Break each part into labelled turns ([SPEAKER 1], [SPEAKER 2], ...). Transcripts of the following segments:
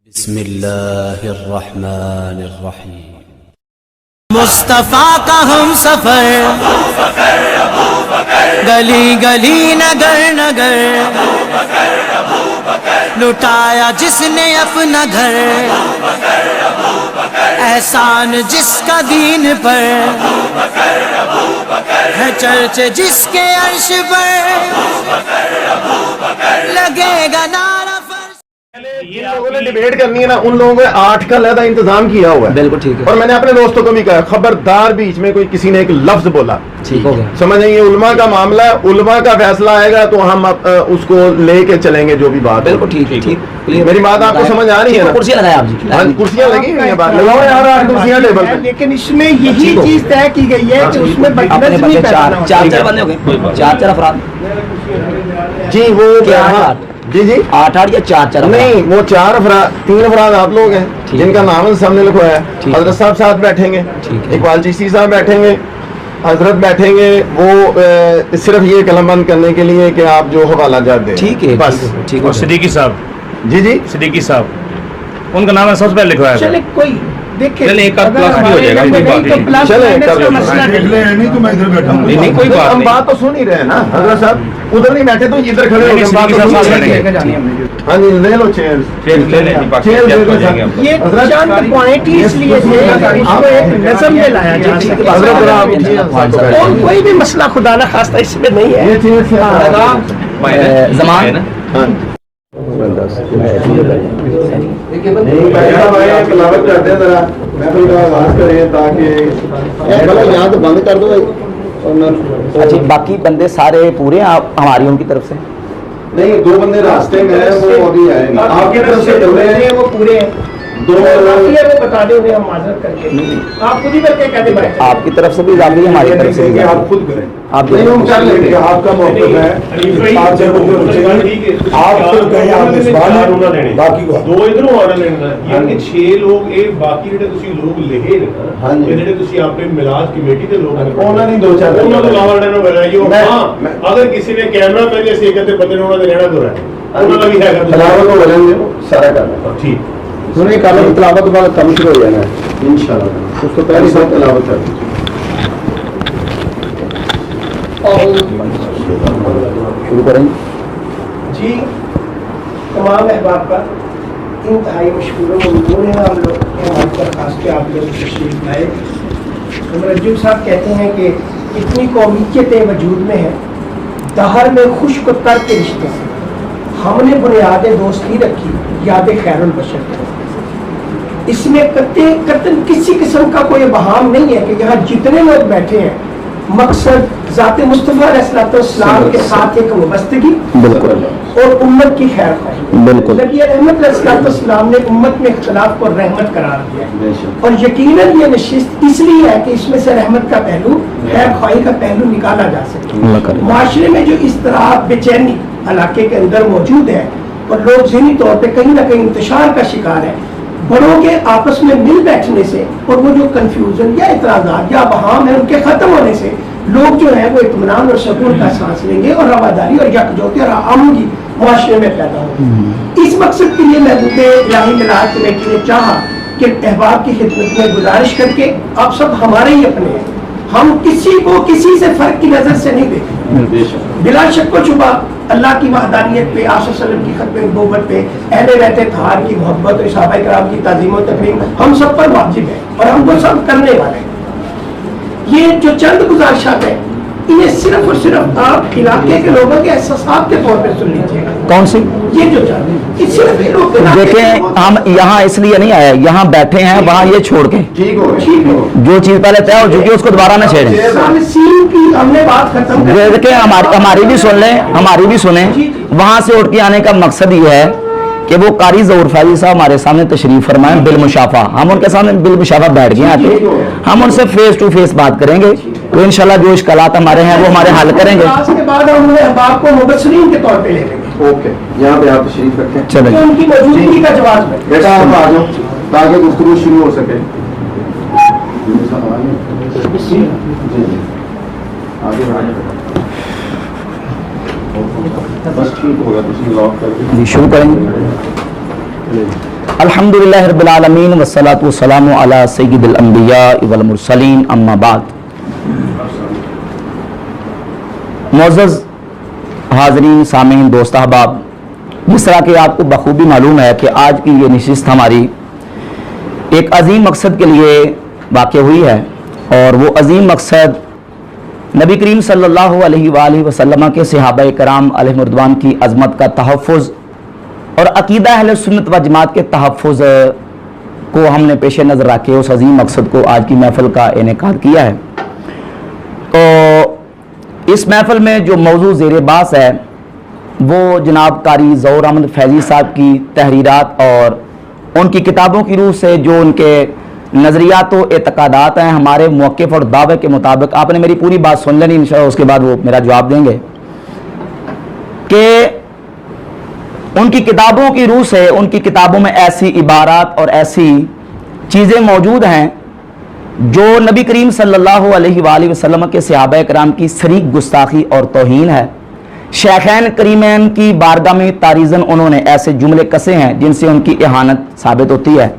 [SPEAKER 1] بسم اللہ الرحمن الرحیم۔
[SPEAKER 2] مصطفیٰ کا ہم سفر، گلی گلی نگر نگر، لٹایا جس نے اپنا گھر، احسان جس کا دین پر ہے، چرچ جس کے عرش پر لگے گا نعرہ۔
[SPEAKER 3] جن لوگوں نے ڈیبیٹ کرنی ہے نا، ان لوگوں نے 8 کا علیحدہ انتظام کیا ہوا ہے۔
[SPEAKER 4] بالکل ٹھیک ہے،
[SPEAKER 3] اور میں نے اپنے دوستوں کو بھی کہا خبردار بیچ میں کوئی کسی نے ایک لفظ بولا،
[SPEAKER 4] ٹھیک ہو گیا،
[SPEAKER 3] سمجھ نہیں، یہ علماء کا معاملہ ہے، علماء کا فیصلہ آئے گا تو ہم اس کو لے کے چلیں گے جو بھی بات ہے۔
[SPEAKER 4] بالکل ٹھیک ٹھیک،
[SPEAKER 3] میری بات آپ کو سمجھ آ رہی ہے نا؟
[SPEAKER 4] کرسیاں لگائیں آپ جی،
[SPEAKER 3] کرسیاں لگی ہوئی ہیں، بات لگاؤ یار 8 کرسیاں ٹیبل پہ۔
[SPEAKER 5] لیکن اس میں یہی چیز طے کی گئی ہے کہ اس میں
[SPEAKER 4] اپنے بندے چار بندے ہو گئے، چار افراد
[SPEAKER 3] جی وہ
[SPEAKER 4] کیا
[SPEAKER 3] جی جی
[SPEAKER 4] 8 یا 4
[SPEAKER 3] نہیں، وہ 4 افراد، 3 افراد آپ لوگ ہیں جن کا نام سامنے لکھوایا ہے۔ حضرت صاحب ساتھ بیٹھیں گے، اقبال چشتی صاحب بیٹھیں گے، حضرت بیٹھیں گے، وہ صرف یہ قلم بند کرنے کے لیے کہ آپ جو حوالہ جات دیں،
[SPEAKER 4] ٹھیک ہے
[SPEAKER 3] بس۔
[SPEAKER 4] ٹھیک
[SPEAKER 6] اور
[SPEAKER 4] ہے،
[SPEAKER 6] صدیقی صاحب،
[SPEAKER 3] جی جی
[SPEAKER 6] صدیقی صاحب، ان کا نام ہے سب سے پہلے لکھوایا ہے۔
[SPEAKER 5] چلے کوئی دیکھیں،
[SPEAKER 6] چلے ایک آدھ پلس بھی ہو جائے گا، کوئی بات نہیں۔
[SPEAKER 3] چلے کر لیں،
[SPEAKER 6] نہیں کوئی بات
[SPEAKER 3] ہم
[SPEAKER 6] نہیں،
[SPEAKER 3] بات تو سن ہی رہے ہیں نا حضرت صاحب، ادھر نہیں بیٹھے تو ادھر کھڑے ہو کے بات تو سن ہی رہے ہیں۔ ہاں جی لے لو چیئر،
[SPEAKER 6] لے لیں جی،
[SPEAKER 5] یہ چند پوائنٹ ہی اس لیے تھے کہ اس کو ایک نظم میں لایا جا سکے، اور کوئی بھی مسئلہ خدا نہ خواستہ اس میں نہیں ہے۔
[SPEAKER 3] یہ چیز
[SPEAKER 4] زمان
[SPEAKER 3] تلاوت کرتے ہیں ذرا، میں کوئی آواز کریں تاکہ یہاں تو بند کر دو۔
[SPEAKER 4] اچھا، باقی بندے سارے پورے ہیں آپ ہماری ان کی طرف سے؟
[SPEAKER 3] نہیں، 2 بندے راستے میں ہیں، وہ ابھی آئے گا۔ آپ کی طرف سے پورے ہیں،
[SPEAKER 5] وہ پورے ہیں،
[SPEAKER 3] 2
[SPEAKER 5] وہ بتا دیں انہیں، ہم معذرت کر کے آپ خود ہی کر کے کہتے بھائی
[SPEAKER 4] آپ کی طرف سے بھی اضافی، ہماری طرف سے بھی
[SPEAKER 3] آپ خود کریں،
[SPEAKER 4] آپ
[SPEAKER 3] نہیں ہم کر لیں گے، آپ کا موقف ہے۔ آپ جب
[SPEAKER 7] آپ خود کہیں آپ اس بات باقی کو
[SPEAKER 8] 2 ادھروں آنا لینا، یعنی 6 لوگ اے باقی جڑے تسی لوگ لکھے نا، جڑے تسی اپنے میلاد کمیٹی دے لوگ ہیں،
[SPEAKER 3] انہاں نے 2-4
[SPEAKER 8] انہاں کو لاوا لینا بنائیو۔ ہاں اگر کسی نے کیمرہ پہلے سے کہتے بندے نے انہاں دے رہنا تو رہنا، انہاں دا بھی ہے گا
[SPEAKER 3] تلاوت ہو رہے ہیں سارا کرنا
[SPEAKER 8] ٹھیک۔
[SPEAKER 3] سنیں کالم تلاوت کے بعد کم شروع ہو جانا ہے انشاءاللہ، اس کو پہلی بار تلاوت کر دیں۔
[SPEAKER 4] شروع کریں
[SPEAKER 5] جی تمام احباب کا انتہائی مشکور و ممنون ہے ہم لوگ ہماری درخواست کے آپ لوگ تشریف لائے۔ مرجب صاحب کہتے ہیں کہ اتنی قومیتیں وجود میں ہیں، دہر میں خشک و تر کے رشتے سے ہم نے بنیاد دوستی رکھی، یاد خیر البشر کی۔ اس میں قطعاً کسی قسم کا کوئی ابہام نہیں ہے کہ یہاں جتنے لوگ بیٹھے ہیں مقصد ذات مصطفیٰ علیہ السلام کے ساتھ ایک وابستگی
[SPEAKER 4] بالکل
[SPEAKER 5] اور امت کی خیر خواہی۔
[SPEAKER 4] بالکل،
[SPEAKER 5] نبی رحمت علیہ السلام نے امت میں اختلاف کو رحمت قرار دیا اور یقیناً یہ نشست اس لیے ہے کہ اس میں سے رحمت کا پہلو، خیر خواہی کا پہلو نکالا جا سکے۔ معاشرے میں جو اضطراب، بے چینی علاقے کے اندر موجود ہے اور لوگ ذہنی طور پہ کہیں نہ کہیں انتشار کا شکار ہے، بڑوں کے آپس میں مل بیٹھنے سے اور وہ جو کنفیوژن یا اعتراضات یا بہام ہے ان کے ختم ہونے سے لوگ جو ہیں وہ اطمینان اور سکون کا احساس لیں گے اور رواداری اور یکجہتی اور آمدنی معاشرے میں پیدا ہوگی۔ اس مقصد کے لیے محبوب الہی میلاد کمیٹی نے چاہا کہ احباب کی خدمت میں گزارش کر کے آپ سب ہمارے ہی اپنے ہیں، ہم کسی کو کسی سے فرق کی نظر سے نہیں دیکھیں۔ بلا شک و شبہ اللہ کی وحدانیت پہ، آپ صلی اللہ علیہ وسلم کی ختم نبوت پہ، اہل بیت طاہر کی محبت اور صحابہ کرام کی تعظیم و تکریم ہم سب پر واجب ہے اور ہم وہ سب کرنے والے ہیں۔ یہ جو چند گزارشات ہیں انہیں صرف اور صرف آپ علاقے کے لوگوں کے احساسات کے طور پہ سن لیجیے گا۔
[SPEAKER 4] کون سی؟
[SPEAKER 5] یہ جو چند یہ صرف
[SPEAKER 4] دیکھیں، ہم یہاں اس لیے نہیں آئے، یہاں بیٹھے ہیں، وہاں یہ چھوڑ کے
[SPEAKER 3] ٹھیک ہو
[SPEAKER 4] جو چیز پہلے طے ہو چکی ہے اس کو دوبارہ نہ چھیڑیں۔
[SPEAKER 5] سین کی ہم نے بات ختم کر دی۔
[SPEAKER 4] دیکھیں ہماری بھی سن لیں، ہماری بھی سنیں۔ وہاں سے اٹھ کے آنے کا مقصد یہ ہے کہ وہ قاری ظہور فیضی صاحب ہمارے سامنے تشریف فرمائیں بالمشافہ، ہم ان کے سامنے بالمشافہ بیٹھ گئے آ کے، ہم ان سے فیس ٹو فیس بات کریں گے تو انشاءاللہ جو اشکالات ہمارے ہیں وہ ہمارے حل کریں گے۔
[SPEAKER 5] اس کے بعد ہم احباب کو مبصرین کے طور پہ لے لیں گے۔
[SPEAKER 3] اوکے، یہاں پہ آپ تشریف رکھیں،
[SPEAKER 4] چلیں
[SPEAKER 5] ان کی موجودگی کا جواز ہے۔
[SPEAKER 3] بیٹا آپ آ جاؤ تاکہ گفتگو شروع ہو سکے۔ جی آگے بڑھائیں، بس ٹھیک ہوگا، تسی لاک کر کے
[SPEAKER 4] شروع کریں گے۔ अल्हम्दुलिल्लाह रब्बिल आलमीन वस्सलातु वस्सलामु अला सय्यिदिल अंबिया वल मुरसलीन अम्मा बाद। मुअज़्ज़ज़ हाज़रीन, सामीन, दोस्त अहबाब, जिस तरह कि आपको बखूबी मालूम है कि आज की ये नशिस्त हमारी एक अजीम मकसद के लिए वाक़या हुई है, और वो अजीम मकसद नबी करीम सल्लल्लाहु अलैहि वसल्लम के सहाबा कराम अलैहिम रिज़वान की अज़मत का तहफ़्फ़ुज़ और अक़ीदा अहले सुन्नत व जमात के तहफ़्फ़ुज़ को हमने पेश नज़र रखे उस अजीम मकसद को आज की महफ़िल का इनेकाद किया है। तो इस महफ़िल में जो मौजू ज़ेर बास है वो जनाब कारी ज़ौहर अहमद फैज़ी साहब की तहरीरात और उनकी किताबों की रूह से जो उनके नज़रियात व एतक़ादात हैं, हमारे मौक़िफ़ और दावे के मुताबिक। आपने मेरी पूरी बात सुन लेनी इंशाअल्लाह, उसके बाद वो मेरा जवाब देंगे कि उनकी किताबों की रूह से, उनकी किताबों में ऐसी इबारात और ऐसी चीज़ें मौजूद हैं जो नबी करीम सल्लल्लाहु अलैहि वसल्लम के सहाबा कराम की शरीक गुस्ताखी और तौहीन है। शेखैन करीमैन की बारगाह में तारीज़न उन्होंने ऐसे जुमले कसे हैं जिनसे उनकी इहानत साबित होती है,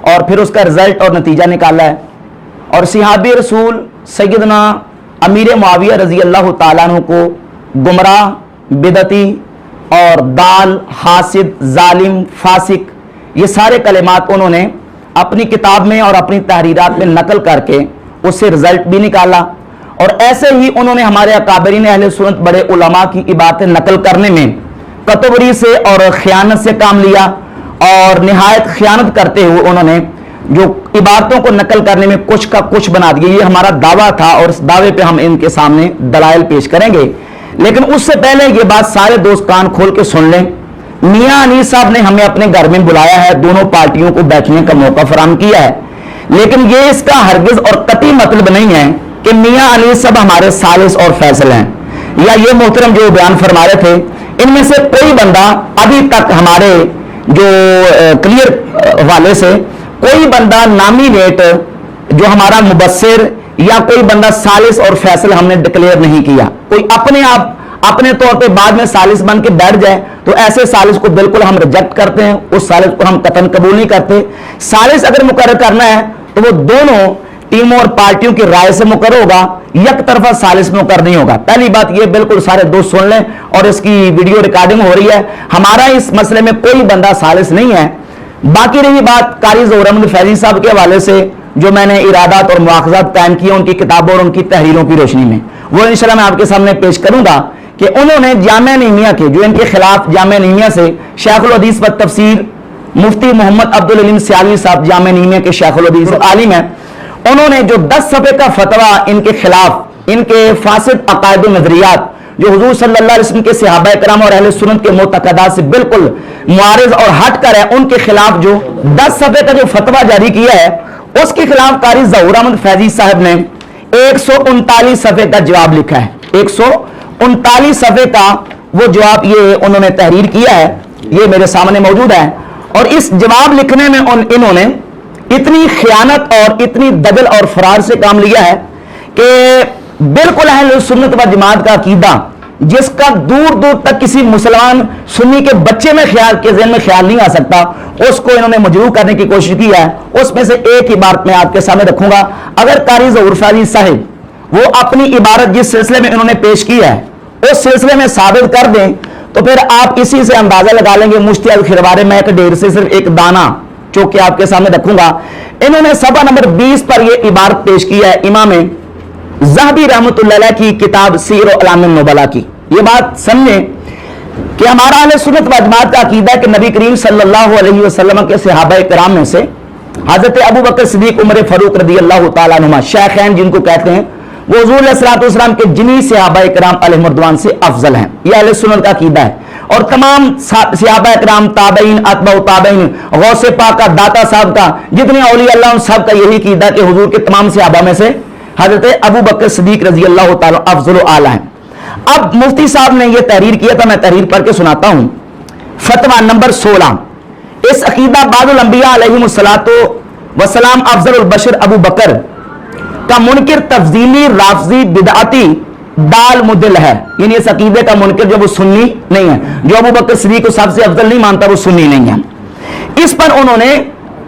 [SPEAKER 4] और फिर उसका रिज़ल्ट और नतीजा निकाला है। और सहाबी रसूल सैयदना अमीर मुआविया रज़ी अल्लाह ताला अन्हु को गुमराह, बिदती और दाल, हासिद, जालिम, फासिक, ये सारे कलिमात उन्होंने अपनी किताब में और अपनी तहरीरात में नकल करके उससे रिज़ल्ट भी निकाला। और ऐसे ही उन्होंने हमारे अकाबरीन अहले सुन्नत बड़े उलमा की इबारतें नकल करने में कतबरी से और ख़यानत से काम लिया, और निहायत ख़यानत करते हुए उन्होंने जो इबारतों को नकल करने में कुछ का कुछ बना दिया। ये हमारा दावा था और इस दावे पे हम इनके सामने दलाइल पेश करेंगे। लेकिन उससे पहले ये बात सारे दोस्त कान खोल के सुन लें। मियां अनीस साहब ने हमें अपने घर में बुलाया है, दोनों पार्टियों को बैठने का मौका फराहम किया है, लेकिन ये इसका हरगिज और कतई मतलब नहीं है कि मियां अनीस साहब हमारे सालिस और फैसल हैं, या ये मोहतरम जो बयान फरमा रहे थे इनमें से कोई बंदा अभी तक हमारे जो क्लियर हवाले से कोई बंदा नामिनेट जो हमारा मुबस्सिर या कोई बंदा सालिस और फैसल हमने डिक्लेयर नहीं किया। कोई अपने आप अपने तौर पे बाद में सालिस बन के बैठ जाए तो ऐसे सालिस को बिल्कुल हम रिजेक्ट करते हैं, उस सालिस को हम कतन कबूल नहीं करते। सालिस अगर मुकर्रर करना है तो वो दोनों टीमों और पार्टियों की राय से मुकर्रर होगा, एक तरफा सालिस मुकर्रर नहीं होगा। पहली बात ये बिल्कुल सारे दोस्त सुन लें, और इसकी वीडियो रिकॉर्डिंग हो रही है। हमारा इस मसले में कोई बंदा सालिस नहीं है। बाकी रही बात कारी ज़ौहर अहमद फैज़ी साहब के हवाले से जो मैंने इरादात और मुआख़ज़ात कायम किए उनकी किताबों और उनकी तहरीरों की रोशनी में, वो इंशाअल्लाह मैं आपके सामने पेश करूंगा कि उन्होंने जामिया नईमिया के जो इनके खिलाफ जामिया नईमिया से शेखुल हदीस व तफसीर मुफ्ती मोहम्मद अब्दुल अलीम सियालवी साहब जामिया नईमिया के शेखुल हदीस आलिम है, उन्होंने जो 10 सफ़े का फतवा इनके खिलाफ, इनके फासिद अकायद नजरियात जो हुजूर सल्लल्लाहु अलैहि वसल्लम के सहाबा कराम और अहले सुन्नत के मुतक़दात से बिल्कुल मुआरिज़ और हट कर है, उनके खिलाफ जो 10 सफ़े का जो फतवा जारी किया है उसके खिलाफ कारी ज़ौहर अहमद फैज़ी साहब ने 139 सफ़े का जवाब लिखा है। 139 सफ़े का वो जवाब ये उन्होंने तहरीर किया है, ये मेरे सामने मौजूद है। और इस जवाब लिखने में इन्होंने इतनी खयानत और इतनी दगल और फरार से काम लिया है कि बिल्कुल अहले सुन्नत व जमात का अकीदा जिसका दूर दूर तक किसी मुसलमान सुन्नी के बच्चे में ख्याल के ज़हन में ख्याल नहीं आ सकता, उसको इन्होंने मजरूह करने की कोशिश की है। उसमें से एक इबारत मैं आपके सामने रखूंगा। अगर कारी ज़ौहर फैज़ी साहिब वो अपनी इबारत जिस सिलसिले में इन्होंने पेश की है उस सिलसिले में साबित कर दें तो फिर आप इसी से अंदाजा लगा लेंगे। मुश्ती अल खिरवारे में एक ढेर से सिर्फ एक दाना जो कि आपके सामने रखूंगा। इन्होंने सफ़ा नंबर 20 पर यह इबारत पेश की है इमाम ज़हबी रहमतुल्लाह अलैह की किताब सीर व अलाम नुबला की। ये बात समझे कि हमारा अहले सुन्नत व जमात का अकीदा है कि नबी करीम सल्लल्लाहु अलैहि वसल्लम के सहाबा कराम में से हजरत अबू बकर सिद्दीक, उमर फारूक रज़ियल्लाहु ताला अन्हुमा शेखैन जिनको कहते हैं, वो हुज़ूर अलैहिस्सलातु वस्सलाम के जिन्हीं सहाबा कराम अलैहिम रिज़वान से अफजल हैं। यह अहले सुन्नत का अकीदा है। और तमाम सहाबा कराम, ताबईन, अतबा ताबईन, गौसे पाक का, दाता साहब का, जितने औलिया अल्लाह उन सब का यही अकीदा कि हुजूर के तमाम सहाबा में से हजरत अबू बकर सिद्दीक रज़ियल्लाहु ताला अफजल आला हैं। अब मुफ्ती साहब ने यह तहरीर किया था, मैं तहरीर पढ़ के सुनाता हूं। फतवा नंबर 16, इस अकीदा बादुल अंबिया अलैहिमुस्सलातु वस्सलाम अफजलुल बशर अबू बकर का मुनकिर तफजीली राफजी बिदअती दाल मुदिल है। यानी इस अकीदे का मुनकिर जो वो सुन्नी नहीं है, जो अबू बकर सिद्दीक को सबसे अफजल नहीं मानता वो सुन्नी नहीं है। इस पर उन्होंने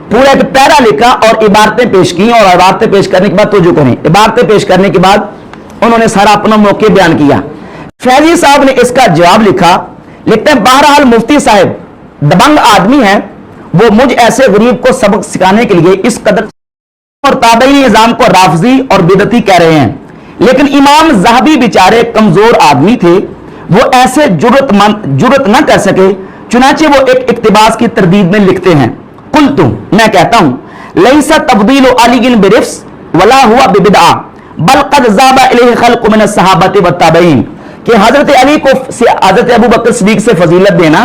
[SPEAKER 4] पूरा एक पैरा लिखा और इबारतें पेश की, और इबारतें पेश करने के बाद तो जो करें, इबारतें पेश करने के बाद उन्होंने सारा अपना मौके बयान किया। फैजी साहब ने इसका जवाब लिखा, लिखते हैं बहरहाल मुफ्ती साहब दबंग आदमी है, वो मुझ ऐसे गरीब को सबक सिखाने के लिए इस कदर और ताबई निजाम को राफजी और बिदती कह रहे हैं, लेकिन इमाम ज़हाबी बेचारे कमजोर आदमी थे, वो ऐसे जुर्रत न कर सके, चुनाचे वो एक इक्तिबास की तरदीद में लिखते हैं, कुल तुम मैं कहता हूं लैसा तब्दील अली बिरिफ्स वला हुआ बिबिदआ बल कद ज़ाबा इलैहि खल्क़ मिन अस्सहाबति व ताबईन, कि हजरत अली को हजरत अबू बकर सिद्दीक से फजीलत देना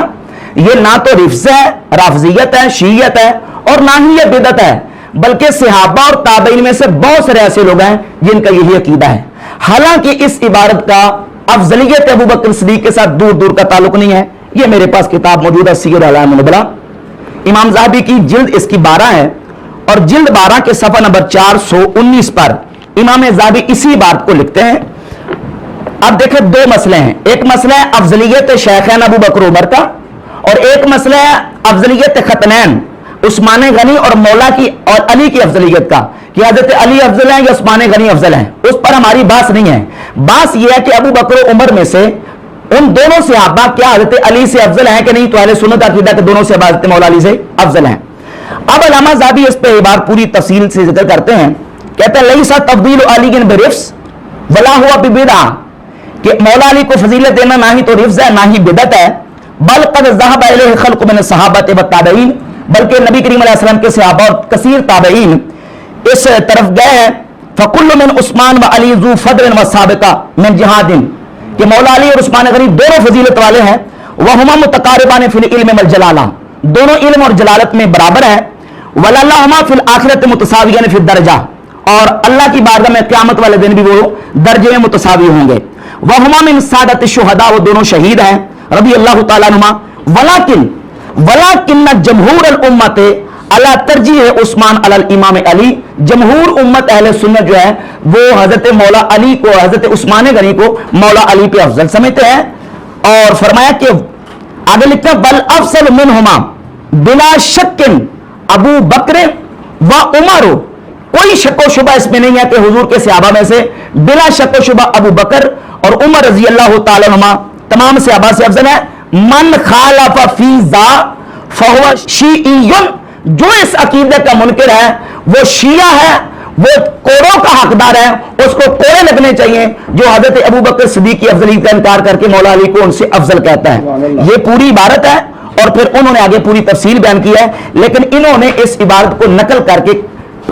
[SPEAKER 4] ये ना तो रिफ्स है, राफजियत है, शीयत है, और ना ही ये बिदत है, बल्कि सहाबा और ताबईन में से बहुत सारे ऐसे लोग हैं जिनका यही अकीदा है। हालांकि इस इबारत का अफजलियत अबू बकर सिद्दीक के साथ दूर दूर का ताल्लुक नहीं है। ये मेरे पास किताब मौजूद है सीर अलाम नुबला, इमाम ज़हाबी की जिल्द इसकी 12 है, और जिल्द 12 के सफा नंबर 419 पर इमाम ज़हाबी इसी बात को लिखते हैं। अब देखें दो मसले हैं, एक मसला है अफजलियत शेखैन अबू बकर उमर का, और एक मसला है अफजलियत खतनैन उस्मान गनी और मौला की और अली की अफजलियत का, कि हजरत अली अफजल है या उस्मान गनी अफजल है। उस पर हमारी बात नहीं है, बात यह है कि अबू बकर उमर में से उन दोनों सहाबा क्या हजरत अली से अफजल हैं कि नहीं, तो अहले सुन्नत अकीदा के दोनों से हजरत मौला अली से अफजल हैं। अब अल्लामा ज़हाबी इस पे बात पूरी तफसील से जिक्र करते हैं, कहते हैं लैसा तब्दील अली बिरिफ्स वला हुआ बिबिदअ, कि मौला अली को फजीलत देना ना ही तो रिफ्स है ना ही बिदत है, बल कद ज़हबा इलैहि खल्क़ मिन अस्सहाबति व ताबईन, बल्कि नबी करीम अलैहि सलाम के सहाबा और कसीर ताबईन इस तरफ गए हैं। फकुल्लु मिन उस्मान व अली ज़ू फद्ल व साबिका मिन जिहादिन, कि मौला अली और उस्मान गनी दोनों फजीलत वाले हैं, वह हुमा मुतकारिबान फिल इल्म वल जलाला, दोनों इल्म और जलालत में बराबर है, वलल्लाहुमा फिल आखिरत मुतसावियान फिल दर्जा, और अल्लाह की बारगाह में क़यामत वाले दिन भी वो दर्जे में मुतसावी होंगे, वह हुमा मिन सादत शुहदा, वो दोनों शहीद हैं रबी अल्लाह तआला अनुमा, वलाकिन जमहूर अल उम्मत अला तरजीह उस्मान अलल इमाम अली, जमहूर उम्मत अहले सुन्नत जो है वो हजरत मौला अली को, हजरत उस्मान गनी को मौला अली पे अफजल समझते हैं। और फरमाया कि आगे लिखते हैं बल अफसल मिनहुमा बिला शक्किन अबू बकर व उमर, कोई शक व शुबा इसमें नहीं है कि हुजूर के सहाबा में से बिला शक व शुबा अबू बकर और उमर रजी अल्लाह तआला अन्हुमा तमाम सहाबा से अफजल है। मन खालफ फीज़ा फहुवा शीइयुन, जो इस अकीदे का मुनकिर है वो शिया है, वो कोड़ों का हकदार है, उसको कोड़े लगने चाहिए जो हजरत अबू बकर सिद्दीक की अफजलियत का इनकार करके मौला अली को उनसे अफजल कहता है। ये पूरी इबारत है, और फिर उन्होंने आगे पूरी तफसील बयान की है, लेकिन इन्होंने इस इबारत को नकल करके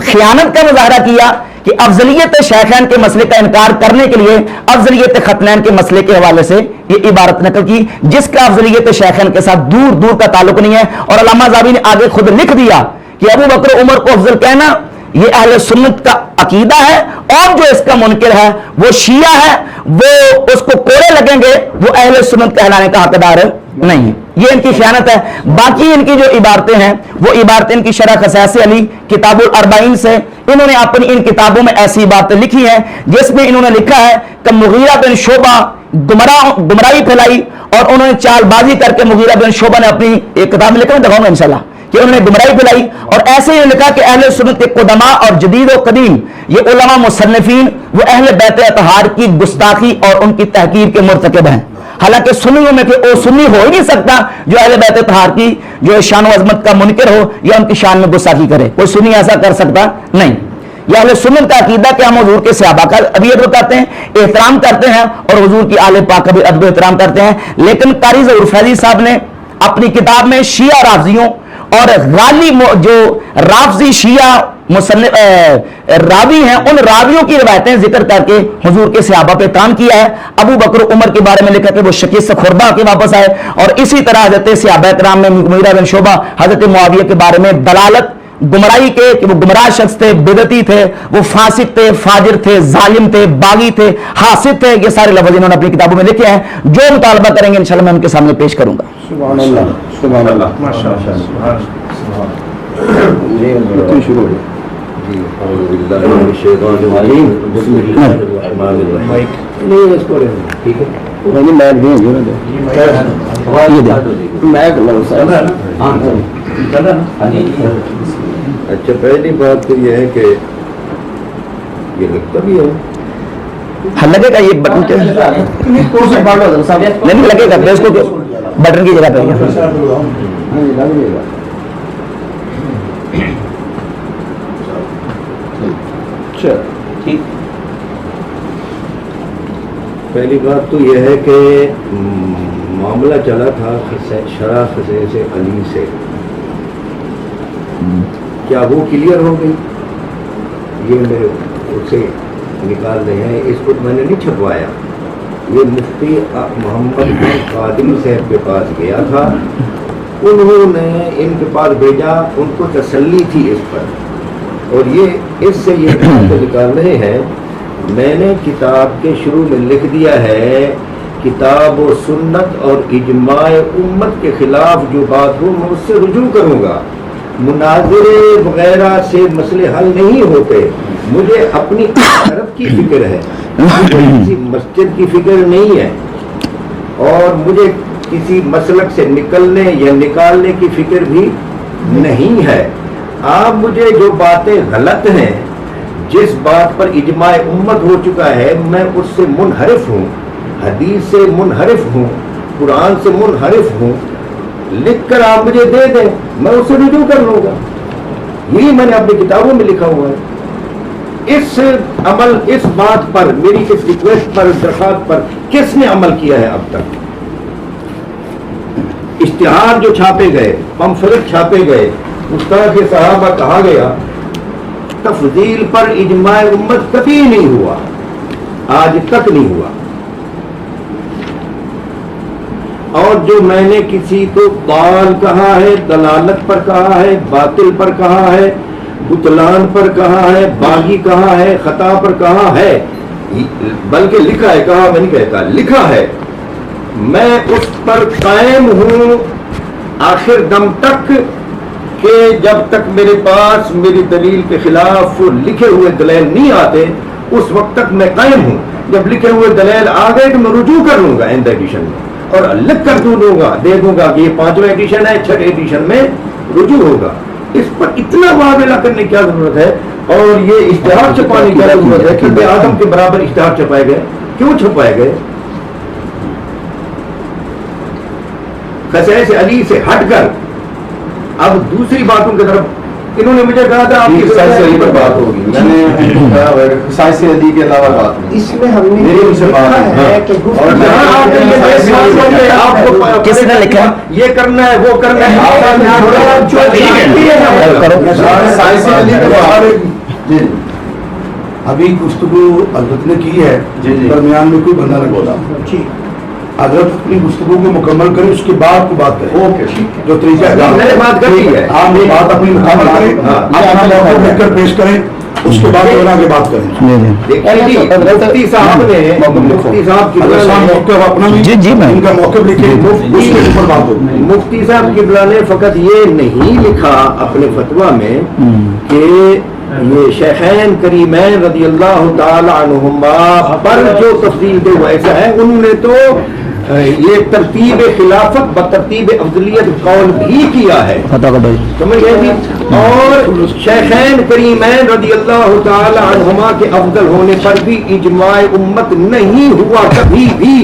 [SPEAKER 4] खियानत का मुजाहरा किया कि अफजलियत शैखैन के मसले का इनकार करने के लिए अफजलियत खतनैन के मसले के हवाले से ये इबारत नकल की, जिसका अफजलियत शैखैन के साथ दूर दूर का ताल्लुक नहीं है। और अल्लामा ज़हाबी ने आगे खुद लिख दिया कि अबू बकर उमर को अफजल कहना ये अहले सुन्नत का अकीदा है, और जो इसका मुनकिर है वो शिया है, वो उसको कोड़े लगेंगे, वो अहले सुन्नत कहलाने का हकदार नहीं है। ये इनकी खयानत है। बाकी इनकी जो इबारतें हैं वो इबारतें इनकी शरह खसाइस अली किताबुल अरबाइन से, इन्होंने अपनी इन किताबों में ऐसी बातें लिखी हैं जिसमें इन्होंने लिखा है कि मुगीरा बिन शोबा गुमराही फैलाई, और उन्होंने चालबाजी करके मुगीरा बिन शोबा ने अपनी एक किताब में लिखा, दिखाऊंगा इंशाल्लाह, कि उन्होंने गुमराही फैलाई। और ऐसे ही लिखा कि अहले सुन्नत के कुदमा और जदीद और कदीम ये उलमा मुसन्निफीन वो अहले बैत अतहार की गुस्ताखी और उनकी तहकीर के मुर्तकिब हैं। हालांकि सुन्नियों में वो सुन्नी हो ही नहीं सकता जो अहले बैत अतहार की जो शान व अजमत का मुनकिर हो या उनकी शान में गुस्ताखी करे, कोई सुन्नी ऐसा कर सकता नहीं। यह अहले सुन्नत का अकीदा कि हम हुजूर के सहाबा का भी अदब करते हैं, एहतराम करते हैं, और हुजूर की आले पाक का भी अदब एहतराम करते हैं। लेकिन कारी ज़हूर फैज़ी साहब ने अपनी किताब में शिया राफजियों और गाली जो राफजी शिया रावी हैं उन रावियों की रिवायतें जिक्र करके हुजूर के सहाबा पे तान किया है। अबू बकर उमर के बारे में लिखा कि वो शकीस खुरदा के वापस आए, और इसी तरह हजरत सहाबा किराम में मुगीरा बिन शोबा हजरत मुआविया के बारे में दलालत गुमराही के कि वो गुमराह शख्स थे, बिदती थे, वो फासिक थे, फाजिर थे, जालिम थे, बागी थे, हासिद थे। ये सारे लफ्ज़ इन्होंने अपनी किताबों में लिखे हैं। जो मुतालबा करेंगे इंशाल्लाह मैं उनके सामने पेश करूंगा।
[SPEAKER 3] सुभान अल्लाह, सुभान अल्लाह, माशाअल्लाह, शुरू हो
[SPEAKER 9] اچھا پہلی بات تو یہ ہے کہ یہ لگتا بھی ہے
[SPEAKER 4] لگے گا یہ بٹن کے نہیں لگے گا پھر اس کو بٹن کی جگہ پہ
[SPEAKER 9] پہلی بات تو یہ ہے کہ معاملہ چلا تھا شرح خصیص علی سے، کیا وہ کلیئر ہو گئی؟ یہ میرے اسے نکال رہے ہیں، اس کو میں نے نہیں چھپوایا، یہ مفتی محمد بن قادری صاحب کے پاس گیا تھا، انہوں نے ان کے پاس بھیجا، ان کو تسلی تھی اس پر، اور یہ اس سے یہ نکال رہے ہیں۔ میں نے کتاب کے شروع میں لکھ دیا ہے کتاب و سنت اور اجماع امت کے خلاف جو بات ہو میں اس سے رجوع کروں گا، مناظرے وغیرہ سے مسئلے حل نہیں ہوتے، مجھے اپنی طرف کی فکر ہے، کسی مسجد کی فکر نہیں ہے، اور مجھے کسی مسلک سے نکلنے یا نکالنے کی فکر بھی نہیں ہے۔ آپ مجھے جو باتیں غلط ہیں، جس بات پر اجماع امت ہو چکا ہے، میں اس سے منحرف ہوں، حدیث سے منحرف ہوں، قرآن سے منحرف ہوں، لکھ کر آپ مجھے دے دیں، میں اس سے رجوع کر لوں گا، یہی میں نے اپنی کتابوں میں لکھا ہوا ہے۔ اس عمل، اس بات پر، میری اس ریکویسٹ پر، درخواست پر کس نے عمل کیا ہے اب تک؟ اشتہار جو چھاپے گئے، پمفلٹ چھاپے گئے، گستاخ صحابہ کہا گیا، تفضیل پر اجماع امت کبھی نہیں ہوا، آج تک نہیں ہوا۔ اور جو میں نے کسی کو ضال کہا ہے، دلالت پر کہا ہے، باطل پر کہا ہے، بطلان پر کہا ہے، باغی کہا ہے، خطا پر کہا ہے، بلکہ لکھا ہے، کہا میں نہیں کہتا، لکھا ہے، میں اس پر قائم ہوں آخر دم تک، کہ جب تک میرے پاس میری دلیل کے خلاف لکھے ہوئے دلائل نہیں آتے اس وقت تک میں قائم ہوں۔ جب لکھے ہوئے دلائل آ گئے تو میں رجوع کر لوں گا آئندہ ایڈیشن میں، اور لکھ کر دوں گا، دے دوں گا کہ یہ 5واں ایڈیشن ہے، 6 ایڈیشن میں رجوع ہوگا۔ اس پر اتنا معاملہ کرنے کی کیا ضرورت ہے؟ اور یہ اشتہار چھپانے کی کیا ضرورت ہے؟ کہ آدم کے برابر اشتہار چھپائے گئے، کیوں چھپائے گئے؟ خصائص علی سے ہٹ کر اب دوسری باتوں کی طرف انہوں نے مجھے کہا تھا آپ کی خصائص علی پر بات ہوگی، میں نے خصائص علی کے علاوہ بات نہیں،
[SPEAKER 5] اس میں ہم نے
[SPEAKER 9] میری ان سے بات ہے کہ
[SPEAKER 4] کس نے لکھا
[SPEAKER 9] یہ کرنا ہے، وہ کرنا ہے،
[SPEAKER 7] ابھی گفتگو حضرت نے کی ہے، درمیان میں کوئی بندہ نہ بولا، حضرت اپنی گفتگو کو مکمل کریں، اس کے بعد کو بات کریں، جو طریقہ ہے میں نے بات کری ہے، آپ یہ بات اپنی مکمل کریں، اپنا موقع لکھ کر پیش کریں، اس کے بعد آگے بات کریں۔
[SPEAKER 9] مفتی صاحب نے مفتی صاحب کی
[SPEAKER 7] موقع اپنا ان کا موقع لکھیں، اس کے اوپر بات ہوگی۔
[SPEAKER 9] مفتی صاحب قبلہ نے فقط یہ نہیں لکھا اپنے فتویٰ میں کہ یہ شیخین کریمین رضی اللہ تعالی عنہما پر جو تفصیل دے وہ ایسا ہے، انہوں نے تو یہ ترتیب خلافت بترتیب افضلیت قول بھی کیا ہے، سمجھ گئے جی؟ اور شیخین کریمین رضی اللہ تعالی عنہما کے افضل ہونے پر بھی اجماع امت نہیں ہوا کبھی بھی۔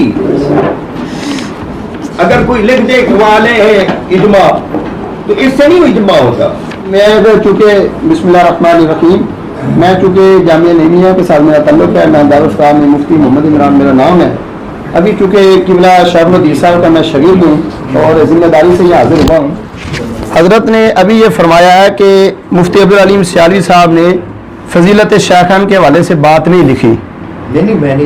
[SPEAKER 9] اگر کوئی لکھ دے والے ہیں اجماع تو اس سے نہیں اجماع ہوتا۔
[SPEAKER 3] میں چونکہ بسم اللہ الرحمن الرحیم، میں چونکہ جامعہ نعیمیہ کے ساتھ میرا تعلق ہے، میں دارالاسلام میں مفتی محمد عمران میرا نام ہے، ابھی چونکہ قبلہ شیخ الحدیث صاحب کا میں شاگرد ہوں اور ذمہ داری سے یہ حاضر ہوا ہوں۔ حضرت نے ابھی یہ فرمایا ہے کہ مفتی عبدالعلیم سیالوی صاحب نے فضیلت شیخان کے حوالے سے بات نہیں لکھی،
[SPEAKER 9] نہیں میں نے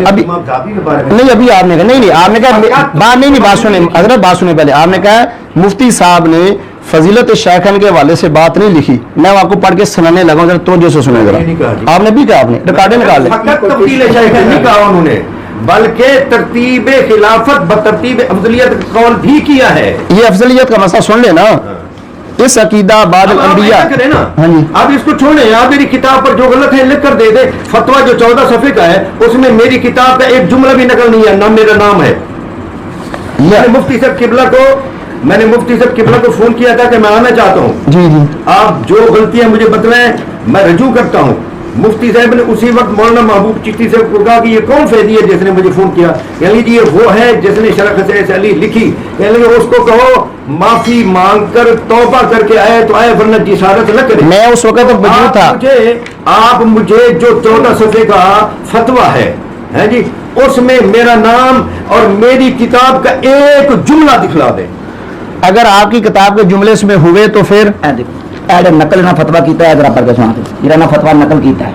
[SPEAKER 9] ابھی
[SPEAKER 3] نہیں ابھی آپ نے کہا نہیں آپ نے کہا بات نہیں بات سنیں حضرت، بات سنیں پہلے، آپ نے کہا مفتی صاحب نے فضیلت شیخان کے حوالے سے بات نہیں لکھی، میں آپ کو پڑھ کے سنانے لگا ہوں، ذرا توجہ سے سنیں ذرا، آپ نے بھی کہا، آپ نے ریکارڈنگ نکال لیں،
[SPEAKER 9] تفصیل شیخان نہیں کہا انہوں نے، بلکہ ترتیب خلافت بترتیب افضلیت قول بھی کیا ہے۔
[SPEAKER 3] یہ افضلیت کا مسئلہ سن لینا، اس عقیدہ بعد الانبیاء،
[SPEAKER 9] ہاں جی آپ اس کو چھوڑیں، آپ میری کتاب پر جو غلط ہے لکھ کر دے دے، فتویٰ جو 14 صفحے کا ہے اس میں میری کتاب کا ایک جملہ بھی نقل نہیں ہے، نہ میرا نام ہے۔ مفتی صاحب قبلہ کو मैंने मुफ्ती साहब किबला को फोन किया था कि मैं आना चाहता हूँ,
[SPEAKER 4] जी जी,
[SPEAKER 9] आप जो गलतियां मुझे बतलाएं मैं रजू करता हूँ। मुफ्ती साहब ने उसी वक्त मौलाना महबूब चिश्ती साहब को कहा कि ये कौन फैदी है जिसने मुझे फोन किया? कहने लगे ये वो है जिसने शरह खसैस अली लिखी। कहने लगे उसको कहो माफी मांग कर तौबा करके आए तो आए, वरना जिसारत न करे।
[SPEAKER 4] मैं उस वक्त तो मौजूद था।
[SPEAKER 9] आप मुझे जो 14 सफ़े का फतवा है जी, उसमें मेरा नाम और मेरी किताब का एक जुमला दिखला दें।
[SPEAKER 4] अगर आपकी किताब के जुमले इसमें हुए तो फिर नकल ना फतवा कीता है, जरा पढ़ के जरा ना फतवा नकल कीता है।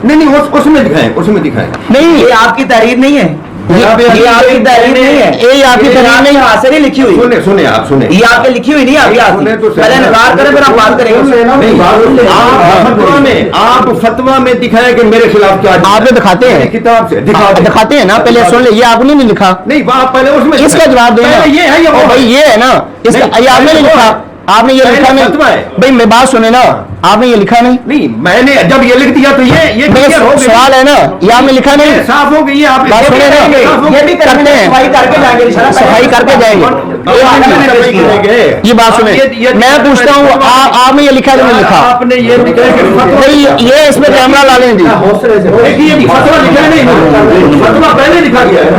[SPEAKER 9] नहीं उसमें दिखाएं, उसमें दिखाएं।
[SPEAKER 4] नहीं, ये आपकी तहरीर नहीं है, ये आपकी तहरीर नहीं है, ये आपकी तहरीर नहीं, हाथ से नहीं लिखी हुई।
[SPEAKER 9] सुने आप सुने,
[SPEAKER 4] ये आपके लिखी हुई नहीं, आपकी पहले इनकार करें फिर आप बात करेंगे।
[SPEAKER 9] आप फतवा में दिखाया कि मेरे खिलाफ क्या
[SPEAKER 4] आपने दिखाते हैं
[SPEAKER 9] किताब से
[SPEAKER 4] दिखाते हैं ना, पहले सुन ले, ये आपने नहीं लिखा।
[SPEAKER 9] नहीं पहले उसमें
[SPEAKER 4] इसका जवाब देना,
[SPEAKER 9] ये है ये
[SPEAKER 4] भाई ये है ना, इसका ये आपने नहीं लिखा, आपने ये लिखा नहीं। भाई मैं बात सुने ना, आपने ये लिखा नहीं।
[SPEAKER 9] मैंने जब ये लिख दिया तो ये
[SPEAKER 4] सवाल है ना, ये आपने लिखा नहीं,
[SPEAKER 9] साफ हो गई। आप
[SPEAKER 4] बात सुने ना, ये भी करते हैं, सफाई करके जाएंगे। ये बात सुने, मैं पूछता हूँ आपने ये लिखा नहीं लिखा?
[SPEAKER 9] आपने ये लिखा,
[SPEAKER 4] ये इसमें कैमरा ला लें जी,
[SPEAKER 9] फतवा पहले लिखा गया है।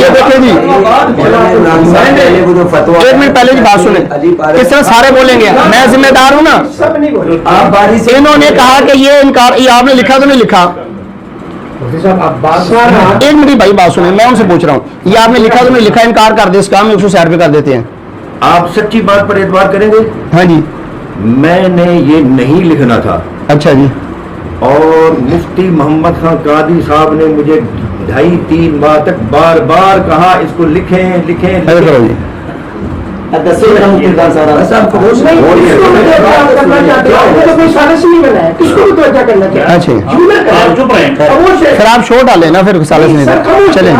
[SPEAKER 4] ये देखें जी, एक मिनट पहले जी बात सुने, किस तरह सारे बोलेंगे, मैं जिम्मेदार हूँ ना।
[SPEAKER 5] सब नहीं बोले।
[SPEAKER 4] इन्होंने कहा कि ये इनकार, ये आपने लिखा तो नहीं लिखा? एक मिनट भाई बात सुने, मैं उनसे पूछ रहा हूँ, ये आपने लिखा तो नहीं लिखा? इनकार कर दे, इस काम में 160 रुपये कर देते हैं।
[SPEAKER 9] आप सच्ची बात पर एतबार करेंगे?
[SPEAKER 4] हाँ जी,
[SPEAKER 9] मैंने ये नहीं लिखना था।
[SPEAKER 4] अच्छा जी।
[SPEAKER 9] और मुफ्ती मोहम्मद खान कादी साहब ने मुझे 2.5-3 माह तक बार बार कहा इसको लिखें लिखें, लिखें।
[SPEAKER 4] फिर आप शो डालें ना, फिर सालिस नहीं चले।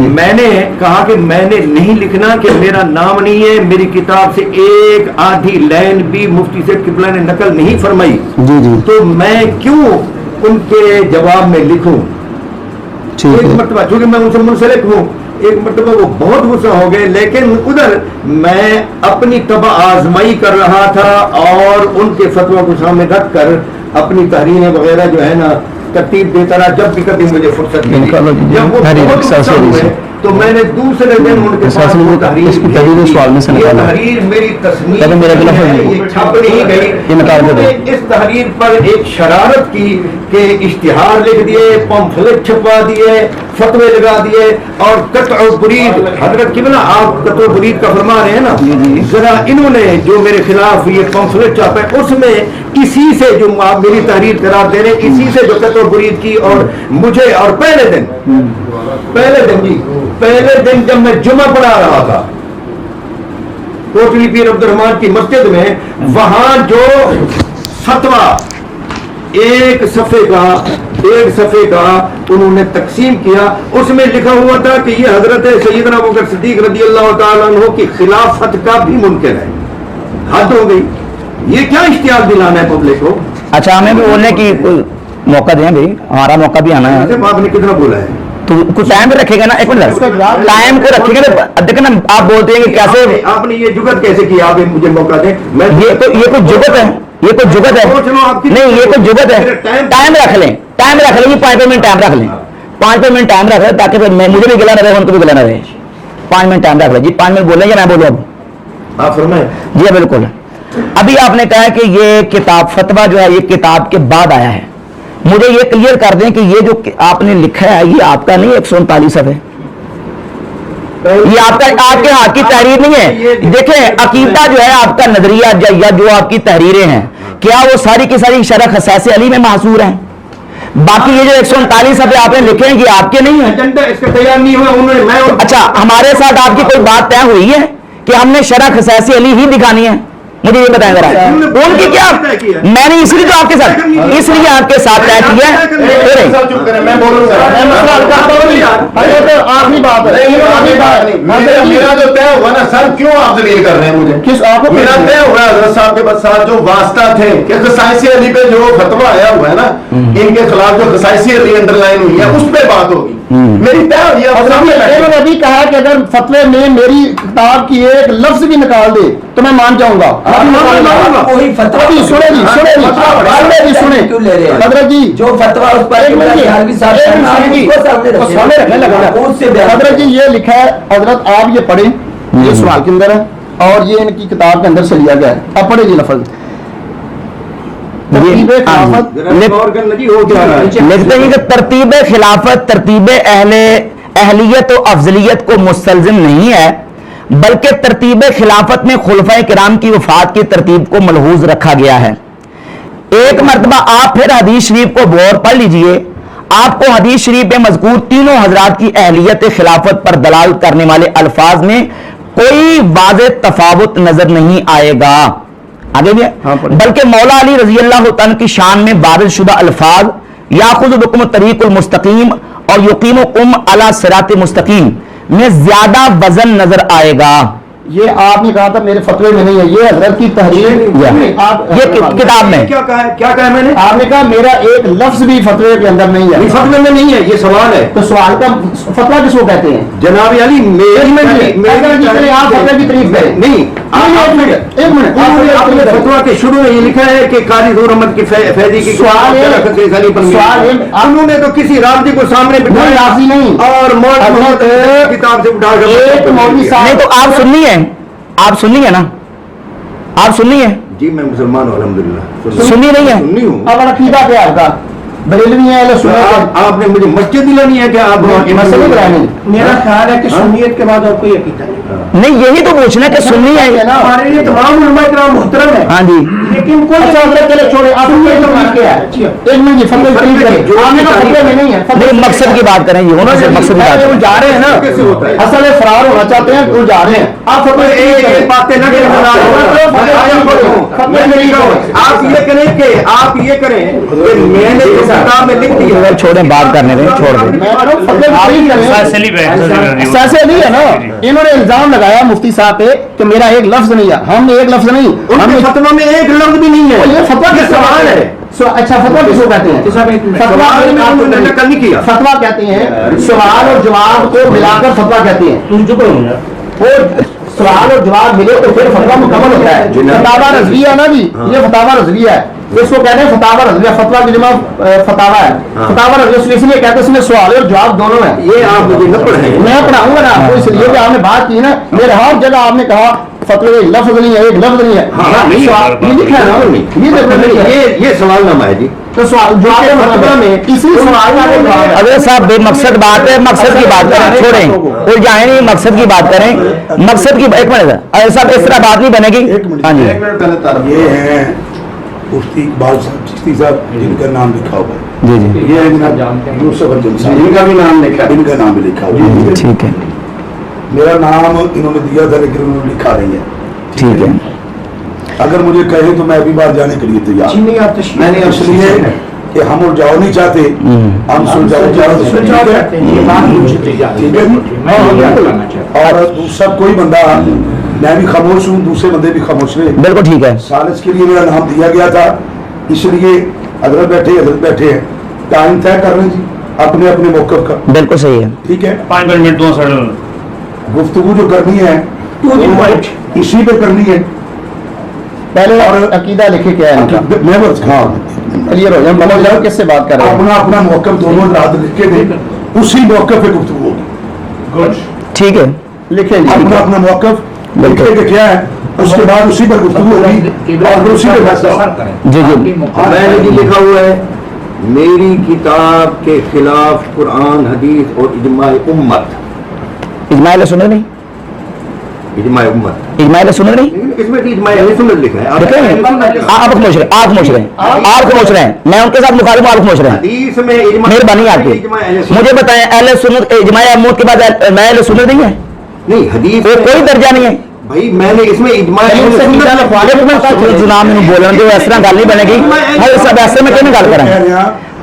[SPEAKER 9] मैंने कहा कि मैंने नहीं लिखना कि मेरा नाम नहीं है, मेरी किताब से एक आधी लाइन भी मुफ्ती से किबला ने नकल नहीं फरमाई
[SPEAKER 4] जी जी,
[SPEAKER 9] तो मैं क्यों उनके जवाब में लिखूं? एक मरतबा चूंकि मैं उनसे मुंसलिक हूँ, एक मरतबा वो बहुत गुस्सा हो गए, लेकिन उधर मैं अपनी तबा आजमाई कर रहा था और उनके फतवा को सामने रख कर अपनी तहरीरें वगैरह जो है ना तरतीब देता रहा। जब भी कभी मुझे फुर्सत मिली, जब वो बहुत गुस्सा हुए तो मैंने दूसरे दिन उनके पास वो तहरीर, ये तहरीर मेरी तस्नीफ ये छप नहीं गई। इस तहरीर पर एक शरारत की कि इश्तिहार लिख दिए, पम्फलेट छपवा दिए, फतवे लगा दिए और कत्अ बुरीद, हजरत किबला आप कत्अ बुरीद का फरमा रहे हैं ना, जरा इन्होंने जो मेरे खिलाफ ये पम्फलेट छापा है उसमें इसी से जो आप मेरी तहरीर करार दे रहे हैं, इसी से जो कत्अ बुरीद की और मुझे, और पहले दिन जब मैं जुमा पढ़ा रहा था कोटली पीर अब्दुर्रहमान की मस्जिद में, वहां जो फतवा एक सफ़े का उन्होंने तकसीम किया, उसमें लिखा हुआ था कि ये हजरत सैयदना अबू बकर सिद्दीक रज़ियल्लाहु ताला अन्हु की खिलाफत का भी मुनकिर है। हद हो गई, ये क्या इश्तियाक दिलाना है पब्लिक को?
[SPEAKER 4] अच्छा, हमें भी बोलने की मौका दें भाई, हमारा मौका भी आना है।
[SPEAKER 9] आपने कितना बोला है
[SPEAKER 4] तो कुछ टाइम पे रखेगा ना, एक मिनट टाइम को रखेगा ना। देखो ना, आप बोलते हैं कि कैसे
[SPEAKER 9] आपने ये जुगत कैसे किया? आप मुझे मौका दें। मैं
[SPEAKER 4] ये कोई जुगत है, ये कोई जुगत है नहीं, ये कोई जुगत है। टाइम रख लें, 5 मिनट टाइम रख लें, 5 मिनट टाइम रख लें, ताकि मुझे भी गिला ना रहे, उनको भी गिला ना रहे। 5 मिनट टाइम रख लें जी, 5 मिनट बोलेंगे, मैं बोलूँ अब?
[SPEAKER 9] आप फरमाएं
[SPEAKER 4] जी बिल्कुल। अभी आपने कहा कि ये किताब फतवा जो है ये किताब के बाद आया है, मुझे ये क्लियर कर दें कि ये जो आपने लिखा है ये आपका नहीं, 139 है, ये आपका आपके हाथ की तहरीर नहीं है। देखें, अकीदा जो है आपका नजरिया या जो आपकी तहरीरें हैं, क्या वो सारी की सारी शरह खसासे अली में महसूर हैं? बाकी ये जो 139 आपने लिखे हैं ये आपके नहीं है,
[SPEAKER 9] इसका तैयार नहीं हुआ उन्होंने। मैं
[SPEAKER 4] अच्छा, हमारे साथ आपकी कोई बात तय हुई है कि हमने शरह खसासे अली ही दिखानी है? मुझे ये बताएं जरा, उनकी क्या? मैंने इसलिए तो आपके साथ तय किया है।
[SPEAKER 3] मैं बोलूंगा, आखिरी बात है, मेरा जो तय हुआ ना सर क्यों आप जलील कर रहे हैं मुझे?
[SPEAKER 5] किस आपको
[SPEAKER 3] मेरा तय हुआ है हजरत साहब के साथ जो वास्ता थे कि खसाइसी अली पे जो फतवा आया हुआ है ना, इनके खिलाफ जो खसाइसी अली अंडरलाइन हुई है उस पे बात होगी। मेरी तय हुई है।
[SPEAKER 5] इन्होंने अभी कहा कि अगर फतवे में मेरी किताब की एक लफ्ज भी निकाल दे तो मैं मान जाऊंगा।
[SPEAKER 9] कोई फतवा
[SPEAKER 5] सुने जी सुने हजरत जी
[SPEAKER 9] जो फतवा उस पर
[SPEAKER 5] हजरत जी ये लिखा है, हजरत आप ये पढ़ें, ये सवाल के अंदर है और ये इनकी किताब के अंदर से लिया गया है। अब पढ़े जी लफ्ज
[SPEAKER 4] लिखते हैं कि तरतीब खिलाफत तरतीब अहलियत और अफजलियत को मुस्तलजिम नहीं है, बल्कि तरतीब खिलाफत में खुलफाए किराम की वफात की तरतीब को मलहूज रखा गया है। एक मरतबा आप फिर हदीस शरीफ को गौर पढ़ लीजिए, आपको हदीस शरीफ में मज़कूर तीनों हजरात की अहलियत खिलाफत पर दलाल करने वाले अल्फाज में कोई वाज़ेह तफावुत नजर नहीं आएगा। आगे भी है, बल्कि मौला अली रजी अल्लाह तआला की शान में वारिद शुदा अल्फाज याखुज़ु बिकुम तरीकुल मुस्तकीम और युकीमुकुम अला सिरात मुस्तकीम में ज्यादा वजन नजर आएगा।
[SPEAKER 5] ये आपने कहा था मेरे फतवे में नहीं है, ये हजरत की तहरीर आप
[SPEAKER 4] ये किताब में
[SPEAKER 9] क्या कहा है मैंने?
[SPEAKER 5] आपने कहा मेरा एक लफ्ज भी फतवे के अंदर नहीं है।
[SPEAKER 9] फतवे में नहीं है, ये सवाल है।
[SPEAKER 5] तो सवाल का फतवा किसको कहते हैं?
[SPEAKER 9] जनाब अली
[SPEAKER 5] आप फतवे की तारीफ करें।
[SPEAKER 9] नहीं,
[SPEAKER 5] एक मिनट
[SPEAKER 9] आपने फतवा के शुरू में ये लिखा है कि कारी ज़ोर अहमद की फैदी की
[SPEAKER 5] सवाल
[SPEAKER 9] उन्होंने तो किसी राजी को सामने बिठाया
[SPEAKER 5] राजी नहीं
[SPEAKER 9] और किताब से उठाकर
[SPEAKER 5] मौलवी साहब
[SPEAKER 4] नहीं, तो आप सुननी है, आप सुननी है ना, आप सुननी है
[SPEAKER 9] जी। मैं मुसलमान हूँ अल्हम्दुलिल्लाह।
[SPEAKER 4] सुन्नी नहीं है?
[SPEAKER 9] सुन्नी हूँ।
[SPEAKER 5] अब अकीदा क्या है आपका? बरेलवी है या सुन्नी है?
[SPEAKER 9] आपने मुझे मस्जिद दिलानी है क्या? आप
[SPEAKER 5] मसले कराने? मेरा ख्याल है कि सुन्नियत के बाद और कोई अकीदा
[SPEAKER 4] नहीं, यही तो पूछना कि सुन्नी है
[SPEAKER 5] ना। हमारे लिए तमाम उलमा इकराम मुहतरम है।
[SPEAKER 4] हाँ जी,
[SPEAKER 5] लेकिन कोई चले छोड़े आप क्या है? एक मिनट जी फतवे की तारीफ करें। आपने कहा फतवे में नहीं है,
[SPEAKER 4] नहीं मकसद की बात करें, ये होना से मकसद की बात करें।
[SPEAKER 5] जा रहे हैं ना, असल फरार होना चाहते हैं तो जा रहे हैं। आप फतवे
[SPEAKER 9] बातें न आप ये करें कि मैंने इस किताब में लिख दिया।
[SPEAKER 4] छोड़ें, बात करने दें, छोड़ दें।
[SPEAKER 5] ऐसे नहीं है ना, इन्होंने इल्जाम लगाया मुफ्ती साहब पे कि मेरा एक लफ्ज नहीं है। हम एक लफ्ज नहीं,
[SPEAKER 9] उनके फतवा में एक लफ्ज भी नहीं है।
[SPEAKER 5] ये फतवा के सवाल है। अच्छा फतवा किसको कहते हैं?
[SPEAKER 9] फतवा नहीं किया।
[SPEAKER 5] फतवा कहते हैं सवाल और जवाब को मिलाकर फतवा कहते हैं। और सवाल और जवाब मिले तो फिर फतवा मुकम्मल होता है। फतावा रज़विया ना जी, ये फतावा रज़विया है, इसको कहते हैं फतावा रज़विया। फतवा की जमा फतावा है। फतावा रज़विया इसलिए कहते हैं इसमें सवाल और जवाब दोनों है।
[SPEAKER 9] ये आप मुझे न पढ़ाएं,
[SPEAKER 5] मैं पढ़ाऊंगा ना आपको, इसलिए कि आपने बात की ना, मेरे हर जगह आपने कहा फतवे में लफ्ज नहीं है, एक लफ्ज नहीं है। ये लिखा है ना,
[SPEAKER 9] ये सवालनामा है जी।
[SPEAKER 5] तो सवाल जवाब में इसी सवाल का
[SPEAKER 4] अगर साहब बेमकसद बात है, मकसद की बात करें, छोड़ें उलझाएं नहीं, मकसद की बात करें। मकसद की एक मिनट अरे साहब इस तरह बात नहीं बनेगी। हाँ जी,
[SPEAKER 7] ये है मुफ्ती इकबाल साहब चिश्ती साहब, जिनका नाम लिखा हुआ है।
[SPEAKER 4] जी जी,
[SPEAKER 7] ये इनका भी नाम लिखा है, इनका नाम भी लिखा हुआ है।
[SPEAKER 4] ठीक है,
[SPEAKER 7] मेरा नाम इन्होंने दिया था लेकिन उन्होंने लिखा नहीं है।
[SPEAKER 4] ठीक है।
[SPEAKER 7] अगर मुझे कहे तो मैं अभी बार जाने के लिए तैयार। मैंने इसलिए कि हम उलझाओ नहीं चाहते, हम सुलझाओ चाहते हैं। और दूसरा कोई बंदा, मैं भी खामोश हूँ, दूसरे बंदे भी खामोश रहे।
[SPEAKER 4] बिल्कुल ठीक है।
[SPEAKER 7] सालिस के लिए मेरा नाम दिया गया था, इसलिए हजरत बैठे हैं, टाइम तय कर रहे जी अपने अपने मौक़िफ़ का।
[SPEAKER 4] बिल्कुल सही है,
[SPEAKER 7] ठीक है।
[SPEAKER 6] 5 मिनट 2 सर
[SPEAKER 7] गुफ्तगू जो करनी है इसी पे करनी है।
[SPEAKER 5] पहले और अकीदा लिखे क्या है इनका?
[SPEAKER 7] मैं बस हाँ
[SPEAKER 5] क्लियर हो जाए, समझ जाओ किससे बात कर रहे हैं।
[SPEAKER 7] अपना अपना मौक़िफ़ दोनों रात लिख के दे, उसी मौक़िफ़ पे गुफ्तगू होगी।
[SPEAKER 4] ठीक है,
[SPEAKER 5] लिखे
[SPEAKER 7] अपना अपना मौक़िफ़ लिखे के क्या है, उसके बाद उसी पर गुफ्तगू होगी और उसी पे फैसला।
[SPEAKER 4] जी जी,
[SPEAKER 9] मैंने जी लिखा हुआ है मेरी किताब के खिलाफ कुरान हदीस और इजमाए उम्मत।
[SPEAKER 4] इजमाइल सुने नहीं,
[SPEAKER 9] इजमाए उम्मत,
[SPEAKER 4] इजमाइल सुने नहीं,
[SPEAKER 9] इसमें भी इजमाए अहले सुन्नत लिखा है।
[SPEAKER 4] आप खोज रहे, आप खोज रहे हैं, मैं उनके साथ मुखालिफ, आप खोज रहे हैं।
[SPEAKER 9] हदीस में इजमा,
[SPEAKER 4] मेहरबानी आपकी, मुझे बताएं अहले सुन्नत इजमाए उम्मत के बाद अहले सुन्नत नहीं है?
[SPEAKER 9] नहीं, हदीस
[SPEAKER 4] कोई दर्जा नहीं है
[SPEAKER 9] भाई। मैंने इसमें इजमाए
[SPEAKER 4] जनाब मैंने बोलने तो इस तरह गल नहीं बनेगी। हर सब ऐसे में क्यों गल करें?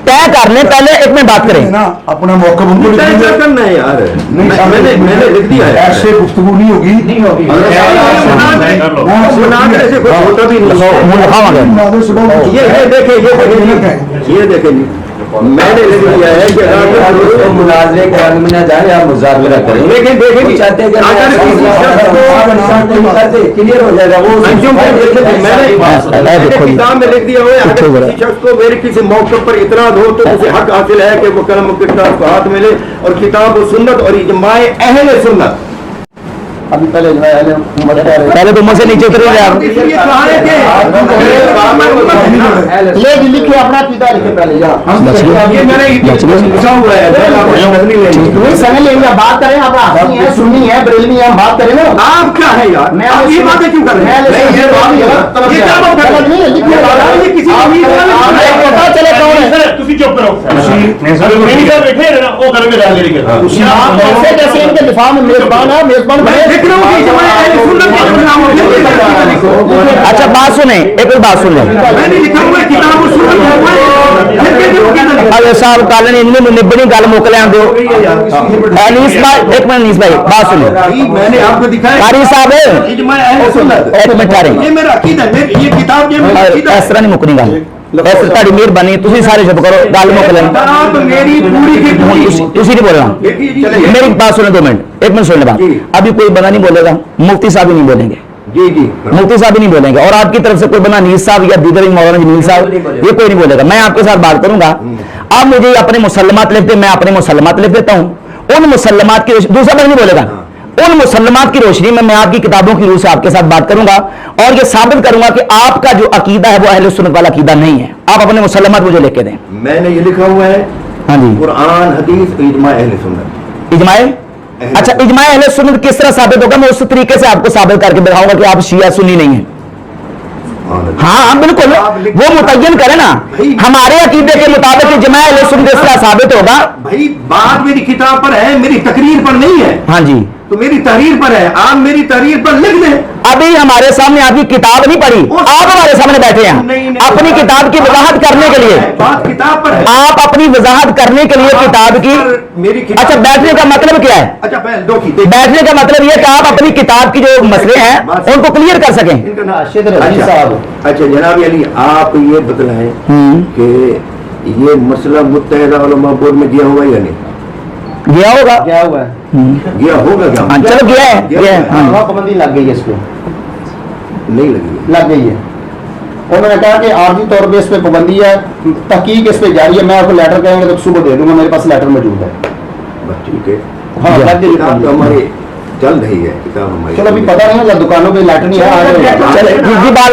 [SPEAKER 4] तय कर लें, पहले एक में बात करें
[SPEAKER 7] ना अपना मौका उनको
[SPEAKER 9] करना है यार। मैंने लिख दिया है,
[SPEAKER 7] ऐसे गुफ्तगू नहीं होगी, नहीं होगी।
[SPEAKER 9] ये देखें, मैंने लिख दिया है कि अगर मुनाज़रे के आगे में न जाए आप मुज़ाकरा करें, लेकिन देखें चाहते हैं कि क्लियर हो जाएगा वो। मैंने किताब में लिख दिया हुआ है, अगर किसी शख्स को मेरे किसी मौके पर इतराज़ हो तो उसे हक हासिल है कि वो कलम किताब को हाथ में ले और किताब व सुन्नत और इजमाए अहले सुन्नत।
[SPEAKER 3] अभी
[SPEAKER 4] पहले तो मुझ से नीचे उतरे यार,
[SPEAKER 3] ले लिखे अपना अकीदा लिखे पहले समझ लेंगे, बात करें आप आदमी है, सुन्नी है, बरेलवी है, हम बात करें ना।
[SPEAKER 9] आप क्या है यार, मैं आप ये बातें क्यों कर रहे हैं?
[SPEAKER 3] चले कौन है,
[SPEAKER 6] चुप करो, बैठे ना वो करेंगे
[SPEAKER 3] कैसे इनके दिफा में मेजबान है, मेजबान
[SPEAKER 4] अच्छा बात सुने, एक और बात सुन लें। अरे साहब कल ने इनमें निबड़ी गल मुक लें दो। अनीस भाई एक मिनट, अनीस भाई बात सुने,
[SPEAKER 9] मैंने आपको दिखाया
[SPEAKER 4] कारी साहब एक मिनट ठहरें,
[SPEAKER 9] ये मेरा अकीदा है, ये किताब
[SPEAKER 4] इस तरह नहीं मुकनी गल, इस ताड़ी मेहरबानी तुसी सारे चुप करो, गल मुक लें।
[SPEAKER 9] मेरी पूरी
[SPEAKER 4] तुसी नहीं बोलना, मेरी बात सुने 2 मिनट, 1 मिनट सुन ले बात। अभी कोई बंदा नहीं बोलेगा, मुफ्ती साहब भी नहीं बोलेंगे,
[SPEAKER 9] जी जी
[SPEAKER 4] मुफ्ती साहब भी नहीं बोलेंगे, और आपकी तरफ से कोई बंदा नीस साहब या दीगर मौलाना जमील साहब ये कोई नहीं बोलेगा। मैं आपके साथ बात करूंगा, आप मुझे अपने मुसल्लमात लिखते, मैं अपने मुसल्लमात लिख देता हूँ, उन मुसल्लमात की दूसरा बंदा नहीं बोलेगा, उन मुसल्लमात की रोशनी में मैं आपकी किताबों की रूह से आपके साथ बात करूंगा और ये साबित करूंगा कि आपका जो अकीदा है वो अहले सुन्नत वाला अकीदा नहीं है। आप अपने मुसल्लमात मुझे लिख के दें।
[SPEAKER 9] मैंने ये लिखा हुआ है,
[SPEAKER 4] हाँ जी,
[SPEAKER 9] कुरान हदीस इजमा अहले सुन्नत।
[SPEAKER 4] इजमाए, अच्छा इजमाए अहले सुन्नत किस तरह साबित होगा? मैं उस तरीके से आपको साबित करके दिखाऊंगा कि आप शिया सुन्नी नहीं है। हाँ बिल्कुल, वो मुतय्यन करे ना, हमारे अकीदे के मुताबिक इजमा अहले सुन्नत इस तरह साबित होगा।
[SPEAKER 9] भाई बात मेरी किताब पर है, मेरी तकरीर पर नहीं है।
[SPEAKER 4] हाँ जी,
[SPEAKER 9] तो मेरी तहरीर पर है, आप मेरी तहरीर पर लिख दें।
[SPEAKER 4] अभी हमारे सामने आपकी किताब नहीं पढ़ी, आप हमारे सामने बैठे हैं अपनी किताब की वजाहत करने के लिए।
[SPEAKER 9] बात किताब पर है,
[SPEAKER 4] आप अपनी वजाहत करने के लिए किताब की
[SPEAKER 9] मेरी
[SPEAKER 4] अच्छा बैठने का मतलब क्या है?
[SPEAKER 9] अच्छा दो
[SPEAKER 4] बैठने का मतलब ये कि आप अपनी किताब की जो मसले हैं उनको क्लियर कर सकें।
[SPEAKER 9] अच्छा जनाब अली, आप ये बतलाएं कि ये मसला मुत्तहिदा उलमा बोर्ड में दिया हुआ या नहीं?
[SPEAKER 4] गया होगा,
[SPEAKER 3] क्या हुआ है,
[SPEAKER 9] गया होगा क्या?
[SPEAKER 4] हाँ चलो गया है, गया है।
[SPEAKER 3] हाँ पाबंदी लग गई है, इसको
[SPEAKER 9] नहीं लगी,
[SPEAKER 3] लग गई है। उन्होंने कहा कि आर्जी तौर पे इस पे पाबंदी है, तहकीक इस पे जारी है, मैं आपको लेटर कहेंगे तो सुबह दे दूंगा, मेरे पास लेटर मौजूद है।
[SPEAKER 9] बस ठीक है,
[SPEAKER 3] हाँ लग गई
[SPEAKER 9] किताब तो हमारी चल रही है, किताब हमारी।
[SPEAKER 3] चलो अभी पता नहीं है, दुकानों पे लेटर नहीं है।
[SPEAKER 4] चले जी बात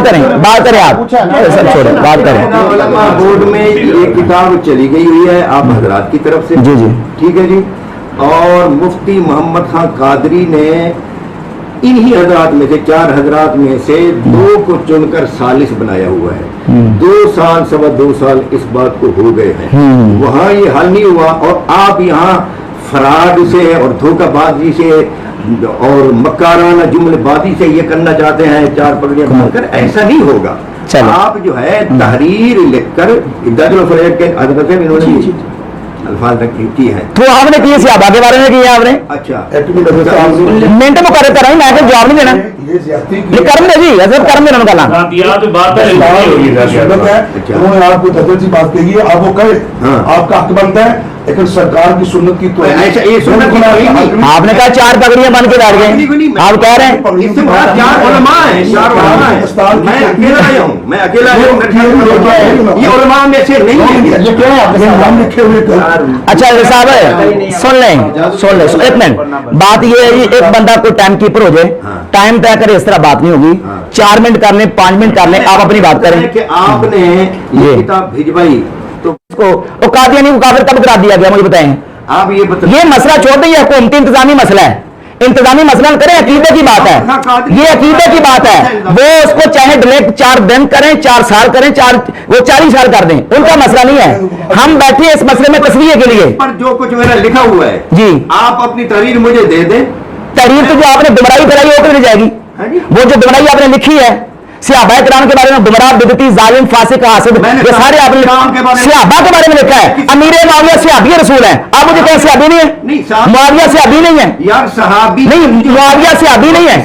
[SPEAKER 4] करें आप, सब छोड़ो बात करें।
[SPEAKER 9] उलमा बोर्ड में ये किताब चली गई हुई है आप हजरात की तरफ से,
[SPEAKER 4] जी जी
[SPEAKER 9] ठीक है जी। और मुफ्ती मोहम्मद खान कादरी ने इन्हीं हजरात में से 4 हजरात में से 2 को चुनकर सालिस बनाया हुआ है। 2 साल 2.25 साल इस बात को हो गए हैं, वहाँ ये हल नहीं हुआ। और आप यहाँ फराड से और धोखाबाजी से और मकाराना जुमलेबाजी से ये करना चाहते हैं 4 पगड़ियां बांधकर, ऐसा नहीं होगा। आप जो है तहरीर लिखकर इन्होंने अल्फाज की है,
[SPEAKER 4] तो आपने किए से आप आगे बारे में किया आपने।
[SPEAKER 9] अच्छा
[SPEAKER 4] मिनट में करे तरह मैं जवाब नहीं देना, ये कर्म दे जी हजरत कर्म देना निकाला।
[SPEAKER 7] उन्होंने आपको तदर्जी बात कही है, आप वो कहे आपका हक बनता है, लेकिन सरकार की सुन्नत की तो
[SPEAKER 9] ऐसा ये सुन्नत
[SPEAKER 4] आपने कहा 4 पगड़ियां बन के बैठ गए, आप कह रहे हैं
[SPEAKER 9] इससे बड़ा 4 उलमा है, 4 उलमा है। मैं अकेला आया हूँ, मैं अकेला आया हूँ, ये उलमा में से नहीं है।
[SPEAKER 3] ये क्यों है आपके नाम लिखे हुए?
[SPEAKER 4] अच्छा साहब सुन लें, 1 मिनट, बात ये है एक बंदा कोई टाइम कीपर हो जाए, टाइम तय करे, इस तरह बात नहीं होगी। 4 मिनट कर लें, 5 मिनट कर लें, आप अपनी बात करें।
[SPEAKER 9] कि आपने ये किताब भिजवाई तो
[SPEAKER 4] इसको कादियानी को काफिर कब करा दिया गया मुझे बताएं।
[SPEAKER 9] आप ये बताइए,
[SPEAKER 4] ये मसला छोड़ दें, ये हुकूमती इंतजामी मसला है, इंतजामी मसला करें, अकीदे की बात है, ये अकीदे की बात है। वो उसको चाहे डिलेट 4 दिन करें, 4 साल करें, 40 साल कर दें, उनका मसला नहीं है। हम बैठे इस मसले में तस्वीर के लिए।
[SPEAKER 9] पर जो कुछ मेरा लिखा हुआ है
[SPEAKER 4] जी,
[SPEAKER 9] आप अपनी तहरीर मुझे दे दें।
[SPEAKER 4] तहरीर तो जो आपने दुबराई कराई वो किधर जाएगी? वो जो दुबराई आपने लिखी है सहाबा किराम के बारे में गुमराह, बिदती, जालिम, फासिक, हासिद, ये सारे आपने सहाबा के बारे में लिखा है। अमीर मुआविया सहाबी रसूल है, आप मुझे कहें सहाबी नहीं है? मुआविया सहाबी नहीं है
[SPEAKER 9] यार, सहाबी
[SPEAKER 4] नहीं, मुआविया सहाबी नहीं है,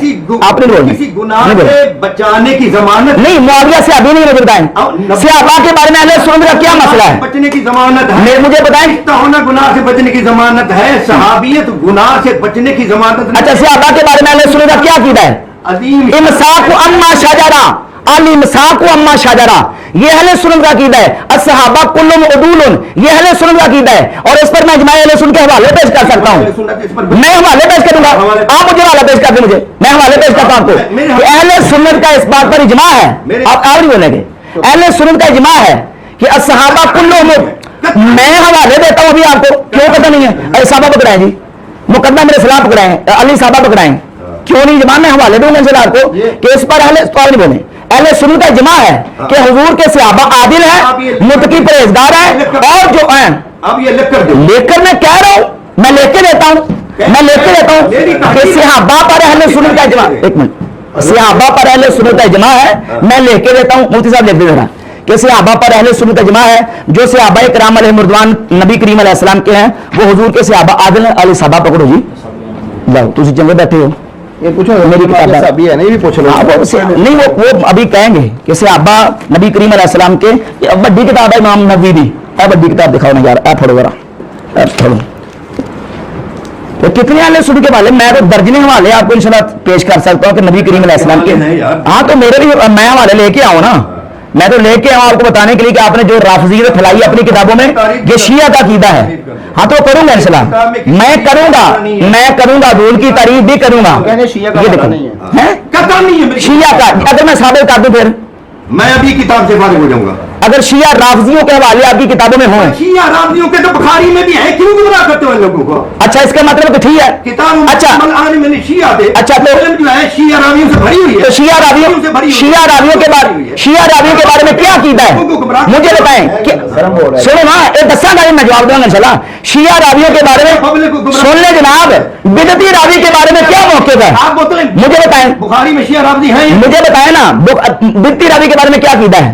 [SPEAKER 4] आपने बोला
[SPEAKER 9] किसी गुनाह से बचाने की जमानत
[SPEAKER 4] नहीं, मुआविया सहाबी नहीं, मुझे बताएं सहाबा के बारे में अहले सुन्नत का क्या मसला है?
[SPEAKER 9] बचने की जमानत है,
[SPEAKER 4] मुझे बताएं।
[SPEAKER 9] होना गुनाह से बचने की जमानत है, सहाबियत गुनाह से बचने की जमानत नहीं।
[SPEAKER 4] अच्छा, सहाबा के बारे में अहले सुन्नत का क्या अकीदा है?
[SPEAKER 9] अजीम
[SPEAKER 4] इमसाक अम्मा शजरा, अल इमसाक अम्मा शजरा, ये अहले सुन्नत का अकीदा है। अस्सहाबा कुल्लुम उदूलुन, ये अहले सुन्नत का अकीदा है। और इस पर मैं इजमाए अहले सुन्नत के हवाले पेश कर सकता हूं, मैं हवाले पेश करूंगा, आप मुझे हवाला पेश कर दें, मुझे मैं हवाले पेश करता हूं आपको कि अहले सुन्नत का इस बात पर इजमा है। आप नहीं बोलेंगे, अहले सुन्नत का इजमा है कि अस्सहाबा कुल्लुम, मैं हवाले देता हूं अभी आपको, क्यों पता नहीं है? अरे साहबा पकड़ाएं जी, मुकदमा मेरे खिलाफ पकड़ाएं, अली साहबा पकड़ाएं, क्यों नहीं जमा? मैं हवाले दूंगा इंशाल्लाह आपको कि इस पर अहले नहीं बोले, अहले सुन्नत का इजमा है कि हुजूर के सहाबा आदिल है, मुत्तकी परहेजगार है, और जो है
[SPEAKER 9] अब ये
[SPEAKER 4] लेकर मैं कह रहा हूं, मैं लेके देता हूं, मैं लेके देता हूं कि सहाबा पर अहले सुन्नत का इजमा, एक मिनट, सहाबा पर अहले सुन्नत का इजमा है, मैं लेके देता हूं, मुफ्ती साहब लिख दे जरा कि सहाबा पर अहले सुन्नत का इजमा है, जो सहाबा किराम अलैहिर्रिज़वान नबी करीम अलैहिस्सलाम के हैं, वो हुजूर के सहाबा आदिल हैं। अली साहबा पकड़ो जी, जाओ तुम चंगे बैठे हो,
[SPEAKER 3] ये पूछो मेरी किताब अभी है, नहीं भी पूछ लो,
[SPEAKER 4] नहीं वो अभी कहेंगे कि सहाबा नबी करीम अलैहिस्सलाम के, ये बड़ी किताब है इमाम नबवी दी, बड़ी किताब दिखाओ ना यार, आप पढ़ो जरा, पढ़ो तो कितने अहले सुन्नत के हवाले, मैं तो दर्जने हवाले आपको इंशाल्लाह पेश कर सकता हूँ कि नबी करीम अलैहिस्सलाम के। हाँ तो मेरे भी मैं हवाले लेके आऊँ ना, मैं तो लेके आऊँ आपको बताने के लिए कि आपने जो राफिज़ियत फैलाई अपनी किताबों में, ये शिया का अकीदा है। हाँ तो करूंगा इंशाल्लाह, मैं करूंगा दूर की तारीफ भी करूंगा। ये देखो शिया का अगर मैं साबित कर दूं, फिर
[SPEAKER 9] मैं अभी किताब से फारिग हो जाऊंगा।
[SPEAKER 4] अगर शिया राफिज़ियों के हवाले आपकी किताबों में हों,
[SPEAKER 9] शिया राफिज़ियों के तो बुखारी में भी है, क्यों गुमराह करते हो इन लोगों को?
[SPEAKER 4] अच्छा, इसका मतलब तो ठीक है
[SPEAKER 9] किताब,
[SPEAKER 4] अच्छा
[SPEAKER 9] मैंने शिया थे,
[SPEAKER 4] अच्छा तो
[SPEAKER 9] जो है शिया रावियों से भरी हुई है,
[SPEAKER 4] तो शिया रावियों के बारे में क्या अकीदा है मुझे बताएं। सुनो ना, एक दस्ता मैं जवाब दूंगा इंशाल्लाह। शिया रावियों के बारे में सुन ले जनाब, बिदती रावी के बारे में क्या मौक़िफ़ है मुझे बताएं।
[SPEAKER 9] बुखारी में शिया रावी है,
[SPEAKER 4] मुझे बताएं ना, बिदती रावी के बारे में क्या अकीदा है,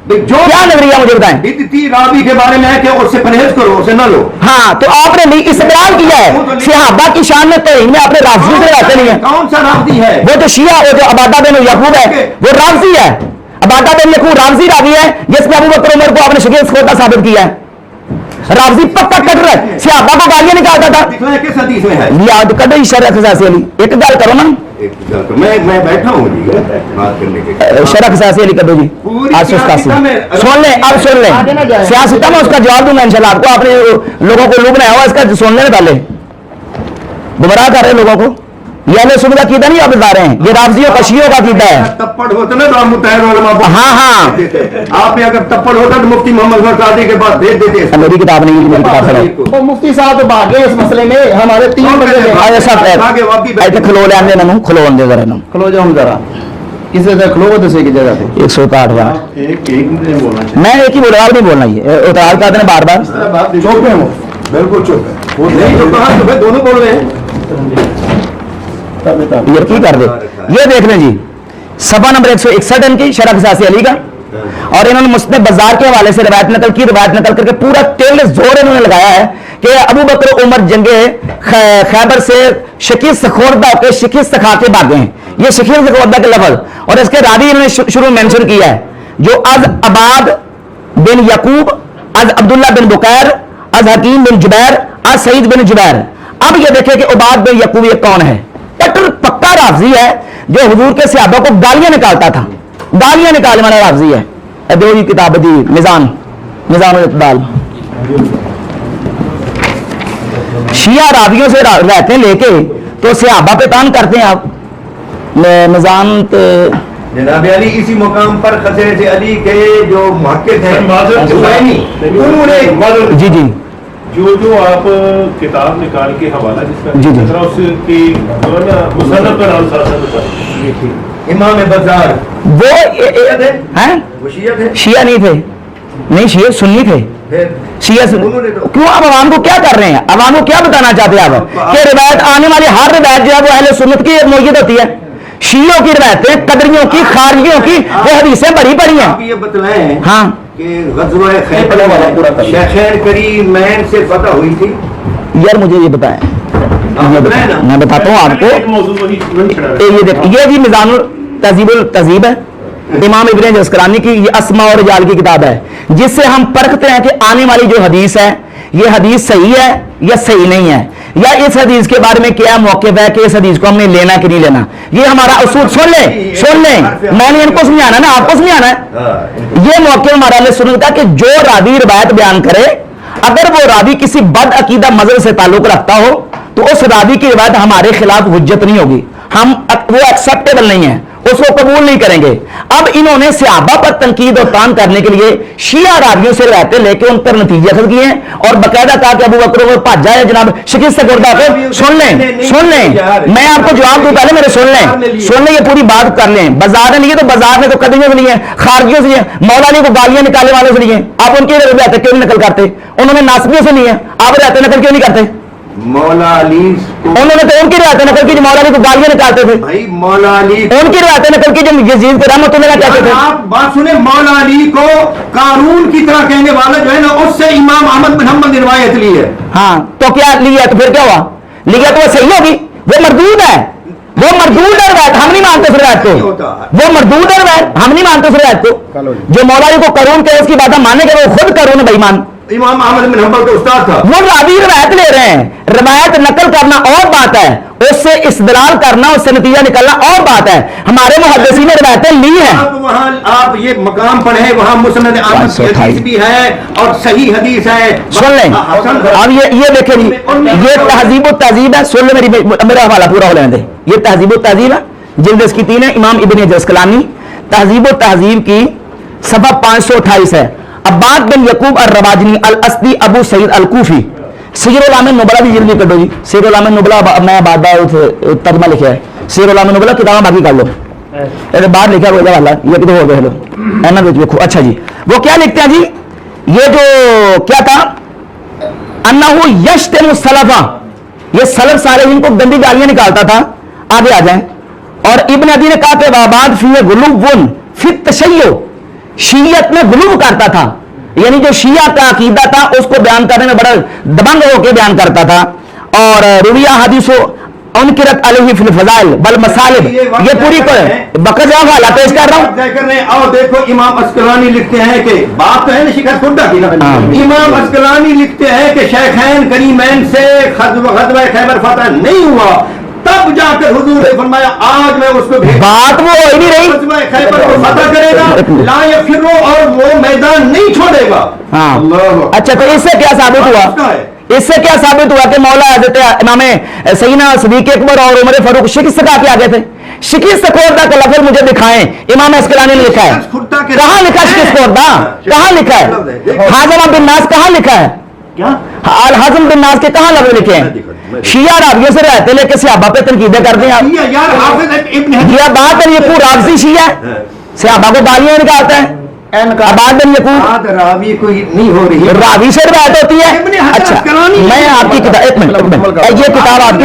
[SPEAKER 9] जो
[SPEAKER 4] क्या नजरिया मुझे बताएं।
[SPEAKER 9] बिदती रावी के बारे में है कि उससे परहेज करो, उसे न लो।
[SPEAKER 4] हाँ तो आपने नहीं इस्तदलाल किया है सहाबा की शान में, तो इनमें आपने राफ़ज़ी से रहते नहीं है।
[SPEAKER 9] कौन सा रावी है? वो
[SPEAKER 4] तो शिया, वो जो अबादा बिन यकूब है वो राफ़ज़ी है, अबादा बिन यकूब राफ़ज़ी रावी है, जिसमें अबू बकर उमर को आपने शकील खोटा साबित किया है। राफ़ज़ी पक्का कट रहा है, सहाबा को गालियां निकालता था।
[SPEAKER 9] किस हदीस में है?
[SPEAKER 4] याद करो शरह ख़िसासी अली, एक गल करो ना,
[SPEAKER 9] मैं बैठा हूँ बात करने के,
[SPEAKER 4] शरह ख़िसासी अली कर दो जी, सुन ले, अब सुन ले सियासत में उसका जवाब दूंगा इंशाल्लाह आपको। आपने लोगों को लूट बनाया हुआ, इसका सुन लेने पहले, गुमराह कर रहे लोगों को, ये अहले सुन्नत का अकीदा नहीं आप बता रहे हैं, ये राफ़ज़ियों का शियों का अकीदा है।
[SPEAKER 9] तप्पड़ होता ना तो मुतहर उलमा,
[SPEAKER 4] हाँ हाँ
[SPEAKER 9] आपने अगर तप्पड़ होता तो मुफ्ती मोहम्मद कादी के पास भेज देते।
[SPEAKER 4] मेरी किताब नहीं, मेरी किताब
[SPEAKER 3] तो मुफ्ती साहब भागे इस मसले में, हमारे 3 बंदे
[SPEAKER 4] ऐसे खलो ले आने ना, खलो दे जरा ना,
[SPEAKER 3] खलो जाओ जरा, किसी तरह खलो दूसरे की जगह पे
[SPEAKER 4] 108 बार मैं एक ही बोल रहा, आप नहीं बोलना, ये उतार करते हैं बार बार,
[SPEAKER 7] चुप है वो, बिल्कुल चुप है, वो
[SPEAKER 9] नहीं जो कहा तो फिर दोनों बोल रहे हैं।
[SPEAKER 4] ये की कर दे, ये देख लें जी, सफा नंबर 161 इनकी शरह ख़िसासी अली का, और इन्होंने मुस्लिम बाजार के हवाले से रवायत नकल करके पूरा तेल जोर इन्होंने लगाया है कि अबू बकर उमर जंगे खैबर से शकील सखोरदा के शकील सखा के भागे हैं, ये शकील सखोरदा के लफ्ज़, और इसके रावी इन्होंने शुरू मेंशन किया है, जो अज अबाद बिन यकूब, अज अब्दुल्ला बिन बुकैर, अज हकीम बिन जुबैर, अज सईद बिन जुबैर। अब ये देखें कि उबाद बिन यकूब ये कौन है, पक्का राफ़ज़ी है जो हुजूर के सहाबा को गालियां निकालता था, गालियां निकालने वाला राफ़ज़ी है। दो जी किताब दी मिज़ान इत्दाल, शिया रावियों से रहते लेके तो सहाबा पे तान करते हैं आप। मिज़ान
[SPEAKER 9] जनाब अली इसी मुकाम पर खसरत अली के जो मुहक्किक हैं उन्होंने
[SPEAKER 4] जी जी
[SPEAKER 8] जो आप किताब निकाल के हवाला जिसका
[SPEAKER 4] जी जी
[SPEAKER 8] उसकी मुसन्नफ का नाम साथ
[SPEAKER 9] इमाम बाजार
[SPEAKER 4] वो हैं,
[SPEAKER 9] वो शिया थे,
[SPEAKER 4] शिया नहीं थे, नहीं शिया सुन्नी थे, शिया क्यों? आप अवाम को क्या कर रहे हैं, अवाम को क्या बताना चाहते हैं आप कि रिवायत आने वाली हर रिवायत जो है वो अहले सुन्नत की नौयत होती है। शियों की रवायतें, कदरियों की, खारजियों की वो हदीसें बड़ी बड़ी हैं।
[SPEAKER 9] आप ये बतलाएं
[SPEAKER 4] हाँ
[SPEAKER 9] कि ग़ज़वा खैबर में शेखैन करीमैन से फतह हुई थी।
[SPEAKER 4] यार मुझे ये बताएं, मैं बताता हूँ आपको। ये देख, ये जी मिज़ानुल तहज़ीबुल तहज़ीब है, इमाम इब्न जस्करानी की, ये अस्मा और रिजाल की किताब है, जिससे हम परखते हैं कि आने वाली जो हदीस है ये हदीस सही है या सही नहीं है, या इस हदीस के बारे में क्या मौक़िफ़ है कि इस हदीस को हमने लेना कि नहीं लेना। ये हमारा उसूल सुन लें, मैंने इनको समझाना ना, आपको समझाना है। ये मौक़िफ़ हमारा अहले सुन्नत का कि जो रावी रिवायत बयान करे, अगर वो रावी किसी बद अकीदा मज़हब से ताल्लुक रखता हो तो उस रावी की रिवायत हमारे खिलाफ हुज्जत नहीं होगी, हम वो एक्सेप्टेबल नहीं है, उसको कबूल नहीं करेंगे। अब इन्होंने सहाबा पर तनकीद और तान करने के लिए शिया रावियों से रहते लेके उन पर नतीजे अखज़ किए हैं और बकायदा कहा कि अबू बकर को भाजा है जनाब शिकिस्त गुर्दा को। सुन लें, मैं आपको जवाब दूं, पहले मेरे सुन लें, ये पूरी बात कर लें। बाजार ने लिए तो बाजार में तो कदमियों से लिए, खारजियों से लिए, मौला अली को गालियां निकालने वालों से लिए। आप उनकी रहते क्यों नहीं नकल करते? उन्होंने नासबियों से लिए, आप रहते नकल क्यों नहीं करते?
[SPEAKER 9] मौला अली
[SPEAKER 4] उन्होंने तो उनकी रिवायत नकल की, मौला अली को गालियां निकालते थे।
[SPEAKER 9] भाई मौला अली
[SPEAKER 4] उनकी रिवायत नकल की जो यजीद के रहमतुल्लाह कहते थे।
[SPEAKER 9] आप बात सुने, मौला अली को कानून की तरह कहने वाला जो है ना, उससे इमाम अहमद बिन हम्बल ने रिवायत ली है।
[SPEAKER 4] हाँ तो क्या लिया, तो फिर क्या हुआ? लिया तो वो सही होगी, वो मरदूद है, वो मरदूद है रिवायत, हम नहीं मानते उस रिवायत को, वो मरदूद है रिवायत, हम नहीं मानते उस रिवायत को। जो मौला अली को करून कहे उसकी बात हम माने के, वो खुद करून बेईमान,
[SPEAKER 9] इमाम अहमद बिन हम्बल का उस्ताद था।
[SPEAKER 4] वो रावी रिवायत ले रहे हैं। रिवायत नकल करना और बात है, उससे इस्तेदलाल करना, उससे नतीजा निकलना और बात है। हमारे मुहद्दिसीन ने रिवायतें ली हैं।
[SPEAKER 9] आप ये मकाम पढ़े, वहां मुस्नद अहमद की हदीस भी है और सही हदीस है।
[SPEAKER 4] सुन लें, अब ये देखें जी, ये तहजीब व तहजीब है। सुन ले, मेरा हवाला पूरा हो लेने दे। ये तहजीब व तहजीब है, जिल्द इसकी 3 है, इमाम इब्न जस्कलानी, तहजीब व तहजीब की सफ़ा 528 है। अब्बाद बिन यकूब अर-रबाजनी अल-अस्दी अबू सईद अल-कूफी, सीरुल आमिन नुबला भी जल्दी कर दो जी। सीरुल आमिन नुबला मैं बाद तर्जमा लिखा है, सीरुल आमिन नुबला किताब बाकी कर लो, बाहर लिखा हुआ वाला, ये किधर हो गए लो एना देखो। अच्छा जी, वो क्या लिखते हैं जी, ये जो क्या था, अन्नहु यश्तमु सलफा, ये सलफ सालेहीन को गंदी गालियां निकालता था। आगे आ जाएं। और इब्न अदी ने कहा कि वाबाद फी गुलूबुन फी तशय्यो, शियत में गुलूब करता था, यानी जो शिया का अकीदा था उसको बयान करने में बड़ा दबंग होकर बयान करता था। और रुविया हदीसो उनकिरत अलैहि फिल फज़ाइल बल मसालिब, ये पूरी बकरा वाला पेश कर रहा हूं।
[SPEAKER 9] और देखो इमाम अस्कलानी लिखते हैं कि बात तो है ना शिखर खुदा की ना, इमाम अस्कलानी लिखते हैं कि शेखैन करीमैन से ग़ज़वा खैबर फतह नहीं हुआ, तब जाकर हुजूर ने फरमाया आज मैं उसको भेज, बात वो हो ही नहीं रही, खैबर को फतह करेगा, ला यफ़िरो, और वो मैदान नहीं छोड़ेगा।
[SPEAKER 4] हाँ अच्छा, तो इससे क्या साबित हुआ? इससे क्या साबित हुआ कि मौला हज़रत इमाम सैयदना सिद्दीक़ अकबर और उमर फारूक शिकिस्त का के आगे थे। शिकिस्त खुर्दा का लफ्ज़ मुझे दिखाएं, इमाम अस्कलानी ने लिखा है, कहाँ लिखा शिकिस्त खुर्दा, कहाँ लिखा है? हाज़म बिन नास कहाँ लिखा है? अल हज़म बिन नास के कहाँ लफ्ज़ लिखे हैं? शिया रावियों से रहते लेके सहाबा पे तनकीदें करते हैं। ये बात है, ये पूरा रावजी शिया है, सहाबा को गालियां निकालता है।
[SPEAKER 9] रावी कोई नहीं हो रही है,
[SPEAKER 4] रावी से रिवायत होती है। अच्छा मैं आपकी किताब, एक मिनट, ये किताब आपकी,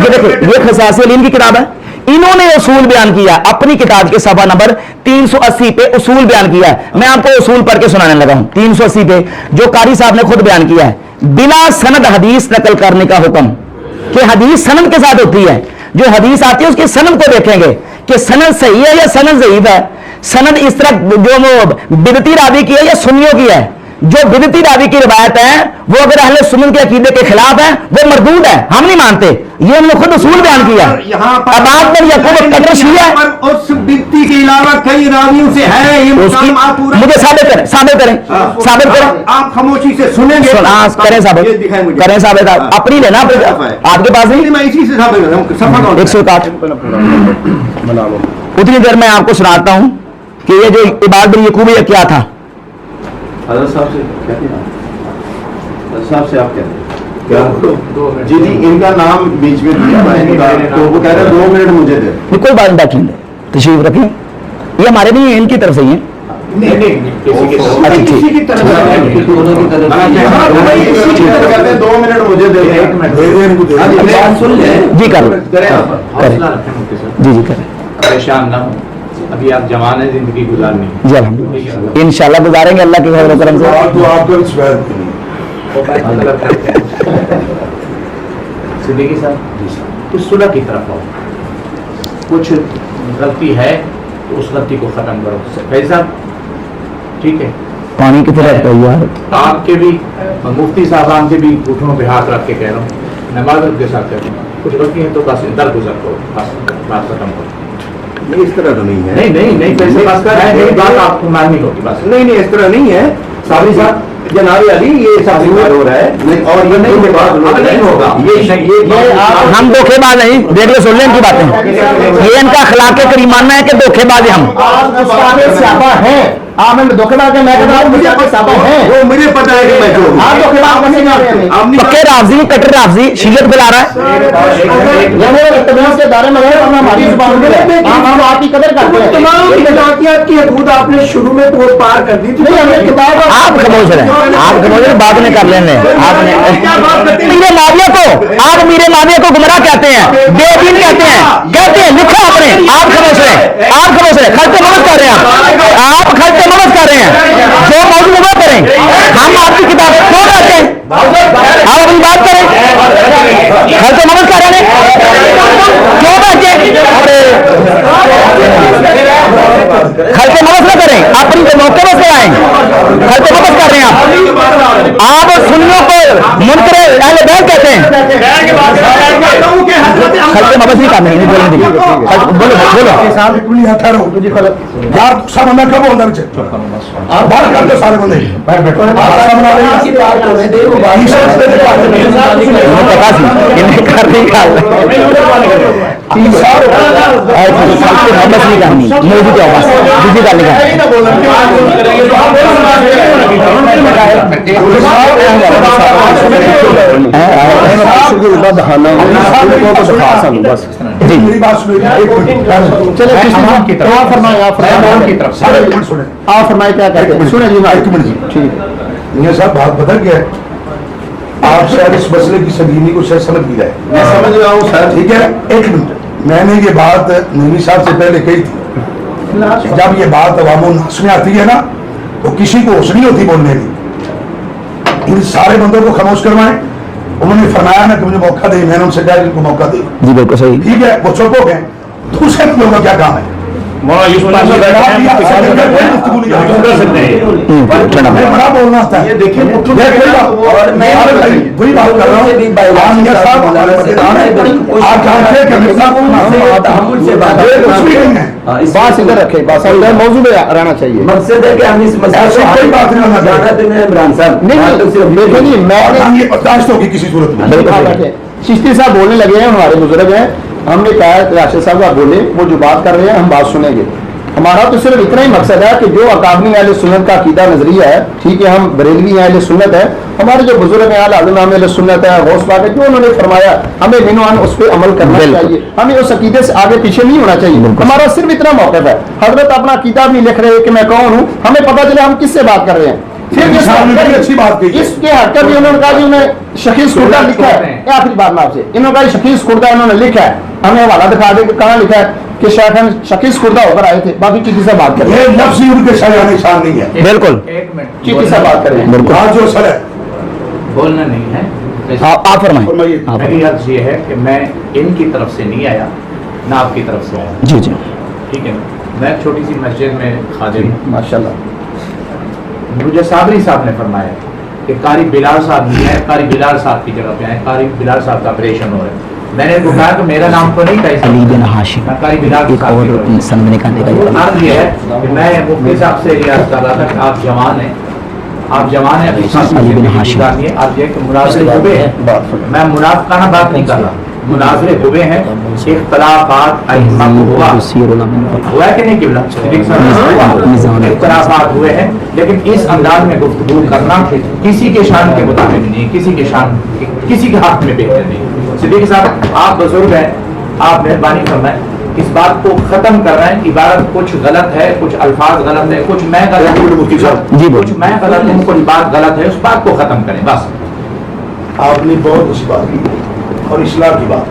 [SPEAKER 4] ये देखिए, ये खसासी की किताब है, इन्होंने उसूल बयान किया अपनी किताब के सफा नंबर 380 पे उसूल बयान किया है। मैं आपको उसूल पढ़ के सुनाने लगा हूं 380 पे, जो कारी साहब ने खुद बयान किया है। बिना सनद हदीस नकल करने का हुक्म, कि हदीस सनद के साथ होती है, जो हदीस आती है उसके सनद को देखेंगे कि सनद सही है या सनद ज़ईफ है। सनद इस तरह जो वो बिदती रावी की है या सुन्नियों की है, जो बिदती रावी की रिवायत है वो अगर अहले सुन्नत के अकीदे के खिलाफ है वो मरदूद है, हम नहीं मानते। ये हमने खुद उसूल बयान किया। अबाद बिन यकूब कटर शिया है,
[SPEAKER 9] उस बिदती के अलावा कई रावियों से है, ये
[SPEAKER 4] मुझे साबित करें, साबित करें, साबित करें।
[SPEAKER 9] आप खामोशी से सुनेंगे,
[SPEAKER 4] करें साबित, करें साबित, अपनी लेना आपके पास नहीं,
[SPEAKER 9] मैं इसी से साबित
[SPEAKER 4] 108 उतनी देर में आपको सुनाता हूं कि ये जो इबाद बिन यकूब ये क्या था।
[SPEAKER 3] हज़रत साहब से क्या कहना, हज़रत साहब से आप क्या जी जी, इनका नाम बीच में दिया तो वो कह रहे हैं 2 मिनट मुझे दे।
[SPEAKER 4] कोई बात नहीं, बैठ लेंगे, तशरीफ रखें, ये हमारे नहीं है, इनकी तरफ से ही है।
[SPEAKER 8] नहीं नहीं किसी के
[SPEAKER 4] अच्छा, ठीक।
[SPEAKER 5] किसी की तरफ
[SPEAKER 3] कहते हैं 2 मिनट मुझे दे दें।
[SPEAKER 7] बात सुन ले
[SPEAKER 4] जी कर
[SPEAKER 6] हौसला रखें मुफ्ती साहब,
[SPEAKER 4] जी जी करें
[SPEAKER 6] परेशान ना हो, अभी आप जवान है, जिंदगी गुजारनी है।
[SPEAKER 4] जी अल्हम्दुलिल्लाह इंशाल्लाह गुजारेंगे अल्लाह के फजल करम से।
[SPEAKER 7] तो आपका विश्वास नहीं
[SPEAKER 6] सिद्दीकी साहब कुछ सुलह की तरफ आओ, कुछ गलती है तो उस गलती को खत्म करो। फैज साहब ठीक है,
[SPEAKER 4] पानी की तरफ है यार।
[SPEAKER 6] आपके भी मुफ्ती साहबान के भी घुटनों पे हाथ रख के कह रहा हूँ, नमाज के साथ कह रहा हूँ, कुछ गलती है तो बस दर गुजर करो, बस बात खत्म करो।
[SPEAKER 9] नहीं इस तरह तो नहीं है।
[SPEAKER 6] नहीं नहीं नहीं फैज साहब मेरी बात आपको माननी होगी बस।
[SPEAKER 9] नहीं नहीं इस तरह नहीं है साबरी साहब, जनाब अली ये साबरी बात हो रहा है और ये नहीं
[SPEAKER 6] नहीं होगा
[SPEAKER 9] ये
[SPEAKER 4] हम धोखेबाज नहीं, देख लो सुन लें इनकी बातें। ये इनका अखलाक करीमाना है कि धोखेबाज हम
[SPEAKER 3] है आप में धोखेबाज के मैं कहता हूँ मुझे आपके साबा है
[SPEAKER 7] वो मुझे पता है कि मैं जो हूँ।
[SPEAKER 3] आप धोखेबाज बने जा रहे हैं
[SPEAKER 4] पक्के राफजी कट्टर राफजी शियत फैला रहा है।
[SPEAKER 3] के दायरे में रहे और हमारी जुबान में रहे। हम आपकी कदर करते हैं।
[SPEAKER 5] तमाम इजातियात की हदूद आपने शुरू में तो पार कर दी थी।
[SPEAKER 3] नहीं हमें किताब
[SPEAKER 4] आप खामोश रहे, आप खामोश रहे, बाद में कर लेने आपने मीरे माविया को आप मीरे माविया को गुमराह कहते हैं, बेदीन कहते हैं लिखो आपने। आप खामोश रहे, आप खामोश रहे, खर्चे मदद कर रहे हैं आप खर्चे मदद कर रहे हैं, जो मौजूद वो करें। हम आपकी किताब क्यों कहते हैं, आप अपनी बात करें। खर्चे मदद कर रहे हैं क्यों बैठे, खर्चे मदद न करें, अपनी के मौके पर से आए, खर्चे मदद कर रहे हैं आप सुन्नियों को मुनकरे अहले बैत कहते हैं। खर्चे मदद नहीं करने नहीं बोलेंगे। बोलो बोलो
[SPEAKER 7] यार सब बंदा कब होता है आप बात करते हो सारे बंदे
[SPEAKER 4] इन्हें कर नहीं कर मदद नहीं करनी मोदी के आवाज दूसरी गल नहीं
[SPEAKER 7] मेरी बात सुनिए
[SPEAKER 3] आप फरमाए क्या कहते हैं सुने जी
[SPEAKER 7] एक मिनट जी ठीक ये सब बात पता क्या है आप शायद इस मसले की संगीनी को शायद समझ भी जाए
[SPEAKER 3] मैं समझ रहा हूँ सर
[SPEAKER 7] ठीक है एक मिनट मैंने ये बात नईमी साहब से पहले कही थी जब ये बात अवाम-उन-नास में आती है ना तो किसी को होश नहीं होती बोलने की इन सारे बंदों को खामोश करवाएं उन्होंने फरमाया ना कि मुझे मौका दे मैंने उनसे कहा इनको मौका दे
[SPEAKER 4] जी बिल्कुल सही
[SPEAKER 7] ठीक है वो चुप हो गए दूसरे लोगों का क्या काम है बड़ा बोलना था ये देखिए वही बात कर रहा हूँ आप जानते हैं
[SPEAKER 3] बात इधर रखे बात मौजूद रहना चाहिए
[SPEAKER 9] मकसद है कि हम इस मसले
[SPEAKER 7] कोई बात नहीं होना चाहिए
[SPEAKER 9] इमरान साहब
[SPEAKER 3] नहीं मैं
[SPEAKER 7] ये बर्दाश्त होगी किसी सूरत में
[SPEAKER 3] चिश्ती साहब बोलने लगे हैं हमारे बुजुर्ग हैं हमने कहा है राशिद साहब आप बोले वो जो बात कर रहे हैं हम बात सुनेंगे हमारा तो सिर्फ इतना ही मकसद है कि जो अकादमी अहले सुन्नत का अकीदा नजरिया है ठीक है हम बरेलवी अहले सुन्नत है हमारे जो बुजुर्ग हैं आज़म अहले सुन्नत है गौस पाक है जो उन्होंने फरमाया हमें बिनवान उस पर अमल करना चाहिए हमें उस अकीदे से आगे पीछे नहीं होना चाहिए हमारा सिर्फ इतना मौक़िफ़ है हजरत अपना अकीदा भी लिख रहे हैं कि मैं कौन हूँ हमें पता चले हम किससे बात कर रहे हैं फिर
[SPEAKER 7] अच्छी बात की
[SPEAKER 3] इसके हटकर भी उन्होंने कहा कि उन्हें शकीस कुर्दा लिखा है आखिरी बात में आपसे इन्होंने कहा शकीस कुर्दा इन्होंने लिखा है हमें हवाला दिखा दे कहाँ लिखा है कि शायद शकीस कुर्दा होकर आए थे बाकी किसी से बात करें
[SPEAKER 7] ये लफ्ज़ ही उनके शाया निशान नहीं है
[SPEAKER 4] बिल्कुल
[SPEAKER 6] एक मिनट
[SPEAKER 3] किसी से बात करें
[SPEAKER 7] आज जो असल है
[SPEAKER 6] बोलना नहीं है।
[SPEAKER 4] आप फरमाएं
[SPEAKER 6] मेरी अर्ज ये है कि मैं इनकी तरफ से नहीं आया ना आपकी तरफ से आया
[SPEAKER 4] जी जी
[SPEAKER 6] ठीक है मैं छोटी सी मस्जिद में खादिम हूँ
[SPEAKER 3] माशाल्लाह
[SPEAKER 6] मुझे साबरी साहब ने फरमाया कि कारी बिलाल साहब नहीं है कारी बिलाल साहब की जगह पे आए कारी बिलाल साहब का ऑपरेशन हो रहा है मैंने उनको कहा कि मेरा नाम तो नहीं कही
[SPEAKER 4] अली बिन हाशिम
[SPEAKER 6] मैं कारी बिलाल
[SPEAKER 4] एक और सनद निकालने का
[SPEAKER 6] अर्ज ये है कि मैं मुफ्ती साहब से ये अर्ज कर रहा था कि आप जवान हैं अपनी
[SPEAKER 4] अली बिन हाशिम
[SPEAKER 6] आप ये कि मुनाजरे हुए हैं मैं मुनाफिकाना बात नहीं कर रहा मुनाजरे हुए हैं इख्तलाफात अइम्मा को हुआ है कि नहीं किबला इख्तलाफात हुए हैं लेकिन इस अंदाज में गुफ्तगू करना किसी के शान के मुताबिक नहीं किसी के हक में बेहतर नहीं सिद्दीकी साहब आप बुजुर्ग हैं आप मेहरबानी फरमाएं اس بات کو ختم کر رہے ہیں. عبارت کچھ غلط ہے, کچھ الفاظ غلط ہے, کچھ میں غلط ہوں,
[SPEAKER 4] جی
[SPEAKER 6] کچھ میں غلط ہوں, کوئی بات غلط ہے, اس بات کو ختم کریں بس.
[SPEAKER 7] آپ نے بہت اچھی بات کی اور اصلاح کی بات.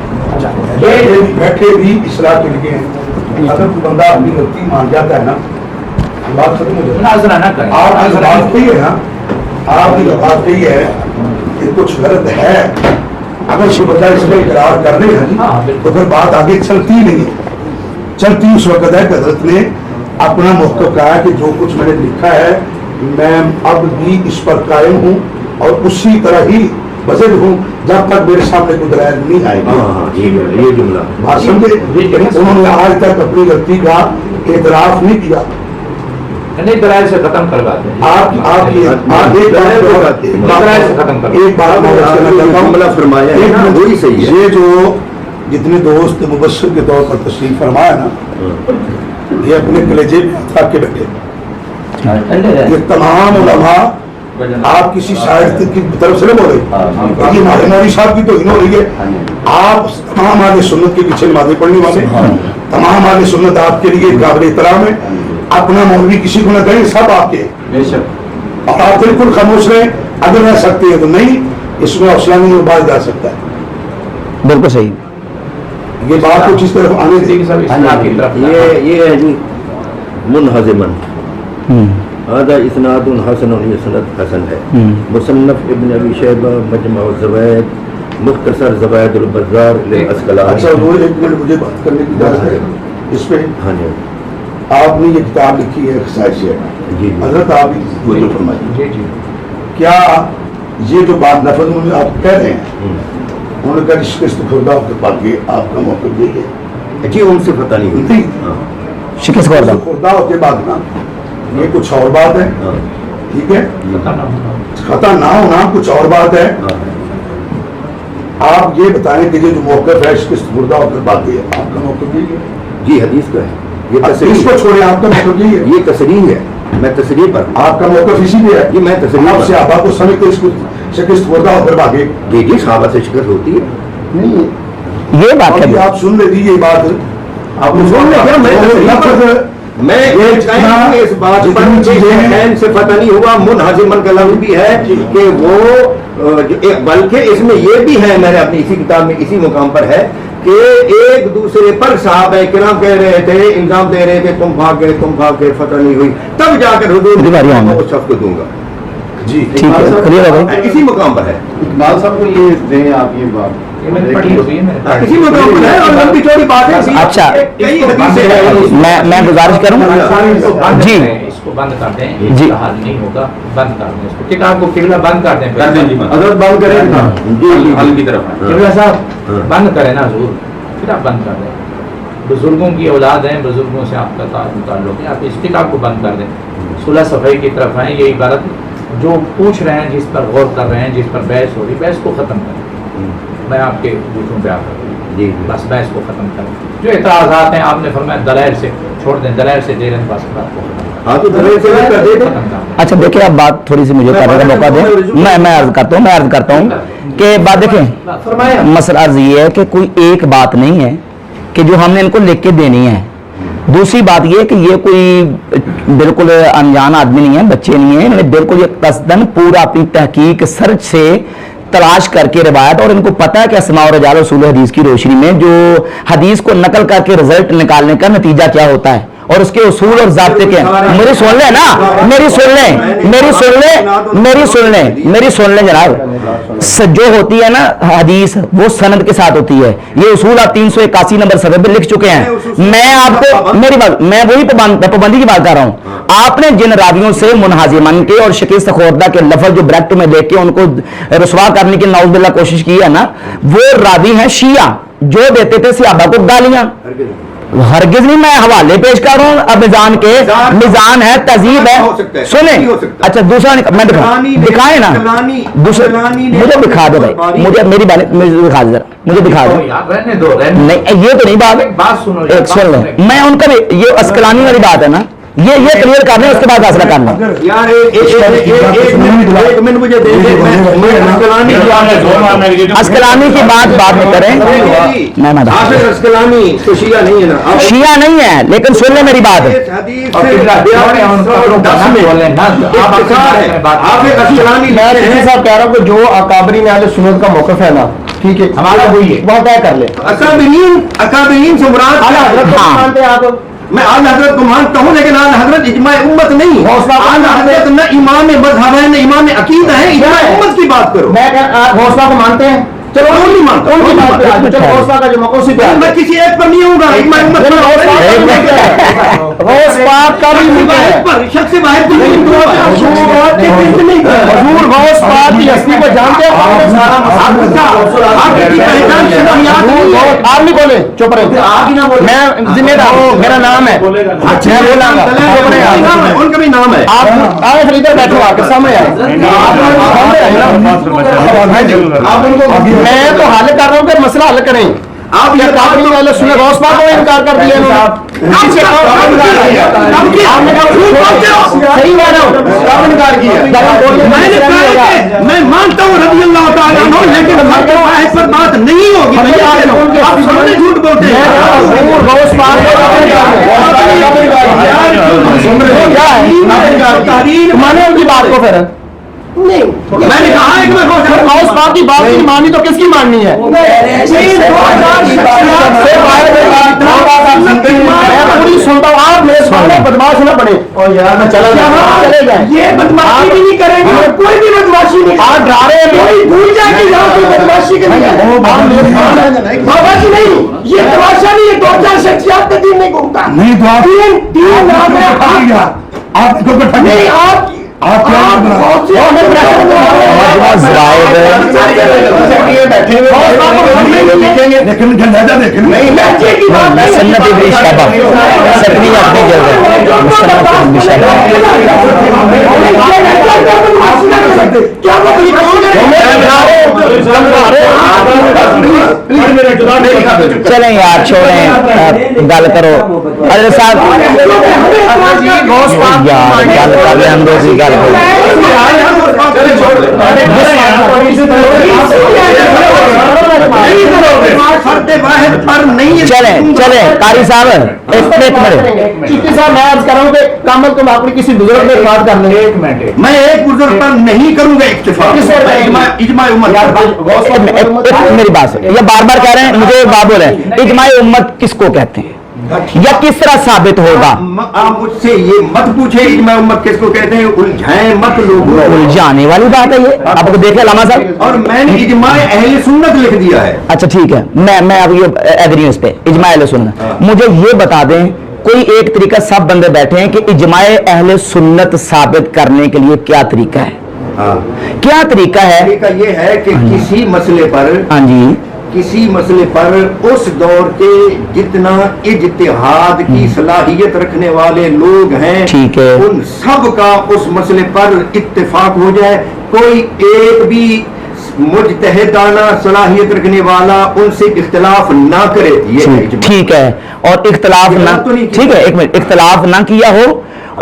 [SPEAKER 7] بیٹھے بھی اصلاح کے لیے ہیں. اگر کوئی بندہ اپنی غلطی مان جاتا ہے نا, بات ختم ہو جاتی ہے.
[SPEAKER 6] مناظرہ نہ کریں.
[SPEAKER 7] آپ کی بات یہی ہے نا, آپ کی بات یہی ہے کہ کچھ غلط ہے, اگر کوئی بندہ اس میں اقرار کر رہے ہیں تو پھر بات آگے چلتی نہیں ہے. چلتی اس وقت ہے کہ حضرت نے اپنا موقف کہا کہ جو کچھ میں نے لکھا ہے میں اب بھی اس پر قائم ہوں اور اسی طرح ہی بزر ہوں جب تک میرے سامنے کوئی دلائل نہیں آئے گا.
[SPEAKER 9] یہ جملہ
[SPEAKER 7] بات سمجھے, انہوں نے آج تک اپنی غلطی کا اعتراف نہیں کیا.
[SPEAKER 6] نہیں, دلائل سے ختم کرواتے ہیں.
[SPEAKER 7] ایک بات
[SPEAKER 9] فرمایا وہی صحیح ہے.
[SPEAKER 7] یہ جو جتنے دوست مبشر کے طور پر تشریف فرمایا نا, یہ اپنے کلیجے میں تھک کے بیٹھے. یہ تمام علماء آپ کسی شاعر کی طرف سے نہ بول رہے, یہ مولوی صاحب کی توہین ہو رہی ہے. آپ تمام اہل سنت کے پیچھے نمازیں پڑھنے والے, تمام اہل سنت آپ کے لیے قابل احترام ہے. اپنا مولوی کسی کو نہ کہیں, سب آپ کے. اور آپ بالکل خاموش رہیں, اگر رہ سکتے ہیں تو نہیں, اس میں حوصلہ نہیں ابھارا جا سکتا ہے.
[SPEAKER 4] بالکل صحیح.
[SPEAKER 7] یہ بات کچھ اس طرف آنے دے
[SPEAKER 9] یہ ہے جی منہزمن هذا اسناد حسن, یہ سند حسن ہے. مصنف ابن ابی شیبہ مجمع الزوائد مختصر زوائد البزار للعسقلانی.
[SPEAKER 7] اچھا وہ ایک منٹ مجھے بات کرنے کی اجازت ہے اس پہ.
[SPEAKER 9] ہاں جی,
[SPEAKER 7] آپ نے یہ کتاب لکھی ہے خصائص ہے,
[SPEAKER 9] جی
[SPEAKER 7] حضرت آپ ہی فرمائیے.
[SPEAKER 6] جی جی.
[SPEAKER 7] کیا یہ جو بات لفظ میں آپ کہہ رہے ہیں, انہوں نے کہا شکست خوردہ کے پاس کے آپ کا موقف یہی ہے؟
[SPEAKER 9] جی ان سے پتہ نہیں ہوتی.
[SPEAKER 4] شکست
[SPEAKER 7] خوردہ کے بعد نا یہ کچھ اور بات ہے, ٹھیک ہے, خطا نہ ہونا کچھ اور بات ہے. آپ یہ بتائیں کہ یہ جو موقف ہے شکست خوردہ کے بعد یہ آپ کا موقف یہی ہے؟
[SPEAKER 9] جی حدیث کا ہے, یہ
[SPEAKER 7] اس کو چھوڑیں, آپ کا موقف یہی ہے؟
[SPEAKER 9] یہ تصریح ہے, میں تصریح پر.
[SPEAKER 7] آپ کا موقف اسی لیے ہے
[SPEAKER 9] جی میں تصریح
[SPEAKER 7] آپ سے آپ کو سمجھتے اس کو شکست خوردہ ہو کر بھاگے.
[SPEAKER 9] جی جی صحابہ سے شکست ہوتی ہے.
[SPEAKER 7] نہیں
[SPEAKER 4] یہ بات ہے.
[SPEAKER 7] آپ سن لے یہ بات, آپ نے سن لے.
[SPEAKER 9] میں اس بات پر سے پتہ نہیں ہوا. منہزمن کا لفظ بھی ہے کہ وہ, بلکہ اس میں یہ بھی ہے, میں نے اپنی اسی کتاب میں اسی مقام پر ہے کہ ایک دوسرے پر صحابہ کرام کہہ رہے تھے, الزام دے رہے تھے, تم بھاگ گئے, فتح نہیں ہوئی, تب جا کر حضور اس شخص کو دوں گا.
[SPEAKER 7] جی
[SPEAKER 4] ٹھیک ہے,
[SPEAKER 9] اسی مقام پر ہے.
[SPEAKER 3] اقبال صاحب کو یہ دیں آپ یہ بات,
[SPEAKER 9] اسی مقام پر ہے اور لمبی چوڑی بات ہے.
[SPEAKER 4] اچھا میں گزارش کروں جی,
[SPEAKER 6] اس کو بند کر دیں.
[SPEAKER 4] جی
[SPEAKER 6] حل نہیں ہوگا, بند کر دیں اس کو. کتاب کو قبلہ بند کر دیں.
[SPEAKER 3] حضرت بند کریں
[SPEAKER 9] حل کی طرف
[SPEAKER 6] قبلہ صاحب بند کریں نا حضور, کتاب بند کر دیں. بزرگوں کی اولاد ہیں, بزرگوں سے آپ کا تعلق ہے, آپ اس کتاب کو بند کر دیں. 16 صفحے کی طرف آئیں. یہ عبارت جو پوچھ رہے ہیں, جس پر غور کر رہے ہیں, جس پر بحث ہو رہی, بحث کو ختم کریں. میں آپ کے دوسروں پہ آپ
[SPEAKER 9] جی
[SPEAKER 6] بس بحث کو ختم کریں. جو اعتراضات ہیں آپ نے فرمایا دلائل سے چھوڑ دیں, دلائل سے دے رہے ہیں, بس بات کو
[SPEAKER 9] ہاں تو دلائل سے کر دے دیں.
[SPEAKER 4] اچھا دیکھیں اب بات تھوڑی سی مجھے کرنے کا موقع دیں. میں عرض کرتا ہوں کہ بات دیکھیں, مسئلہ عرض یہ ہے کہ کوئی ایک بات نہیں ہے کہ جو ہم نے ان کو لکھ کے دینی ہے. دوسری بات یہ کہ یہ کوئی بالکل انجان آدمی نہیں ہے, بچے نہیں ہیں, انہوں نے بالکل یہ قصدن پورا اپنی تحقیق سرچ سے تلاش کر کے روایت, اور ان کو پتا ہے کہ اسماء و رجال اصول حدیث کی روشنی میں جو حدیث کو نقل کر کے رزلٹ نکالنے کا نتیجہ کیا ہوتا ہے اور اس کے اصول اور ضابطے کے. میری سن لیں نا, میری سن لیں جناب. جو ہوتی ہے نا حدیث وہ سند کے ساتھ ہوتی ہے. یہ اصول آپ 381 نمبر صفحے پہ لکھ چکے ہیں. میں آپ کو میری بات, میں وہی پابندی کی بات کر رہا ہوں. آپ نے جن راویوں سے منہزمن کے اور شکست خوردہ کے لفظ جو بریکٹ میں دیکھ کے ان کو رسوا کرنے کی نعوذ باللہ کوشش کی ہے نا, وہ راوی ہیں شیعہ جو دیتے تھے صحابہ کو گالیاں. ہرگز نہیں, میں حوالے پیش کر رہا ہوں اب میزان کے, میزان ہے, تہذیب ہے. سنیں اچھا دوسرا میں دکھائیں نا, مجھے دکھا دو بھائی, مجھے میری دکھا دو, مجھے دکھا دو. نہیں یہ تو نہیں بات, ایک سن لیں, میں ان کا بھی یہ عسقلانی والی بات ہے نا, یہ کلیئر کرنا ہے, اس کے بعد فیصلہ کرنا ہے.
[SPEAKER 9] یار ایک منٹ مجھے دے دیں,
[SPEAKER 4] اسکلانی کی بات کریں.
[SPEAKER 9] اسکلانی تو شیعہ نہیں ہے نا,
[SPEAKER 4] شیعہ نہیں ہے, لیکن سن لیں میری بات.
[SPEAKER 3] صاحب کہہ رہا ہوں کہ جو اکابرین اہل سنت کا موقف ہے نا, ٹھیک ہے,
[SPEAKER 6] ہمارا وہی ہے,
[SPEAKER 3] وہ طے کر لیں.
[SPEAKER 9] اکابرین سے مراد
[SPEAKER 3] حضرت کو مانتے ہیں آپ؟
[SPEAKER 9] میں اعلی حضرت کو مانتا ہوں, لیکن اعلی حضرت اجماع امت نہیں. اعلی حضرت نہ امام مذہب ہے نہ امام عقیدہ ہے, اجماع امت کی بات کرو.
[SPEAKER 3] میں حوصلہ کو مانتے ہیں, چلو وہ نہیں مانتا, حوصلہ کا جو مقصد ہے
[SPEAKER 9] میں کسی ایک پر نہیں ہوں گا, اجماع امت
[SPEAKER 3] غوث پاک کا بھی
[SPEAKER 9] شخص سے باہر
[SPEAKER 3] حضور غوث پاک کی ہستی کو جانتے ہیں. آپ نہیں بولے, چپ رہے, میں ذمہ دار ہوں, میرا نام ہے, میں بولا گا,
[SPEAKER 9] ان کا بھی نام ہے.
[SPEAKER 3] آپ آئے پھر ادھر بیٹھو, آ کے سامنے آئے. میں تو حل کر رہا ہوں کہ مسئلہ حل کریں. آپ یہ کابری والے سنے غوث پاک کو انکار کر دیا انہوں نے. صحیح بات ہے, کب انکار کیا؟
[SPEAKER 9] میں مانتا ہوں رضی اللہ تعالیٰ عنہ, لیکن واحد پر بات نہیں ہوگی. آپ سامنے جھوٹ بولتے ہیں.
[SPEAKER 3] غوث پاک مانے ان کی بات کو پھر
[SPEAKER 9] نہیں, میں نے کہا ہے کہ میں
[SPEAKER 3] غوث پاک کی بات نہیں مانی تو کس کی ماننی ہے؟ پوری سنتا ہوں, آپ میرے سامنے بدماش نہ بنے. چلے جائیں, یہ بدماشی بھی نہیں کریں گے, کوئی بھی بدماشی نہیں. آپ ڈرا رہے ہیں, بھول جائیں کہ یہاں کوئی بدماشی کے نہیں ہے. بابا جی نہیں, یہ تماشا نہیں ہے, 2-4 شخصیات کا دین نہیں گھومتا. نہیں تو آپ
[SPEAKER 4] چلیں یار, چھوڑیں, گل کرو حضرت صاحب, یار گل کر لیں, ہم دوسری گل کرو. چلیں قاری صاحب, ایک منٹ
[SPEAKER 3] چیتی صاحب, میں عرض کر رہا ہوں کہ کامل تم اپنی کسی بزرگ میں بات کر لیں.
[SPEAKER 6] ایک منٹ,
[SPEAKER 9] میں ایک بزرگ پر نہیں کروں گا اکتفا. اجماع امت,
[SPEAKER 4] میری بات سے, یہ بار بار کہہ رہے ہیں, مجھے بات بول رہے ہیں, اجماع امت کس کو کہتے ہیں یا کس طرح ثابت ہوگا؟
[SPEAKER 9] آپ مجھ سے یہ مت پوچھیں اجماع امت کس کو کہتے ہیں, الجھائیں مت لوگ.
[SPEAKER 4] الجھانے والی بات ہے یہ, آپ کو دیکھیں علامہ صاحب.
[SPEAKER 9] اور میں نے اجماع اہل سنت لکھ دیا ہے.
[SPEAKER 4] اچھا ٹھیک ہے, میں اب یہ ایگری ہوں اس پہ, اجماع اہل سنت. مجھے یہ بتا دیں, کوئی ایک طریقہ, سب بندے بیٹھے ہیں کہ اجماع اہل سنت ثابت کرنے کے لیے کیا طریقہ ہے؟ کیا طریقہ ہے؟
[SPEAKER 9] طریقہ یہ ہے کہ کسی مسئلے پر,
[SPEAKER 4] ہاں جی,
[SPEAKER 9] کسی مسئلے پر اس دور کے جتنا اجتہاد کی صلاحیت رکھنے والے لوگ ہیں,
[SPEAKER 4] ٹھیک ہے,
[SPEAKER 9] ان سب کا اس مسئلے پر اتفاق ہو جائے. کوئی ایک بھی مجتہدانہ صلاحیت رکھنے والا ان سے اختلاف نہ کرے.
[SPEAKER 4] ٹھیک ہے, اور اختلاف نہ, ٹھیک ہے, ایک منٹ, اختلاف نہ کیا ہو,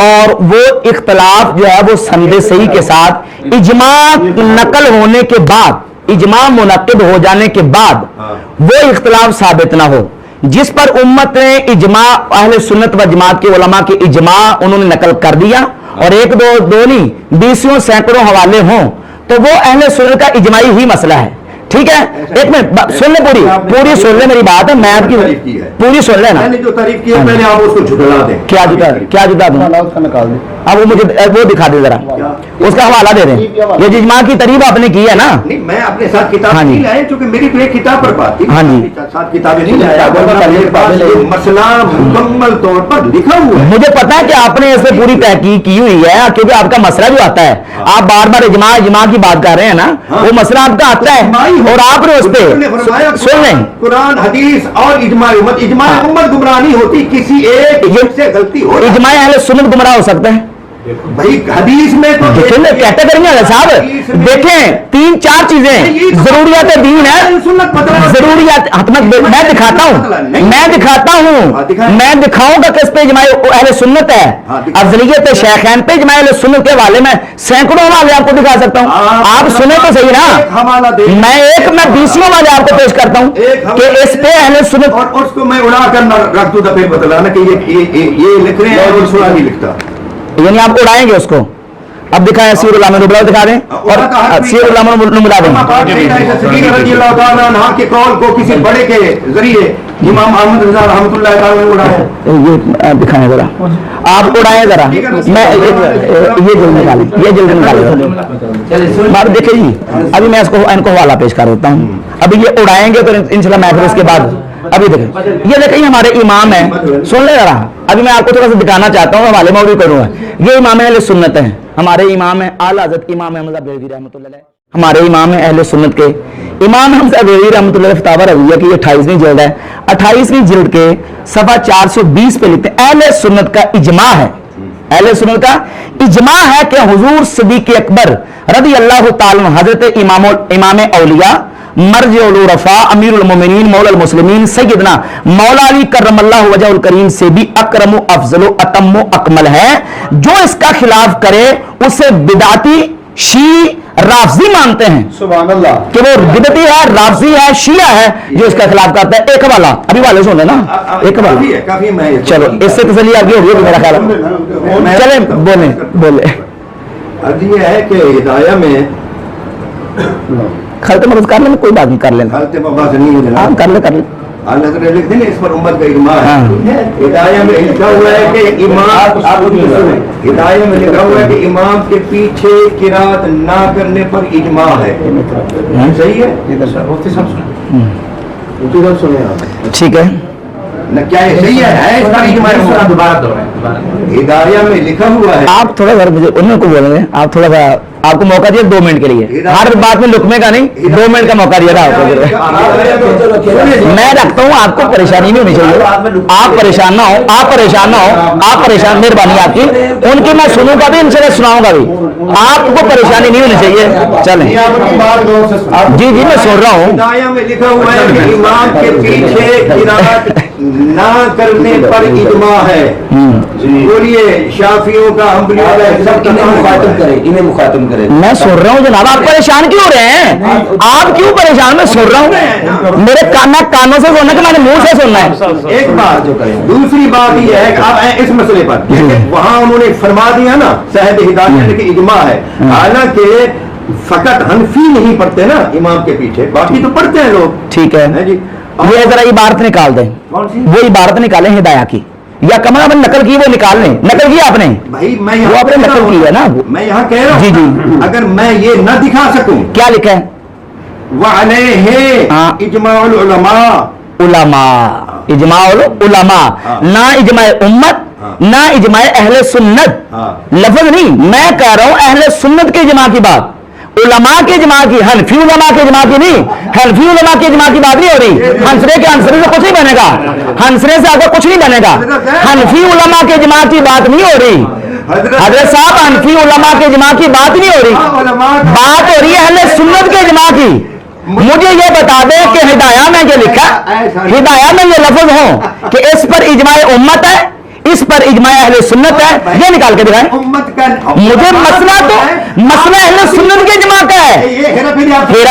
[SPEAKER 4] اور وہ اختلاف جو ہے وہ سند صحیح کے ساتھ اجماع نقل ہونے کے بعد, اجماع منعقد ہو جانے کے بعد وہ اختلاف ثابت نہ ہو, جس پر امت نے اجماع اہل سنت و جماعت کے علماء کے اجماع انہوں نے نقل کر دیا, اور ایک دو نہیں, 20 سینکڑوں حوالے ہوں, تو وہ اہل سنت کا اجماعی ہی مسئلہ ہے. ٹھیک ہے, ایک منٹ سن لیں, پوری سن لیں میری بات ہے, میں آپ کی پوری سن لیں نا.
[SPEAKER 9] میں نے جو تعریف کی ہے پہلے آپ اس کو جھٹلا دیں.
[SPEAKER 4] کیا جدا دوں؟ اب وہ مجھے وہ دکھا دے ذرا, اس کا حوالہ دے دیں. یہ اجماع کی تعریف آپ نے کی ہے نا.
[SPEAKER 9] نہیں, میں اپنے ساتھ کتاب نہیں لائے, چونکہ میری تو ایک کتاب پر بات تھی.
[SPEAKER 4] ہاں جی,
[SPEAKER 9] ساتھ کتابیں نہیں لایا, مسئلہ مکمل طور پر لکھا ہوا ہے.
[SPEAKER 4] مجھے پتا ہے کہ آپ نے اس پہ پوری تحقیق کی ہوئی ہے, کیونکہ آپ کا مسئلہ جو آتا ہے, آپ بار بار اجماع کی بات کر رہے ہیں نا, وہ مسئلہ آپ کا آتا ہے, اور آپ نے اس پہ سن لیں,
[SPEAKER 9] قرآن حدیث اور اجماع امت. اجماع امت گمراہ نہیں ہوتی, کسی ایک سے غلطی ہو.
[SPEAKER 4] اجماع اہل سنت گمراہ ہو سکتا ہے,
[SPEAKER 9] भाई हदीस में तो
[SPEAKER 4] कैटेगरी है साहब, देखें 3-4 चीजें जरूरियात दीन है, जरूरियात मैं दिखाता हूँ मैं दिखाऊंगा किस पे इजमाए अहले सुन्नत है। अफजलियत शेखैन पे इजमाए अहले सुन्नत के हवाले में सैकड़ों हवाले आपको दिखा सकता हूँ, आप सुने तो सही ना। मैं 20 वाले आपको पेश करता हूँ कि इस पे अहले सुन्नत,
[SPEAKER 9] और उसको मैं उड़ा कर रख दूं तो फिर बतलाना कि ये लिख रहे हैं और सुना नहीं लिखता,
[SPEAKER 4] यानी आप उड़ाएंगे उसको। अब दिखाएं सीर उल नुबला दिखा दें और सीर उल नुबला दें
[SPEAKER 9] के कौल को किसी बड़े के जरिए इमाम अहमद रज़ा रहमतुल्लाह अलैह ने उड़ाया।
[SPEAKER 4] ये दिखाएं जरा, आप उड़ाएं जरा, मैं ये जल्द निकालें। देखिए जी, अभी मैं इनको हवाला पेश कर देता हूँ, अभी ये उड़ाएंगे तो इंशाल्लाह मैं फिर इसके बाद अभी देखें, ये देखें हमारे इमाम हैं, सुन ले जरा, अभी मैं आपको थोड़ा सा दिखाना चाहता हूँ, हवाले में भी करूँगा। ये इमाम अहले सुन्नत हैं, हमारे इमाम हैं आला हज़रत इमाम अहमद बरेलवी रहमतुल्लाह अलैह, हमारे इमाम हैं अहले सुन्नत के इमाम अहमद बरेलवी रहमतुल्लाह अलैह। फतावा रज़िया की 28वीं जिल्द है, 28वीं जिल्द के सफ़ा 420 पे लिखते हैं अहले सुन्नत का इजमा है, अहले सुन्नत का इजमा है कि हुजूर सिद्दीक़ अकबर रज़ी अल्लाह तआला हज़रत इमाम औलिया मर्जुल रफा अमीरुल मोमिनीन मौलल मुस्लिमीन सैयदना मौला अली करमल्लाहु वजहुल करीम से भी अकरम अफजल अतम अकमल है। जो इसका खिलाफ करे उसे बिदाती शी राफजी मानते हैं, सुभान अल्लाह, कि वो बिदती है, राफजी है, शिया है जो इसका खिलाफ करता है। एक वाला अभी वाले सुन लेना, एक वाला चलो इससे तसल्ली आगे होगी मेरा ख्याल है। चले बोले
[SPEAKER 9] अब ये है कि हिदाया में
[SPEAKER 4] खलते मदद कर लेना, कोई बात नहीं, कर लेना, हाँ कर ले
[SPEAKER 9] लिख देंगे इस पर उम्मत का इजमा है। हिदाया में लिखा हुआ है कि इमाम, हिदाया में लिखा हुआ है कि इमाम के पीछे किरात ना करने पर इजमा है, सही है, सुने
[SPEAKER 4] ठीक है
[SPEAKER 9] न, क्या ये सही है इसका इजमा? दोबारा हिदाया में लिखा हुआ है,
[SPEAKER 4] आप थोड़ा सा मुझे उनको बोलेंगे, आप थोड़ा सा आपको मौका दिया 2 मिनट के लिए, हर बात में लुकने का नहीं, 2 मिनट का मौका दिया था आपको। मैं रखता हूँ, आपको परेशानी नहीं होनी चाहिए, आप परेशान ना हो, आप परेशान, मेहरबानी आपकी, उनकी मैं सुनूंगा भी, इनसे सुनाऊंगा भी, आपको परेशानी नहीं होनी चाहिए। चलें जी मैं सुन रहा हूँ।
[SPEAKER 9] हिदाया में लिखा हुआ है कि इमाम के पीछे किरात ना करने पर इजमा है। बोलिए शाफियों का, हम्बलियों का, सब मुखातिब करें, इन्हें मुखातिब करें।
[SPEAKER 4] मैं सुन रहा हूँ जनाब, आप परेशान क्यों हो रहे हैं? आप क्यों परेशान? मैं सुन रहा हूँ, मेरे कानों से सुनना कि मैंने मुंह से सुनना है।
[SPEAKER 9] एक बात जो करें, दूसरी बात ये है कि आप इस मसले पर वहां उन्होंने फरमा दिया ना साहब हिदायत के इजमा है, हालांकि फकत हनफी नहीं पढ़ते ना इमाम के पीछे, बाकी तो पढ़ते हैं लोग,
[SPEAKER 4] ठीक है जी। ये जरा इबारत निकाल दें, वो इबारत निकालें हिदाया की, या कमरा में नकल की, वो निकाल लें, नकल की आपने
[SPEAKER 9] भाई, मैं
[SPEAKER 4] वो आपने नकल की है ना,
[SPEAKER 9] मैं यहाँ कह रहा हूँ
[SPEAKER 4] जी,
[SPEAKER 9] अगर मैं ये न दिखा सकूं,
[SPEAKER 4] क्या लिखा है
[SPEAKER 9] इजमाउल उलमा,
[SPEAKER 4] इजमाउल उलमा, ना इजमाए उम्मत, ना इजमाए अहले सुन्नत, लफ्ज नहीं, मैं कह रहा हूं अहले सुन्नत के इजमा की बात, उलमा के इजमा की, हनफी उलमा के इजमा की नहीं, हनफी उलमा के इजमा की बात नहीं हो रही। हंसरे के हंसरे से कुछ नहीं बनेगा, हंसरे से आपका कुछ नहीं बनेगा, हनफी उलमा के इजमा की बात नहीं हो रही हजरत साहब, हनफी उलमा के इजमा की बात नहीं हो रही, बात हो रही है अहले सुन्नत के इजमा की। मुझे ये बता दे कि हिदाया में ये लिखा, हिदाया में ये लफ्ज हो कि इस पर इजमाए उम्मत है, इस पर इजमा अहले सुन्नत है, ये निकाल के दिखाएं मुझे। मसला तो मसला अहले सुन्नत के इजमा का है, हेरा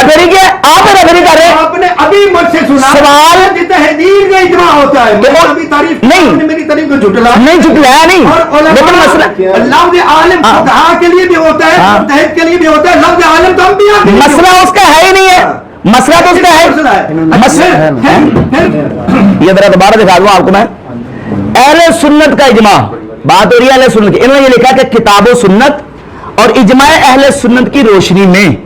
[SPEAKER 4] फेरी क्या आप हेरा फेरी कर रहे हैं?
[SPEAKER 9] आपने अभी मुझसे सुना
[SPEAKER 4] सवाल
[SPEAKER 9] तहदीद का इजमा होता है,
[SPEAKER 4] अभी
[SPEAKER 9] तारीफ
[SPEAKER 4] नहीं,
[SPEAKER 9] मेरी तारीफ को झुटला
[SPEAKER 4] नहीं, झुटलाया नहीं, लेकिन मसला
[SPEAKER 9] लफ्ज़ आलिम फुक़हा के लिए भी होता है, मुज्तहिद के लिए भी होता है, लफ्ज़ आलिम तो अंबिया के लिए,
[SPEAKER 4] मसला उसका है ही नहीं है, मसला तो उसका है, मसला ये जरा दोबारा दिखा दूं आपको मैं। अहले सुन्नत का इजमा बात हो रही है, अहले सुन्नत की, इन्होंने ये लिखा कि किताबो सुन्नत और इजमा अहले सुन्नत की रोशनी में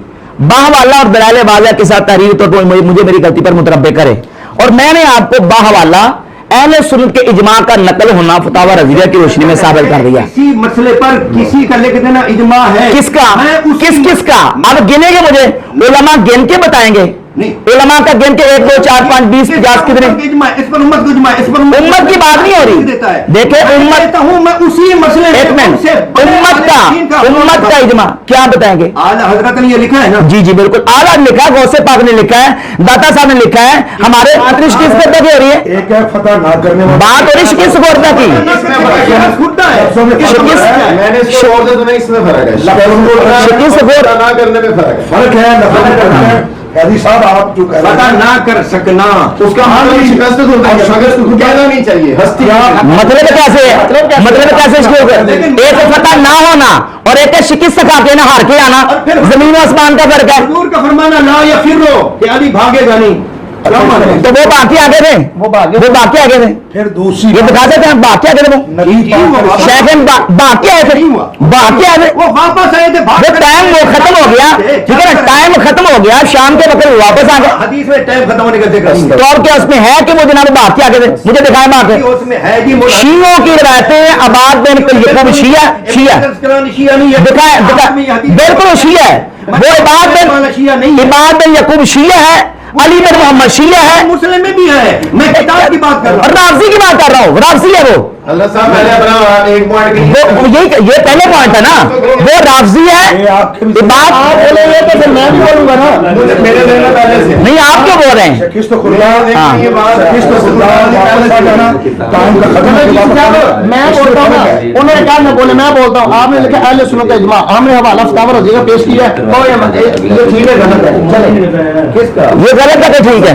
[SPEAKER 4] बाहवाला और दलाले वाला के साथ तहरीर तो मुझे मेरी गलती पर मुतरब्बे करे, और मैंने आपको बाहवाला अहले सुन्नत के इजमा का नकल होना फतावा रज़िया की रोशनी में साबित कर दिया।
[SPEAKER 9] किसी मसले पर किसी का लिख देना इजमा है,
[SPEAKER 4] किसका, किसका? अब गिनेंगे, मुझे उलमा गिन के बताएंगे, उलमा का गिन के 1 2 4 5 20 50 कितने,
[SPEAKER 9] इस पर उम्मत को इज्मा, इस पर
[SPEAKER 4] उम्मत की बात नहीं हो रही। देखे उम्मत
[SPEAKER 9] हूँ मैं उसी मसले
[SPEAKER 4] एक मिनट, उम्मत का इज्मा क्या बताएंगे?
[SPEAKER 9] आला हजरत ने ये लिखा है ना।
[SPEAKER 4] जी जी बिल्कुल, आला लिखा, गौसे पाक ने लिखा है, दाता साहब ने लिखा है, हमारे किस पे हो रही है
[SPEAKER 7] एक है फतह ना करने वाला,
[SPEAKER 4] बात हो रही किस गोरता की?
[SPEAKER 3] मैंने इसको और दे, तुम्हें इसमें फर्क है,
[SPEAKER 4] किस गोर
[SPEAKER 3] ना करने में फर्क है।
[SPEAKER 7] फर्क है नफल करना है। काजी साहब आप जो कह
[SPEAKER 9] पता
[SPEAKER 7] रहे हैं
[SPEAKER 9] ना कर सकना,
[SPEAKER 3] उसका मतलब शिकस्त कहना नहीं चाहिए, हस्ती
[SPEAKER 4] मतलब कैसे है? मतलब कैसे इसको एक फतह ना होना और एक शिकस्त खा के ना हार के आना, जमीन आसमान का फर्क है।
[SPEAKER 9] हुजूर का फरमाना ला या फिर कि अली भागेगा नहीं,
[SPEAKER 4] तो वो बाकी आगे थे, वो बाकी आगे थे,
[SPEAKER 7] फिर दूसरी
[SPEAKER 4] ये दिखा देते हैं बाकी आगे थे, वो शेखन बाकी आए थे, बाकी आए थे,
[SPEAKER 9] वो वापस आए थे,
[SPEAKER 4] वो टाइम वो खत्म हो गया, ठीक है ना, टाइम खत्म हो गया, शाम के वक्त वापस आ गए।
[SPEAKER 9] हदीस में टाइम खत्म होने का जिक्र
[SPEAKER 4] तो और क्या उसमें है कि वो जनाब बाकी आगे थे? मुझे दिखाए बाकी
[SPEAKER 9] उसमें है जी,
[SPEAKER 4] शियों की रवायतें अबाद बिन यकूब शिया
[SPEAKER 9] नहीं है,
[SPEAKER 4] दिखाए बिल्कुल शिया है वो, इबाद बिन यकूब शिया है, अली बिन मोहम्मद शिया है,
[SPEAKER 9] मुस्लिम में भी है। मैं किताब की बात कर रहा हूँ,
[SPEAKER 4] राफजी की बात कर रहा हूँ, राफजी है वो।
[SPEAKER 3] अल्लाह साहब मैंने अपना एक पॉइंट
[SPEAKER 4] ये पहले पॉइंट है ना, वो राफजी है, बात आप बोलेंगे तो फिर मैं भी बोलूंगा ना,
[SPEAKER 3] मेरे दिल में पहले से
[SPEAKER 4] नहीं आप क्यों बोल रहे हैं?
[SPEAKER 7] किस तो खुदा
[SPEAKER 3] ये बात
[SPEAKER 5] मैं बोलता हूँ ना, उन्होंने कहा मैं बोले, मैं बोलता हूँ, आपने लिखा अहले सुन्नत का इज्मा, हमने हवाला फतावा रज़िया पेश किया है, तो ये ठीक है गलत है, चले किसका
[SPEAKER 4] ये गलत है कि ठीक है?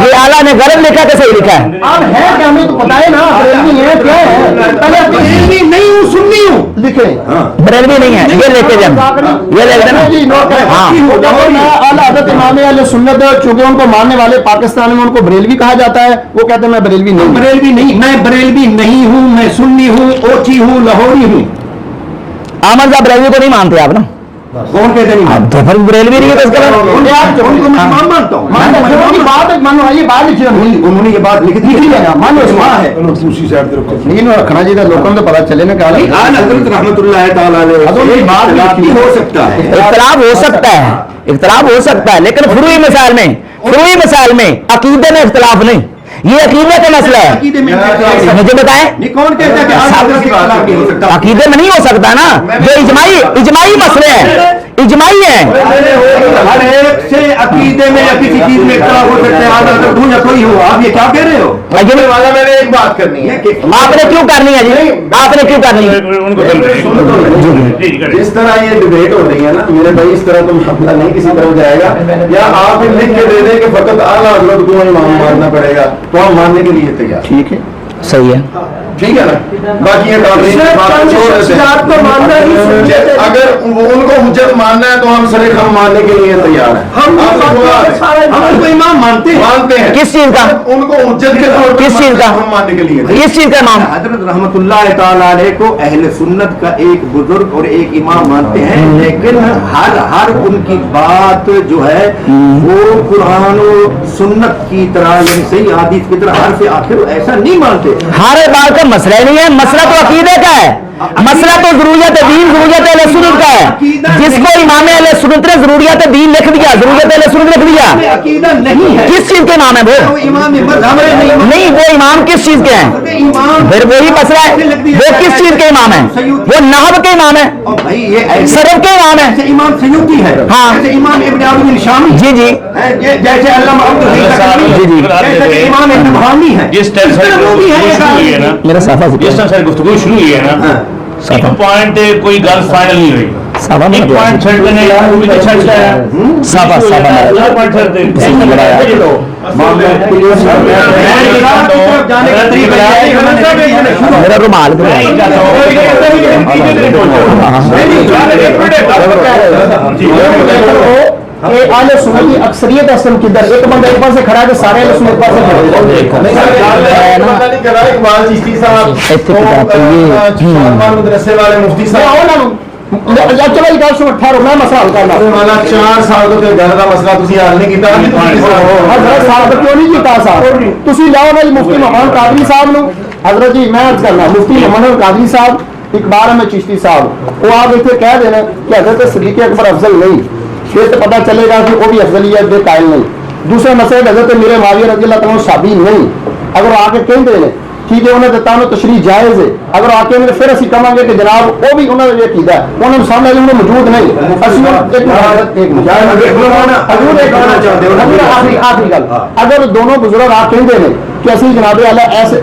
[SPEAKER 4] ये आला ने गलत लिखा कि सही लिखा है?
[SPEAKER 5] अब है क्या, हमें तो पता है ना, बरेलवी है क्या है, पहले बरेलवी नहीं हूँ सुन्नी हूँ लिखे,
[SPEAKER 4] बरेलवी नहीं है, ये लेके जाए, ये लेके जाए। हाँ
[SPEAKER 5] आला हज़रत इमाम अहले सुन्नत, चूंकि उनको मानने वाले पाकिस्तान में उनको बरेलवी कहा जाता है, वो कहते हैं मैं बरेलवी नहीं,
[SPEAKER 9] बरेलवी नहीं, मैं बरेलवी नहीं हूँ, मैं सुन्नी हूँ, ओची हूँ, लाहौरी हूँ।
[SPEAKER 4] अहमद साहब बरेलवी को नहीं मानते आप ना?
[SPEAKER 9] कौन कहते नहीं?
[SPEAKER 4] अब तो फिर बरेलवी नहीं है तो इसका
[SPEAKER 9] उनको मैं इमाम मानता हूँ,
[SPEAKER 5] मानो ये बात लिखी है,
[SPEAKER 9] उन्होंने ये बात लिख दी है,
[SPEAKER 5] मानो इस्मा है,
[SPEAKER 7] दूसरी साइड रखो
[SPEAKER 5] नहीं रखना चाहिए, लोगों को पता चले ना क्या
[SPEAKER 9] हज़रत रहमतुल्लाह तआला अलैह बात भी हो सकता है,
[SPEAKER 4] इख्तिलाफ हो सकता है, इख्तिलाफ हो सकता है, लेकिन फुरूई मसाइल में अकीदे में इख्तिलाफ नहीं, ये अकीदे का मसला है। मुझे बताएं,
[SPEAKER 9] कौन कहता है कि हज़रत के खिलाफ नहीं हो सकता?
[SPEAKER 4] अकीदे में नहीं हो सकता ना, जो इजमाई मसले हैं, इजमाई है।
[SPEAKER 9] हर एक से अकीदे में या किसी चीज में इख्तिलाफ हो सकते हैं, आदत दूं या कोई हो, आप ये क्या कह रहे हो?
[SPEAKER 3] वाला मैंने एक बात करनी है,
[SPEAKER 4] आपने क्यों करनी है जी? आपने क्यों करनी है?
[SPEAKER 3] जिस तरह ये डिबेट हो रही है ना मेरे भाई, इस तरह तुम हमला नहीं किसी तरफ जाएगा, या आप ही लिख के दे दें कि फकत आला हज़रत को इमाम मानना पड़ेगा, तो हम मानने के लिए तैयार।
[SPEAKER 4] ठीक है, सही है,
[SPEAKER 3] ठीक है ना। बाकी ये अगर उनको हुज्जत मानना है तो हम सरे हम मानने के लिए तैयार हैं, हम
[SPEAKER 9] उनको इमाम मानते हैं।
[SPEAKER 4] किस चीज का?
[SPEAKER 3] उनको हुज्जत के तौर पर
[SPEAKER 4] किस चीज का?
[SPEAKER 3] हम मानने के लिए,
[SPEAKER 4] किस चीज का इमाम?
[SPEAKER 9] हज़रत रहमतुल्लाह तआला अलैह को अहले सुन्नत का एक बुजुर्ग और एक इमाम मानते हैं, लेकिन हर उनकी बात जो है वो कुरान और सुन्नत की तरह, यानी सही हदीस की तरह हर से आखिर ऐसा नहीं मानते।
[SPEAKER 4] हर बात का मसला ही नहीं है, मसला तो अकीदे का है, मसला तो ज़रूरियत दीन, ज़रूरियत अहले सुन्नत का है। जिसको इमाम अहले सुन्नत ने ज़रूरियत दीन लिख दिया, ज़रूरियत अहले सुन्नत लिख दिया,
[SPEAKER 9] अकीदा नहीं है।
[SPEAKER 4] किस चीज के इमाम है वो?
[SPEAKER 9] इमाम
[SPEAKER 4] नहीं, वो इमाम किस चीज के हैं? फिर वही मसला है, वो किस चीज के इमाम है? वो नहव के इमाम है,
[SPEAKER 9] भाई ये
[SPEAKER 4] सरफ के इमाम है,
[SPEAKER 9] इमाम सयूती है,
[SPEAKER 4] हाँ,
[SPEAKER 9] जैसे इमाम इब्न अब्दुल शामी,
[SPEAKER 4] जी जी,
[SPEAKER 9] जैसे अल्लामा अब्दुल हई तकवी,
[SPEAKER 4] जी जी,
[SPEAKER 9] जैसे इमाम इब्न बहानी है,
[SPEAKER 10] जिस टाइम से
[SPEAKER 4] मेरा साफा
[SPEAKER 10] जिस टाइम से गुफ्तगू शुरू हुई है ना, एक पॉइंट कोई गल फाइनल नहीं हुई, एक पॉइंट छड़ते ने वो भी छड़ता है,
[SPEAKER 4] साफा
[SPEAKER 10] पॉइंट छड़ते
[SPEAKER 4] मेरा रुमाल
[SPEAKER 5] आले सुन्नत की अक्सरियत असल किधर, एक बंदा एक पास से खड़ा है तो सारे आले सुन्नत पास से
[SPEAKER 3] इकबाल चिश्ती साहब, मदरसे वाले मुफ्ती साहब,
[SPEAKER 5] चलो एक गल सुनो, ठहरो मैं मसला हल करना
[SPEAKER 3] वाला 4 साल तो घर का मसला तुसी हल नहीं कीता,
[SPEAKER 5] हज़रत साहब क्यों नहीं कीता साहब? तुसी लाओ भाई मुफ्ती मोहम्मद कादरी साहब नु, हज़रत जी मैं अर्ज करना, मुफ्ती मोहम्मद कादरी साहब, इकबाल अहमद चिश्ती साहब, वो आप इतने कह देना कि हज़रत सिद्दीक़ अकबर अफजल नहीं,
[SPEAKER 3] پھر تو پتہ چلے گا کہ وہ بھی افضلیت دے قائل نہیں. دوسرے مسئلے حضرت میرے معاویہ رضی اللہ تعالیٰ صحابی نہیں, اگر آ کے کہیں دے ٹھیک ہے انہیں دیتا ہوں تشریح جائز ہے, اگر آ کے پھر اسی کہیں گے کہ جناب وہ بھی انہوں نے یہ کیدا ہے, انہوں نے سامنے انہیں موجود نہیں. اگر دونوں بزرگ آ کہیں دے کہ اسی جناب اعلیٰ ایسی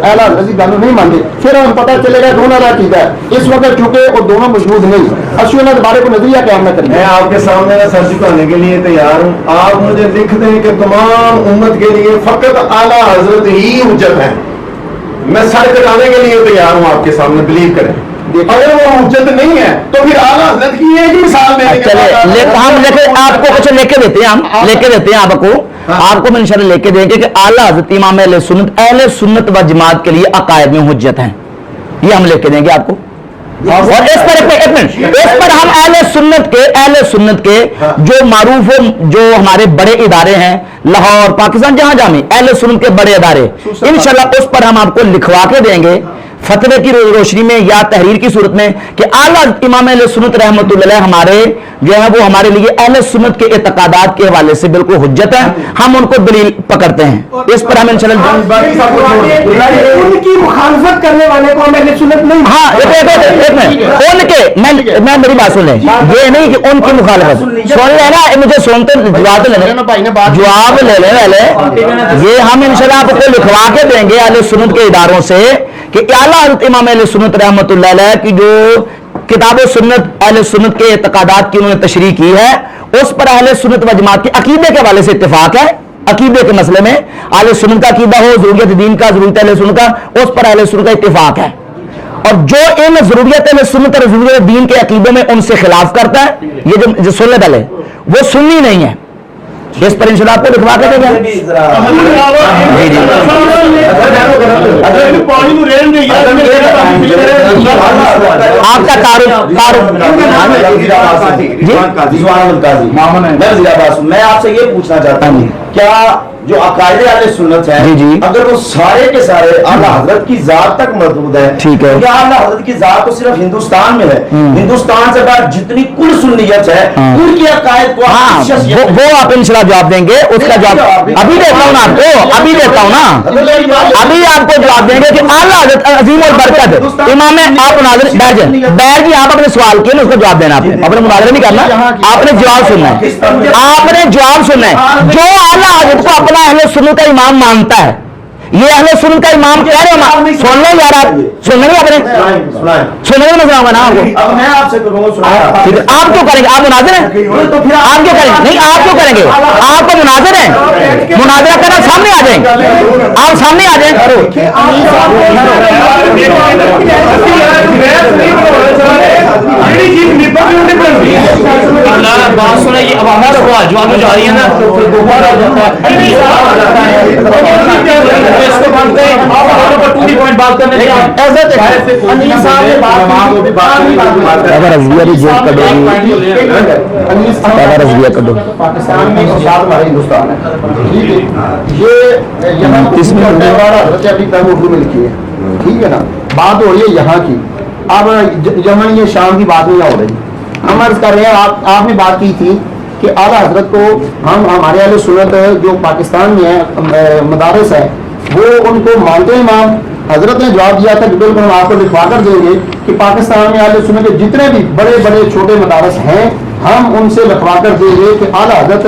[SPEAKER 3] گل نہیں مانتے, پھر ہمیں پتہ چلے گا کہ انہوں نے کیدا ہے. اس وقت چونکہ وہ دونوں موجود نہیں, اسی انہوں کے بارے کو نظریہ قیام نہ کریں.
[SPEAKER 7] میں آپ کے سامنے سر جھکانے کے لیے تیار ہوں. آپ مجھے لکھ دیں کہ تمام امت کے لیے فقط اعلیٰ حضرت ہی حجت ہے. میں سر کٹانے کے لیے تیار ہوں آپ کے سامنے, بلیو کریں. اگر وہ حجت نہیں ہے تو پھر اعلیٰ حضرت کی ایک مثال میں
[SPEAKER 4] ہم آپ کو کچھ لے کے دیتے ہیں, ہم لے کے دیتے ہیں آپ کو, آپ کو میں انشاءاللہ لے کے دیں گے کہ اعلیٰ حضرت امام اہل سنت و جماعت کے لیے عقائد میں حجت ہیں, یہ ہم لے کے دیں گے آپ کو. اور اس پر ہم اہل سنت کے جو معروف جو ہمارے بڑے ادارے ہیں لاہور پاکستان جہاں جامع اہل سنت کے بڑے ادارے, انشاءاللہ اس پر ہم آپ کو لکھوا کے دیں گے فتوے کی روشنی میں یا تحریر کی صورت میں کہ اعلیٰ امام اہل سنت رحمۃ اللہ علیہ ہمارے جو ہے وہ ہمارے لیے اہل سنت کے اعتقادات کے حوالے سے بالکل حجت ہے, ہم ان کو دلیل پکڑتے ہیں. اس پر ہم انشاءاللہ
[SPEAKER 5] ان کی مخالفت کرنے والے کو ہم اہل سنت نہیں.
[SPEAKER 4] ہاں ان کے میں میری بات سن لیں, یہ نہیں کہ ان کی مخالفت سن لیں نا, مجھے سنتے جواب لے لیں پہلے, یہ ہم انشاءاللہ آپ کو لکھوا کے دیں گے اہل سنت کے اداروں سے کہ اعلیٰ حضرت امام اہل سنت رحمۃ اللہ علیہ کی جو کتاب و سنت اہل سنت کے اعتقادات کی انہوں نے تشریح کی ہے, اس پر اہل سنت و جماعت کے عقیدے کے حوالے سے اتفاق ہے. عقیدے کے مسئلے میں اہل سنت کا عقیدہ ہو, ضروریت دین کا, ضرورت اہل سنت کا, اس پر اہل سنت کا اتفاق ہے. اور جو ان ضروریت اہل سنت اور ضروریت دین کے عقیدے میں ان سے خلاف کرتا ہے, یہ جو سننے والے وہ سنی نہیں ہے. اس پر انشاءاللہ آپ کو لکھوا کے دیں گے. آپ کا
[SPEAKER 9] میں آپ سے یہ پوچھنا چاہتا ہوں, کیا جو عقائد اہل سنت ہے اگر وہ سارے کے سارے اعلیٰ حضرت کی ذات تک محدود ہے,
[SPEAKER 4] ٹھیک ہے,
[SPEAKER 9] کیا اعلیٰ حضرت کی ذات تو صرف ہندوستان میں ہے, ہندوستان سے بعد جتنی کل سنیت ہے ان کی عقائد کو
[SPEAKER 4] وہ آپ انشاءاللہ جواب دیں گے. اس کا جواب ابھی دیتا ہوں نا آپ کو, ابھی دیتا ہوں نا, ابھی آپ کو جواب دیں گے کہ اعلیٰ حضرت عظیم البرکت امام آپ مناظر بیٹھ جائیں, آپ اپنے سوال کیے اس کو جواب دینا, آپ اپنے مناظرہ نہیں کرنا, آپ نے جواب سننا ہے, آپ نے جواب سننا ہے. جو اعلیٰ حضرت کو اپنا اہل سنت کا امام مانتا ہے, یہ اہل سنت کا امام کہہ رہے ہیں, سن لیں یار, آپ سننے میں اپنے سننے میں نظر آؤں گا نا آپ کو.
[SPEAKER 9] میں آپ سے
[SPEAKER 4] آپ کیوں کریں گے, آپ مناظر ہیں, آپ کیوں کریں گے, نہیں آپ کیوں کریں گے, آپ کو مناظر ہیں, مناظرہ کرنا سامنے آ جائیں, آپ سامنے آ جائیں.
[SPEAKER 10] بات سنا یہ اب جو آپ جا رہی ہے نا
[SPEAKER 3] پاکستان میں ہمارا ہندوستان ہے, یہ ابھی تک اردو میں لکھی ہے, ٹھیک ہے نا, بات ہو رہی ہے یہاں کی. اب یمن یہ شام کی بات نہیں ہو رہی, ہم عرض کر رہے ہیں, آپ نے بات کی تھی کہ اعلیٰ حضرت کو ہم ہمارے اہل سنت جو پاکستان میں ہے مدارس ہے وہ ان کو مانتے ہیں. امام حضرت نے جواب دیا تھا کہ بالکل ہم آپ کو لکھوا کر دیں گے کہ پاکستان میں اہل سنت کے جتنے بھی بڑے بڑے چھوٹے مدارس ہیں ہم ان سے لکھوا کر دیں گے کہ اعلیٰ حضرت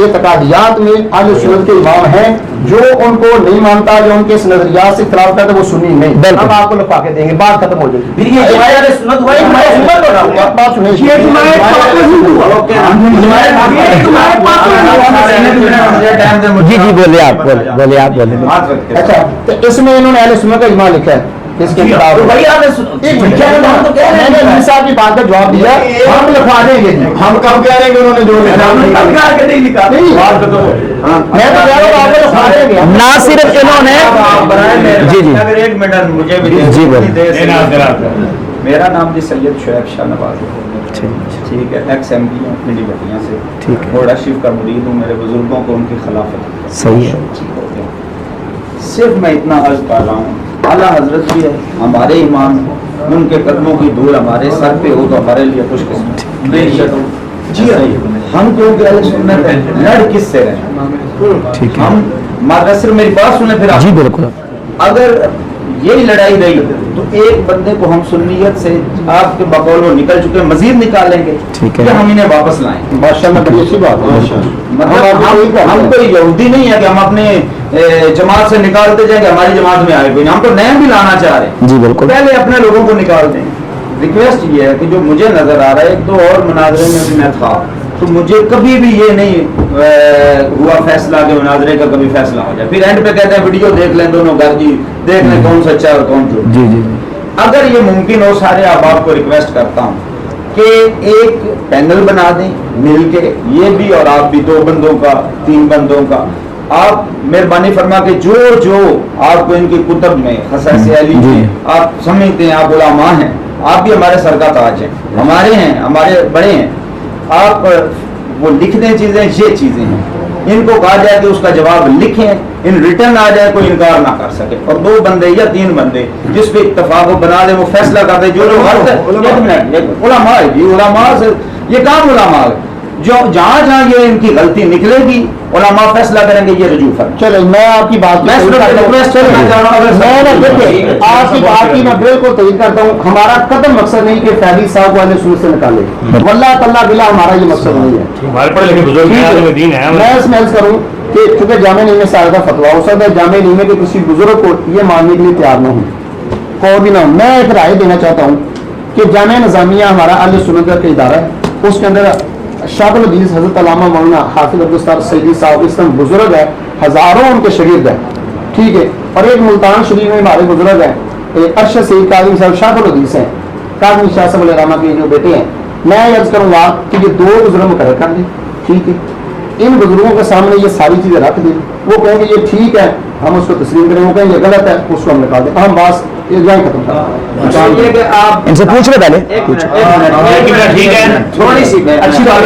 [SPEAKER 3] اعتقادیات میں اہل سنت کے امام ہیں, جو ان کو نہیں مانتا, جو ان کے اس نظریات سے اختلاف کرتا ہے وہ سنی نہیں. ہم آپ کو لکھوا کے دیں گے, بات ختم ہو جائے گی.
[SPEAKER 4] جی جی بولے آپ, بولے آپ بولے.
[SPEAKER 3] اچھا, تو اس میں انہوں نے اہل سنت کا اجماع لکھا ہے اس کے کتاب, میں نے صاحب کی بات کا جواب دیا, ہم لکھوا دیں گے. ہم کب کہہ رہے ہیں کہ انہوں نے جو
[SPEAKER 4] نہ صرف انہوں نے, جی جی
[SPEAKER 9] ایک منٹ مجھے بھی
[SPEAKER 4] جی بولے.
[SPEAKER 9] میرا نام جی سید شعیب شاہ نواز ہے, ٹھیک ہے, ایکس ایم پی ہوں پنڈی بٹیاں سے, گھوڑا شریف کا مرید ہوں. میرے بزرگوں کو ان کی خلافت
[SPEAKER 4] صحیح ہے.
[SPEAKER 9] صرف میں اتنا عرض کر رہا ہوں, اعلیٰ حضرت بھی ہے ہمارے امام, ان کے قدموں کی دھول ہمارے سر پہ ہو تو ہمارے لیے خوش قسمت. جی
[SPEAKER 6] ہم کیونکہ اہل سنت ہیں، لڑ کس سے رہے؟ ہم صرف میری بات سنیں پھر آپ.
[SPEAKER 4] جی بالکل.
[SPEAKER 6] اگر یہی لڑائی رہی تو ایک بندے کو ہم سنیت سے آپ کے بقول وہ نکل چکے مزید نکالیں گے کہ ہم انہیں واپس لائیں.
[SPEAKER 3] ماشاءاللہ بڑی اچھی بات ہے.
[SPEAKER 6] مطلب ہم کوئی یہودی نہیں ہے کہ ہم اپنے جماعت سے نکالتے جائیں کہ ہماری جماعت میں آئے کوئی، ہم تو نئے بھی لانا چاہ رہے ہیں.
[SPEAKER 4] جی بالکل.
[SPEAKER 6] پہلے اپنے لوگوں کو نکال دیں. ریکویسٹ یہ ہے کہ جو مجھے نظر آ رہا ہے، ایک تو اور مناظرے میں بھی میں تھا تو مجھے کبھی بھی یہ نہیں ہوا فیصلہ کہ مناظرے کا کبھی فیصلہ ہو جائے، پھر اینڈ پہ کہتے ہیں ویڈیو دیکھ لیں دونوں گھر جی، دیکھ لیں کون سچا اور کون جھوٹ.
[SPEAKER 4] جی جی.
[SPEAKER 6] اگر یہ ممکن ہو، سارے احباب کو ریکویسٹ کرتا ہوں کہ ایک پینل بنا دیں مل کے، یہ بھی اور آپ بھی، 2 بندوں کا 3 بندوں کا. آپ مہربانی فرما کے جو جو آپ کو ان کی کتب میں خصائص علی میں آپ سمجھتے ہیں، آپ علماء ہیں، آپ بھی ہمارے سر کا تاج ہیں، ہمارے ہیں، ہمارے بڑے ہیں، آپ وہ لکھ دیں چیزیں، یہ چیزیں ہیں، ان کو کہا جائے کہ اس کا جواب لکھیں، ان ریٹرن آ جائے، کوئی انکار نہ کر سکے. اور 2 بندے یا 3 بندے جس پہ اتفاق بنا دیں، وہ فیصلہ کر دیں جو غلط ہے. علماء ہے جی، علماء سے یہ کام علماء ہے. جو جہاں جہاں یہ ان کی غلطی نکلے گی علماء فیصلہ کریں گے یہ رجوع فرق.
[SPEAKER 3] چلے میں آپ کی بات آپ کی بات کی میں بالکل تائید کرتا ہوں. ہمارا قدم مقصد نہیں کہ فیضی صاحب کو اہل سنت سے نکالے، واللہ تعالیٰ بلا ہمارا یہ مقصد نہیں ہے. میں اس میں عرض کروں کہ چونکہ جامع نعیمہ سے آئے گا فتویٰ، ہو سکتا ہے جامع نعیمہ کے کسی بزرگ کو یہ ماننے کے لیے تیار نہ ہوں، کو بھی نہ ہوں. میں ایک رائے دینا چاہتا ہوں کہ جامع نظامیہ ہمارا اہل سنت کا ادارہ ہے، اس کے اندر شاہ الحدیث حضرت علامہ مولانا حافظ عبدالستار سیدی صاحب اس طرح بزرگ ہے، ہزاروں ان کے شاگرد ہیں، ٹھیک ہے. اور ایک ملتان شریف میں ہمارے بزرگ ہیں، ارشد سید کاظمی صاحب شاہ الحدیث ہیں، کاظمی شاہ صاحب علیہ رحمہ کے جو بیٹے ہیں. میں عرض کروں گا کہ یہ 2 بزرگ مقرر کر دیں، ٹھیک ہے. ان بزرگوں کے سامنے یہ ساری چیزیں رکھ دیں، وہ کہیں گے یہ ٹھیک ہے ہم اس کو تسلیم کریں، وہ کہیں یہ غلط ہے اس کو ہم نکال دیں. ہم بس یہ جائیں ختم کریں.
[SPEAKER 4] ان سے پوچھ لیں پہلے.
[SPEAKER 6] تھوڑی سی اچھی بات.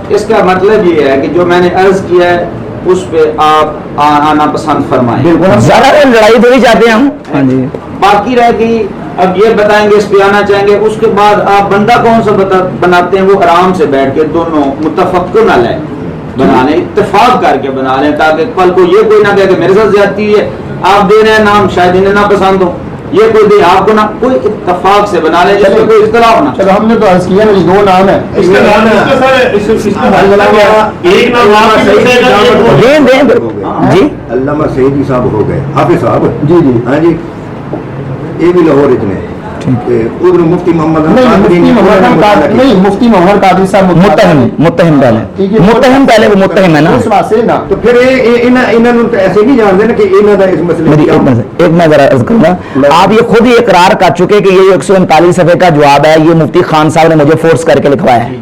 [SPEAKER 6] اس کا مطلب یہ ہے کہ جو میں نے عرض کیا ہے اس پہ آپ آنا پسند فرمائیں.
[SPEAKER 4] زیادہ لڑائی تھوڑی چاہتے ہیں ہم. ہاں جی.
[SPEAKER 6] باقی رہ گئی اب یہ بتائیں گے، اس پہ آنا چاہیں گے، اس کے بعد آپ بندہ کون سا بناتے ہیں وہ آرام سے بیٹھ کے دونوں متفق نہ لیں، بنا لیں، اتفاق کر کے بنا لیں، تاکہ کل کو یہ کوئی نہ کہے کہ میرے ساتھ زیادتی ہے، آپ دے رہے ہیں نام شاید انہیں نہ پسند ہو، یہ کوئی دے آپ کو نہ، کوئی اتفاق سے بنا لیں جس میں کوئی اختلاف نہ.
[SPEAKER 3] چلو ہم نے تو عرض کیا نا 2 نام ہیں،
[SPEAKER 10] ایک نام
[SPEAKER 4] جی
[SPEAKER 9] علامہ سیدی صاحب ہو گئے، حافظ صاحب.
[SPEAKER 3] جی جی.
[SPEAKER 9] ہاں جی، یہ بھی لاہور اتنے ادھر مفتی محمد
[SPEAKER 3] نہیں، مفتی محمد قادری صاحب
[SPEAKER 4] متہم پہلے وہ متہم ہے نا.
[SPEAKER 9] تو پھر انہوں نے ایسے نہیں جانتے نا کہ انہوں کا اس مسئلے.
[SPEAKER 4] ایک میں ذرا عرض کروں گا، آپ یہ خود ہی اقرار کر چکے کہ یہ 139 صفحے کا جواب ہے، یہ مفتی خان صاحب نے مجھے فورس کر کے لکھوایا ہے.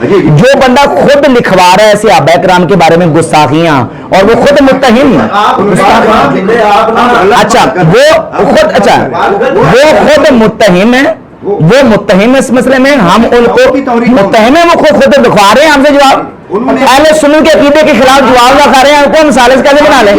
[SPEAKER 4] جو بندہ خود لکھوا رہا ہے صحابہ کرام کے بارے میں گستاخیاں اور وہ خود متہم، اچھا وہ خود متہم ہے، وہ متہم اس مسئلے میں، ہم ان کو متہم ہے، وہ خود لکھوا رہے ہیں ہم سے جواب. اہل سنت کے عقیدے کے خلاف جواب لکھا رہے ہیں، ان کو مثالیں کیسے بنا لیں؟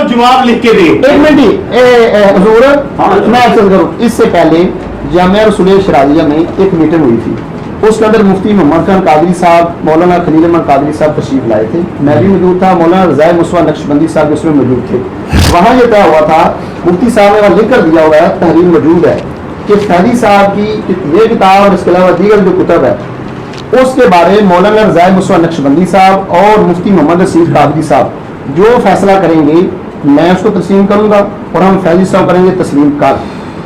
[SPEAKER 10] جواب لکھ کے دے.
[SPEAKER 3] ایک منٹ حضور میں عرض کروں، اس سے پہلے جامعہ رسول شرعیہ میں ایک میٹنگ ہوئی تھی، اس کے اندر مفتی محمد خان قادری صاحب، مولانا خلیل احمد قادری صاحب تشریف لائے تھے، میں بھی موجود تھا، مولانا رضا مصطفیٰ نقشبندی صاحب اس میں موجود تھے. وہاں یہ طے ہوا تھا، مفتی صاحب نے وہاں لکھ کر دیا ہوا ہے، تحریر موجود ہے کہ فیضی صاحب کی یہ کتاب اور اس کے علاوہ دیگر جو کتب ہے اس کے بارے مولانا رضا مصطفیٰ نقشبندی صاحب اور مفتی محمد رشید قادری صاحب جو فیصلہ کریں گے میں اس کو تسلیم کروں گا اور ہم فیضی صاحب کریں گے تسلیم کر.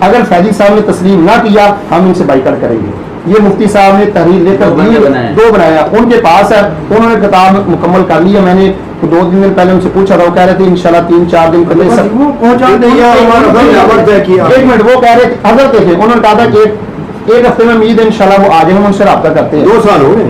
[SPEAKER 3] اگر فیضی صاحب نے تسلیم نہ کیا ہم ان سے بائیکاٹ کریں گے. یہ مفتی صاحب نے تحریر لے کر 2 بنایا، ان کے پاس ہے، انہوں نے کتاب مکمل کر لی ہے. میں نے 2-3 دن پہلے ان سے پوچھا تھا، وہ کہہ رہے تھے انشاءاللہ 3-4 دن پہلے ایک منٹ وہ کہہ رہے تھے حضرت تھے، انہوں نے کہا تھا کہ 1 ہفتے میں امید ہے انشاءاللہ وہ آ جائیں، ہم ان سے رابطہ کرتے ہیں.
[SPEAKER 9] 2 سال ہو گئے.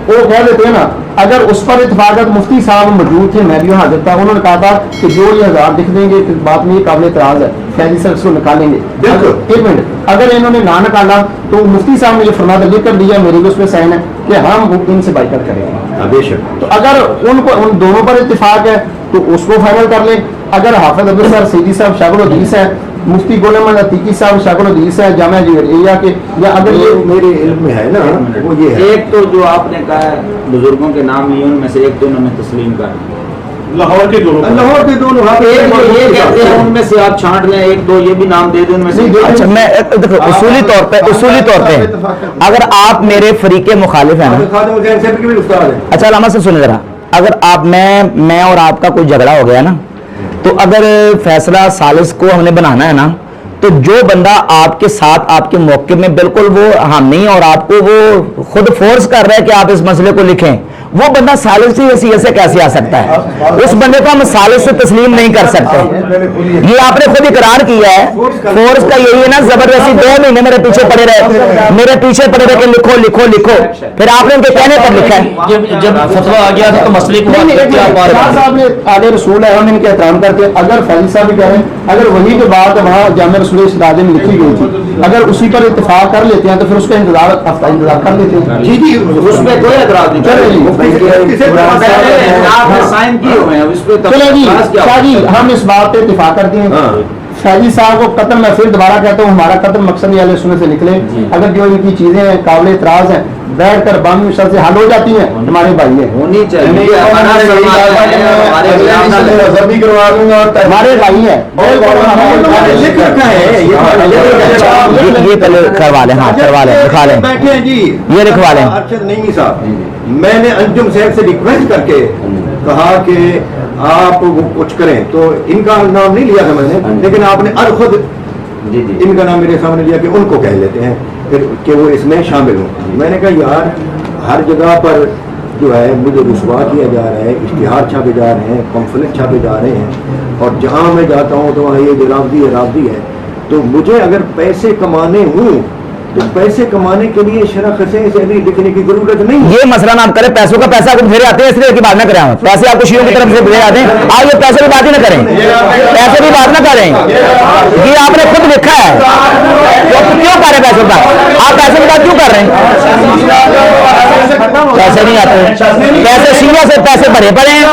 [SPEAKER 3] وہ کہہ دیتے ہیں نا اگر اس پر اتفاقات مفتی صاحب موجود تھے میں بھی حاضر تھا انہوں نے کہا تھا کہ جو یہ 1000 لکھ دیں گے بات میں یہ قابل اعتراض ہے فیضی صاحب اس کو نکالیں گے ایک منٹ اگر انہوں نے نہ نکالا تو مفتی صاحب نے یہ فرما لکھ کر دیا میری بھی اس پہ سائن ہے کہ ہم ان سے بائیکاٹ کریں گے تو اگر ان دونوں پر اتفاق ہے تو اس کو فائنل کر لیں اگر حافظ عبد السر سیدی صاحب شاہ الحدیث ہے مفتی غلام محمد عتیقی صاحب شاہ الحدیث ہے جامعہ جوہریہ کے یا اگر یہ
[SPEAKER 9] میرے علم میں ہے نا وہ یہ ہے
[SPEAKER 4] ایک تو جو آپ نے کہا ہے بزرگوں کے نام لیے ان میں سے ایک تو انہوں نے تسلیم کر
[SPEAKER 8] لاہور کے دونوں
[SPEAKER 4] یہ کہتے ہیں ان میں سے آپ چھانٹ لیں ایک دو یہ بھی نام دے دیں ان میں سے اچھا میں دیکھو اصولی طور پہ اگر آپ میرے فریق مخالف ہیں نا اچھا علامہ سے سنیں ذرا اگر آپ میں اور آپ کا کوئی جھگڑا ہو گیا نا تو اگر فیصلہ ثالث کو ہم نے بنانا ہے نا تو جو بندہ آپ کے ساتھ آپ کے موقع میں بالکل وہ ہم نہیں اور آپ کو وہ خود فورس کر رہا ہے کہ آپ اس مسئلے کو لکھیں وہ بندہ ثالث کی حیثیت سے کیسے آ سکتا ہے اس بندے کو ہم ثالث سے تسلیم نہیں کر سکتے یہ آپ نے خود اقرار کیا ہے فورس کا یہی ہے نا زبردستی 2 مہینے میرے پیچھے پڑے رہے کہ لکھو پھر آپ نے ان کے کہنے پر لکھا ہے
[SPEAKER 10] جب فتویٰ آ گیا تھا تو مسئلے کو
[SPEAKER 3] صاحب نے آگے رسول ہے ہم ان کے احترام کرتے ہیں اگر فیضی صاحب بھی کہہ رہے ہیں اگر وہی کے بعد وہاں جامع رسول اسلام میں لکھی گئی تھی اگر اسی پر اتفاق کر لیتے ہیں تو پھر اس کا انتظار کر لیتے ہیں
[SPEAKER 4] جی اس میں کوئی اعتراض نہیں
[SPEAKER 3] چلے جی شاہ جی ہم اس بات پہ اتفاق کرتے ہیں فیضی صاحب کو قتل میں پھر دوبارہ کہتا ہوں ہمارا قتل مقصد اہل سنت سے نکلے اگر جو ان کی چیزیں قابل اعتراض ہیں بیٹھ کر بام شر سے حل ہو جاتی ہیں ہمارے بھائی ہیں ہونی چاہیے ہمارے بھائی ہیں
[SPEAKER 4] یہ پہلے کروا لیں لکھا لیں یہ لکھوا لیں
[SPEAKER 9] ارشد نعیمی صاحب میں نے انجم صاحب سے ریکویسٹ کر کے کہا کہ آپ وہ کچھ کریں تو ان کا نام نہیں لیا تھا میں نے لیکن آپ نے خود ان کا نام میرے سامنے لیا کہ ان کو کہہ لیتے ہیں پھر کہ وہ اس میں شامل ہوں میں نے کہا یار ہر جگہ پر جو ہے مجھے رسوا کیا جا رہا ہے اشتہار چھاپے جا رہے ہیں پمفلٹ چھاپے جا رہے ہیں اور جہاں میں جاتا ہوں تو وہاں یہ رابطی ہے تو مجھے اگر پیسے کمانے ہوں تو پیسے کمانے کے لیے شرح سے بھی لکھنے کی ضرورت نہیں.
[SPEAKER 4] یہ مسئلہ نہ کریں, پیسوں کا پیسہ آپ بھیجے آتے ہیں اس لیے کی بات نہ کریں, پیسے آپ کو شیعوں کی طرف سے بھیجے آتے ہیں, آپ یہ پیسے کی بات ہی نہ کریں, پیسے کی بات نہ کریں, یہ آپ نے خود لکھا ہے, کیوں کر رہے پیسوں کا, آپ پیسے کی بات کیوں کر رہے ہیں, پیسے نہیں آتے, پیسے شیعہ سے پیسے بھرے پڑے ہیں.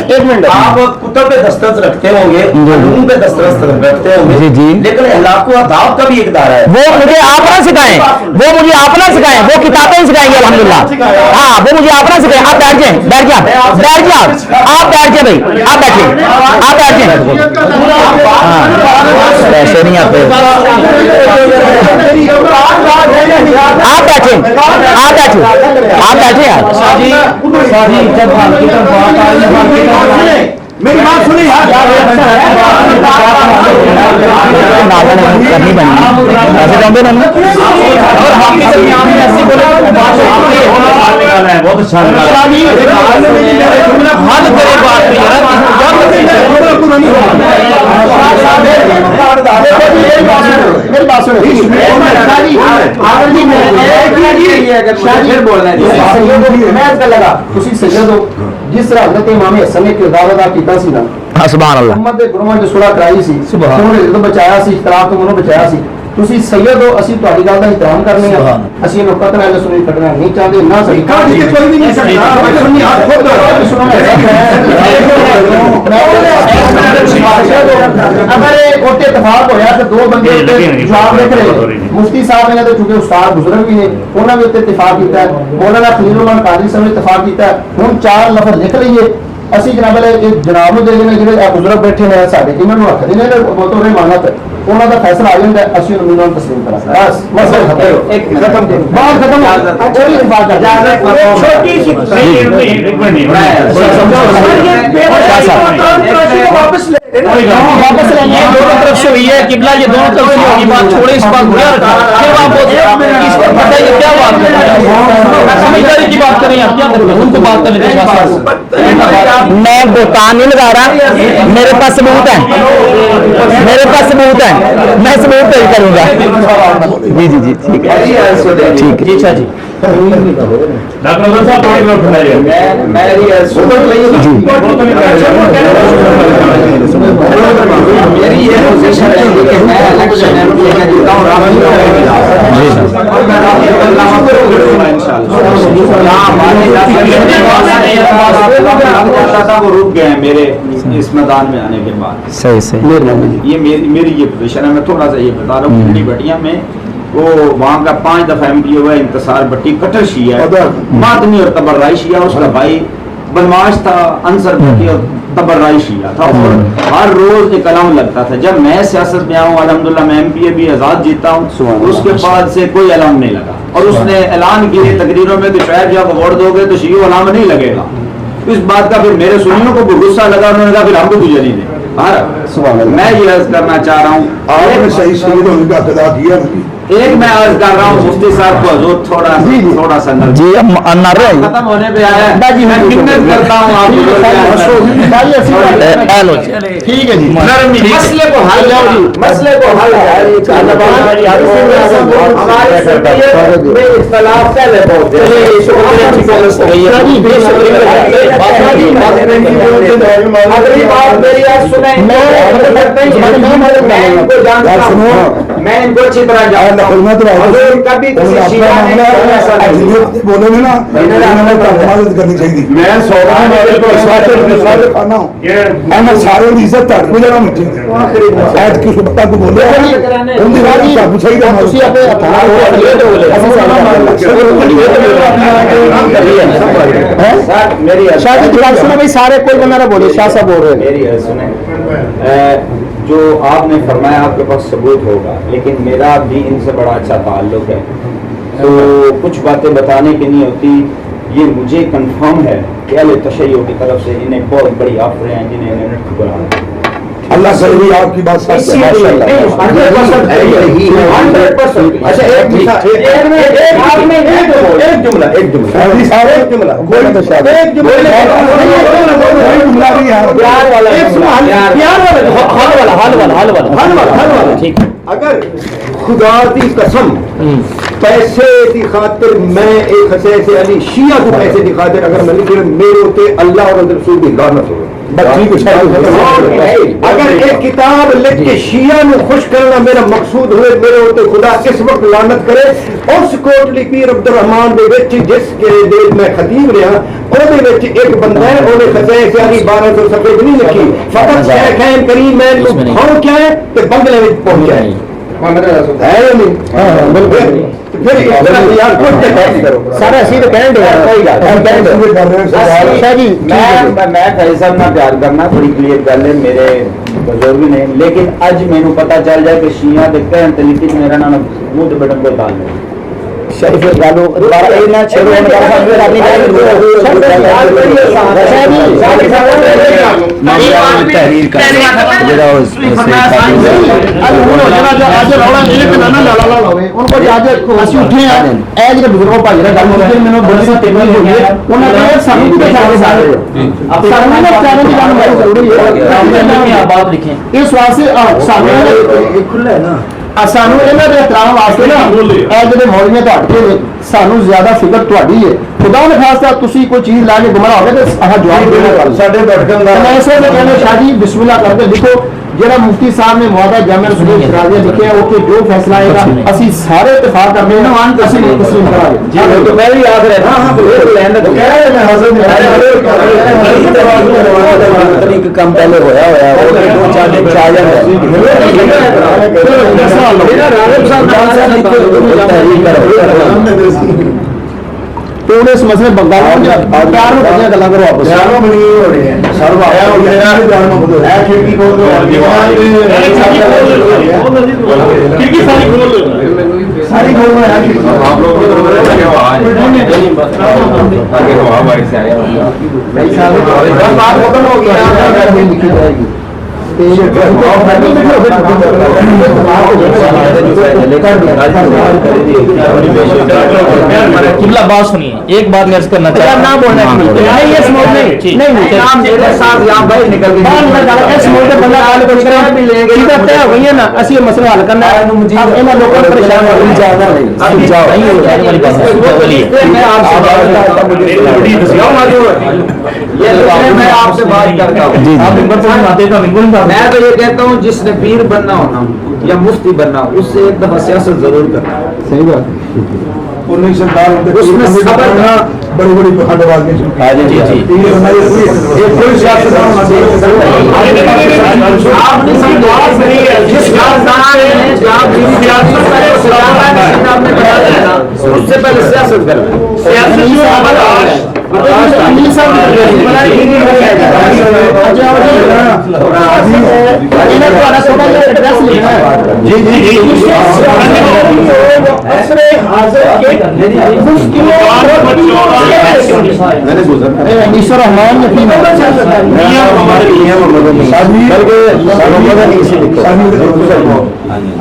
[SPEAKER 3] ایک منٹ,
[SPEAKER 10] آپ کتب پہ دستخط رکھتے ہوں گے, قانون پہ دستخط رکھتے ہوں گے, لیکن اخلاق و آداب کا بھی ایک دائرہ ہے.
[SPEAKER 4] وہ مجھے آپ نہ سکھائیں, وہ مجھے آپ نہ سکھائیں, وہ کتابیں سکھائیں گے الحمدللہ, ہاں وہ مجھے آپ نہ سکھائیں. آپ بیٹھ جائیں, بیٹھ جائیں, بیٹھ جائیں, آپ بیٹھ جائیں بھائی, آپ بیٹھیں, آپ بیٹھ جائیں, ایسے نہیں آتے, آپ بیٹھیں, آپ بیٹھیں, آپ بیٹھیں یار.
[SPEAKER 7] میری بات سنی
[SPEAKER 4] کرنی بنی ایسے جاؤں گے
[SPEAKER 10] بہت اچھا
[SPEAKER 3] جس طرح حضرت امام حسن نے کردار ادا کیتا سی نا,
[SPEAKER 4] سبحان اللہ,
[SPEAKER 3] امت دے گروہاں جو صلح کرائی سی, انہوں نے بچایا سی, اختلاف تو انہوں بچایا سی. تسی سید ہو, اسی تہاڈی گل دا احترام کرنے ہیں, اسی انہوں قتل اہل سنت کٹنا نہیں چاہتے, نہ صحیح کوئی بھی نہیں سکتا. اگر ایک اتفاق ہویا کہ دو بندے جواب لکھ رہے, مفتی صاحب نے تو چونکہ استاد بزرگ بھی نے, انہوں نے اتفاق کیتا ہے, مولانا خلیل الرحمان قادری صاحب نے اتفاق کیتا ہے, ہن 4 لفظ لکھ لئیے, اسی جناب جناب نو دے دینے, جڑے بزرگ بیٹھے ہیں ساڈے انہاں نو رکھ دینے بطور امانت, انہاں دا فیصلہ آ جاندا ہے, اسی انہاں نوں تسلیم کراں. بس مسئلہ ختم, ایک ختم دے بات ختم. اچھا اتفاق کر چھوٹی سی واپس
[SPEAKER 4] वापस लेंगे, दोनों तरफ से हुई है किबला, ये दोनों तरफ से होगी बात, छोड़े इस बात को यार, फिर आप इस पर बताइए क्या बात कर रहे हैं, समझदारी की बात करें आप, क्या करें उनको बात करने दें। मैं बोतान नहीं लगा रहा, मेरे पास सबूत है, मेरे पास सबूत है, मैं सबूत पेश करूंगा। जी जी जी ठीक है ठीक है अच्छा जी।
[SPEAKER 10] डॉक्टर साहब थोड़ी देर उठाइए।
[SPEAKER 9] मेरी ये पोजीशन है कि मैं इलेक्शन एमपी में जीता हूं, राहुल वो रुक गए हैं मेरे इस मैदान में आने के बाद।
[SPEAKER 4] सही सही
[SPEAKER 9] ये मेरी ये पोजीशन है। मैं थोड़ा सा ये बता रहा हूँ, भटिया में वो वहाँ का 5 दफा एमपी हुआ इंतसार भट्टी, कट्टर शिया है, मातमी और तबर्राई शिया, उसका भाई बनवाश था, अंसर भट्टी और तबर्राई शिया था, और हर रोज एक कलाम लगता था। जब मैं सियासत में आऊँ अल्हम्दुलिल्लाह मैं एमपी भी आजाद जीता हूँ, उसके बाद से कोई अलाम नहीं लगा। और उसने ऐलान किए तकरीरों में कि शायद जब वोट दोगे तो शियो अलाम नहीं लगेगा। इस बात का फिर मेरे सुनियों को गुस्सा लगा, उन्होंने कहा फिर हमको तुझे नहीं दे। मैं ये अर्ज करना चाह रहा हूँ,
[SPEAKER 7] आपने सही शहीद होने का अदा किया।
[SPEAKER 9] एक मैं अर्ज कर रहा हूँ मुफ्ती साहब को हजूर थोड़ा सा
[SPEAKER 4] जी
[SPEAKER 9] खत्म होने पे आया है, मैं मिन्नत करता हूँ आप
[SPEAKER 4] ठीक है जी,
[SPEAKER 9] मसले को हल मसले को हल हमारे इख्तलाफ पहले बहुत अगली बात मेरी आज सुने, मैं इनको अच्छी तरह जानता हूं, कभी किसी शिया ने
[SPEAKER 7] बोले ना मदद करनी चाहिए। मैं मैं सारे की इज्जत तक को जरा मिठी ऐड की सुबह को बोले उनकी बात को सही करना ਤੁਸੀਂ ਆਪਣੇ ਹੱਥਾਂ ਨਾਲ ਲੈ ਦੋ ਅਸੀਂ
[SPEAKER 9] सर मेरी
[SPEAKER 4] शाह जी बात सुनो भाई, सारे कोई बंदा ना बोले, शाह साहब बोल रहे हैं।
[SPEAKER 9] मेरी सुने, जो आपने फरमाया आपके पास सबूत होगा, लेकिन मेरा भी इनसे बड़ा अच्छा ताल्लुक है, तो कुछ बातें बताने की नहीं होती। ये मुझे कंफर्म है कि अहले तशय्युअ की तरफ से इन्हें बहुत बड़ी ऑफर हैं जिन्हें इन्होंने ठुकराया।
[SPEAKER 7] अल्लाह से भी आपकी बात सच है।
[SPEAKER 9] अच्छा
[SPEAKER 4] ठीक है,
[SPEAKER 9] अगर खुदा की कसम पैसे की खातिर मैं एक हसे से अली शिया को पैसे की खातिर अगर मैं लिख मेरे होते अल्लाह और रसूल की लानत हो। अगर एक किताब लिख के शिया ਨੂੰ खुश करना मेरा मकसूद हुए, मेरे होते खुदा किस वक्त लानत करे। उस कोटली पीर अब्दुल रहमान ਦੇ ਵਿੱਚ ਜਿਸ ਦੇ ਮੈਂ ਖਤੀਬ ਰਿਹਾ, ਉਹਦੇ ਵਿੱਚ ਇੱਕ ਬੰਦਾ ਹੈ, ਉਹਨੇ ਖਸੇ से अली 1200 सफे नहीं लिखी, फकत शेखैन करीम मैं खाओ क्या है ते बंगले में पहुंचा है।
[SPEAKER 4] सारा असी तो कहने
[SPEAKER 9] मैं फैसल ना प्यार करना बड़ी क्लियर गल है मेरे बुजुर्ग ने, लेकिन अज मैनू पता चल जाए कि शिया के कहन तरीके मेरा नाम मुंह ते बटन कोई ताल नहीं।
[SPEAKER 4] शरीफ गालो दोबारा ए ना छेड़ो अपनी तहरीर का जरा उनको आज ਅਸੀਂ ਉੱਠੇ ਆ ਇਹ ਜਿਹੜੇ ਬਜ਼ੁਰਗੋਂ ਭਾਈ ਨਾਲ ਗੱਲ ਹੋਈ ਮੈਨੂੰ ਬੜੀ ਤਕਲੀਫ ਹੋਈ ਹੈ, ਉਹਨਾਂ ਨੇ ਸਾਨੂੰ ਵੀ ਦਿਖਾਇਆ ਸਾਰੇ ਸਾਨੂੰ ਨਾ ਚੈਨਲ ਦੀ ਗੱਲ ਬਹੁਤ ਜ਼ਰੂਰੀ ਹੈ। आप बात लिखें इस वास्ते ਸਾਨੂੰ खुला है ना, ਸਾਨੂੰ ਇਹਨਾਂ ਦੇ ਇਤਰਾਮ ਵਾਸਤੇ ਨਾ ਇਹ ਜਿਹੜੇ ਮੌਲਵੀਆਂ ਤੋਂ ਹਟ ਕੇ ਸਾਨੂੰ ਜ਼ਿਆਦਾ ਫਿਕਰ ਤੁਹਾਡੀ ਹੈ। खुदा ने खासा तुसी कोई चीज ला के गुमराह हो गए तो आह जवाब देना साडे भटकन दा मैं ऐसे में कहना शाह जी बिस्मिल्लाह करके लिखो, जरा मुफ्ती साहब ने मुआदा जामिया रसूल शराजिया लिखे है ओके जो फैसला आएगा ਅਸੀਂ ਸਾਰੇ इत्तेफाक करने हैं ਅਸੀਂ तस्लीम करांगे। जी तो मैं भी याद रहा हां बिल्कुल लेंदा तो कह रहे मैं हाजिर तरीक कम पहले होया वो दो चार दिन आ जाए मेरा रागिब साहब तो उन्हें इस मसले बंगाल में प्यार में बढ़िया गल्ला करो आपस में बनी हो रही है सर्व आया हो गया जान में बोलो है खिड़की खोल दो खिड़की सारी खोल दो सारी खोल दो यार आप लोग आगे हवा बारिश से आया नहीं साहब बात खत्म हो गया लिखी जाएगी
[SPEAKER 10] किबला बात सुनिए, एक बात मैं अर्ज करना चाहता हूं, ना बोलना है ये समझ नहीं नाम जेकर साहब यहां भाई निकल गए समझ के बंदा हाल कुछ करे सीधा तय हो गई है ना, असली मसला हल करना है। अब इन लोगों को परेशान हो जाओ मैं आपसे बात करता हूं, मैं तो ये कहता हूं जिसने पीर बनना हो ना या मुफ्ती बनना हो, उससे एक दफा सियासत जरूर करना।
[SPEAKER 7] सही बात। उसमें सबर करना, बड़ी बड़ी हटवाज़ें
[SPEAKER 6] उससे पहले सियासत करना,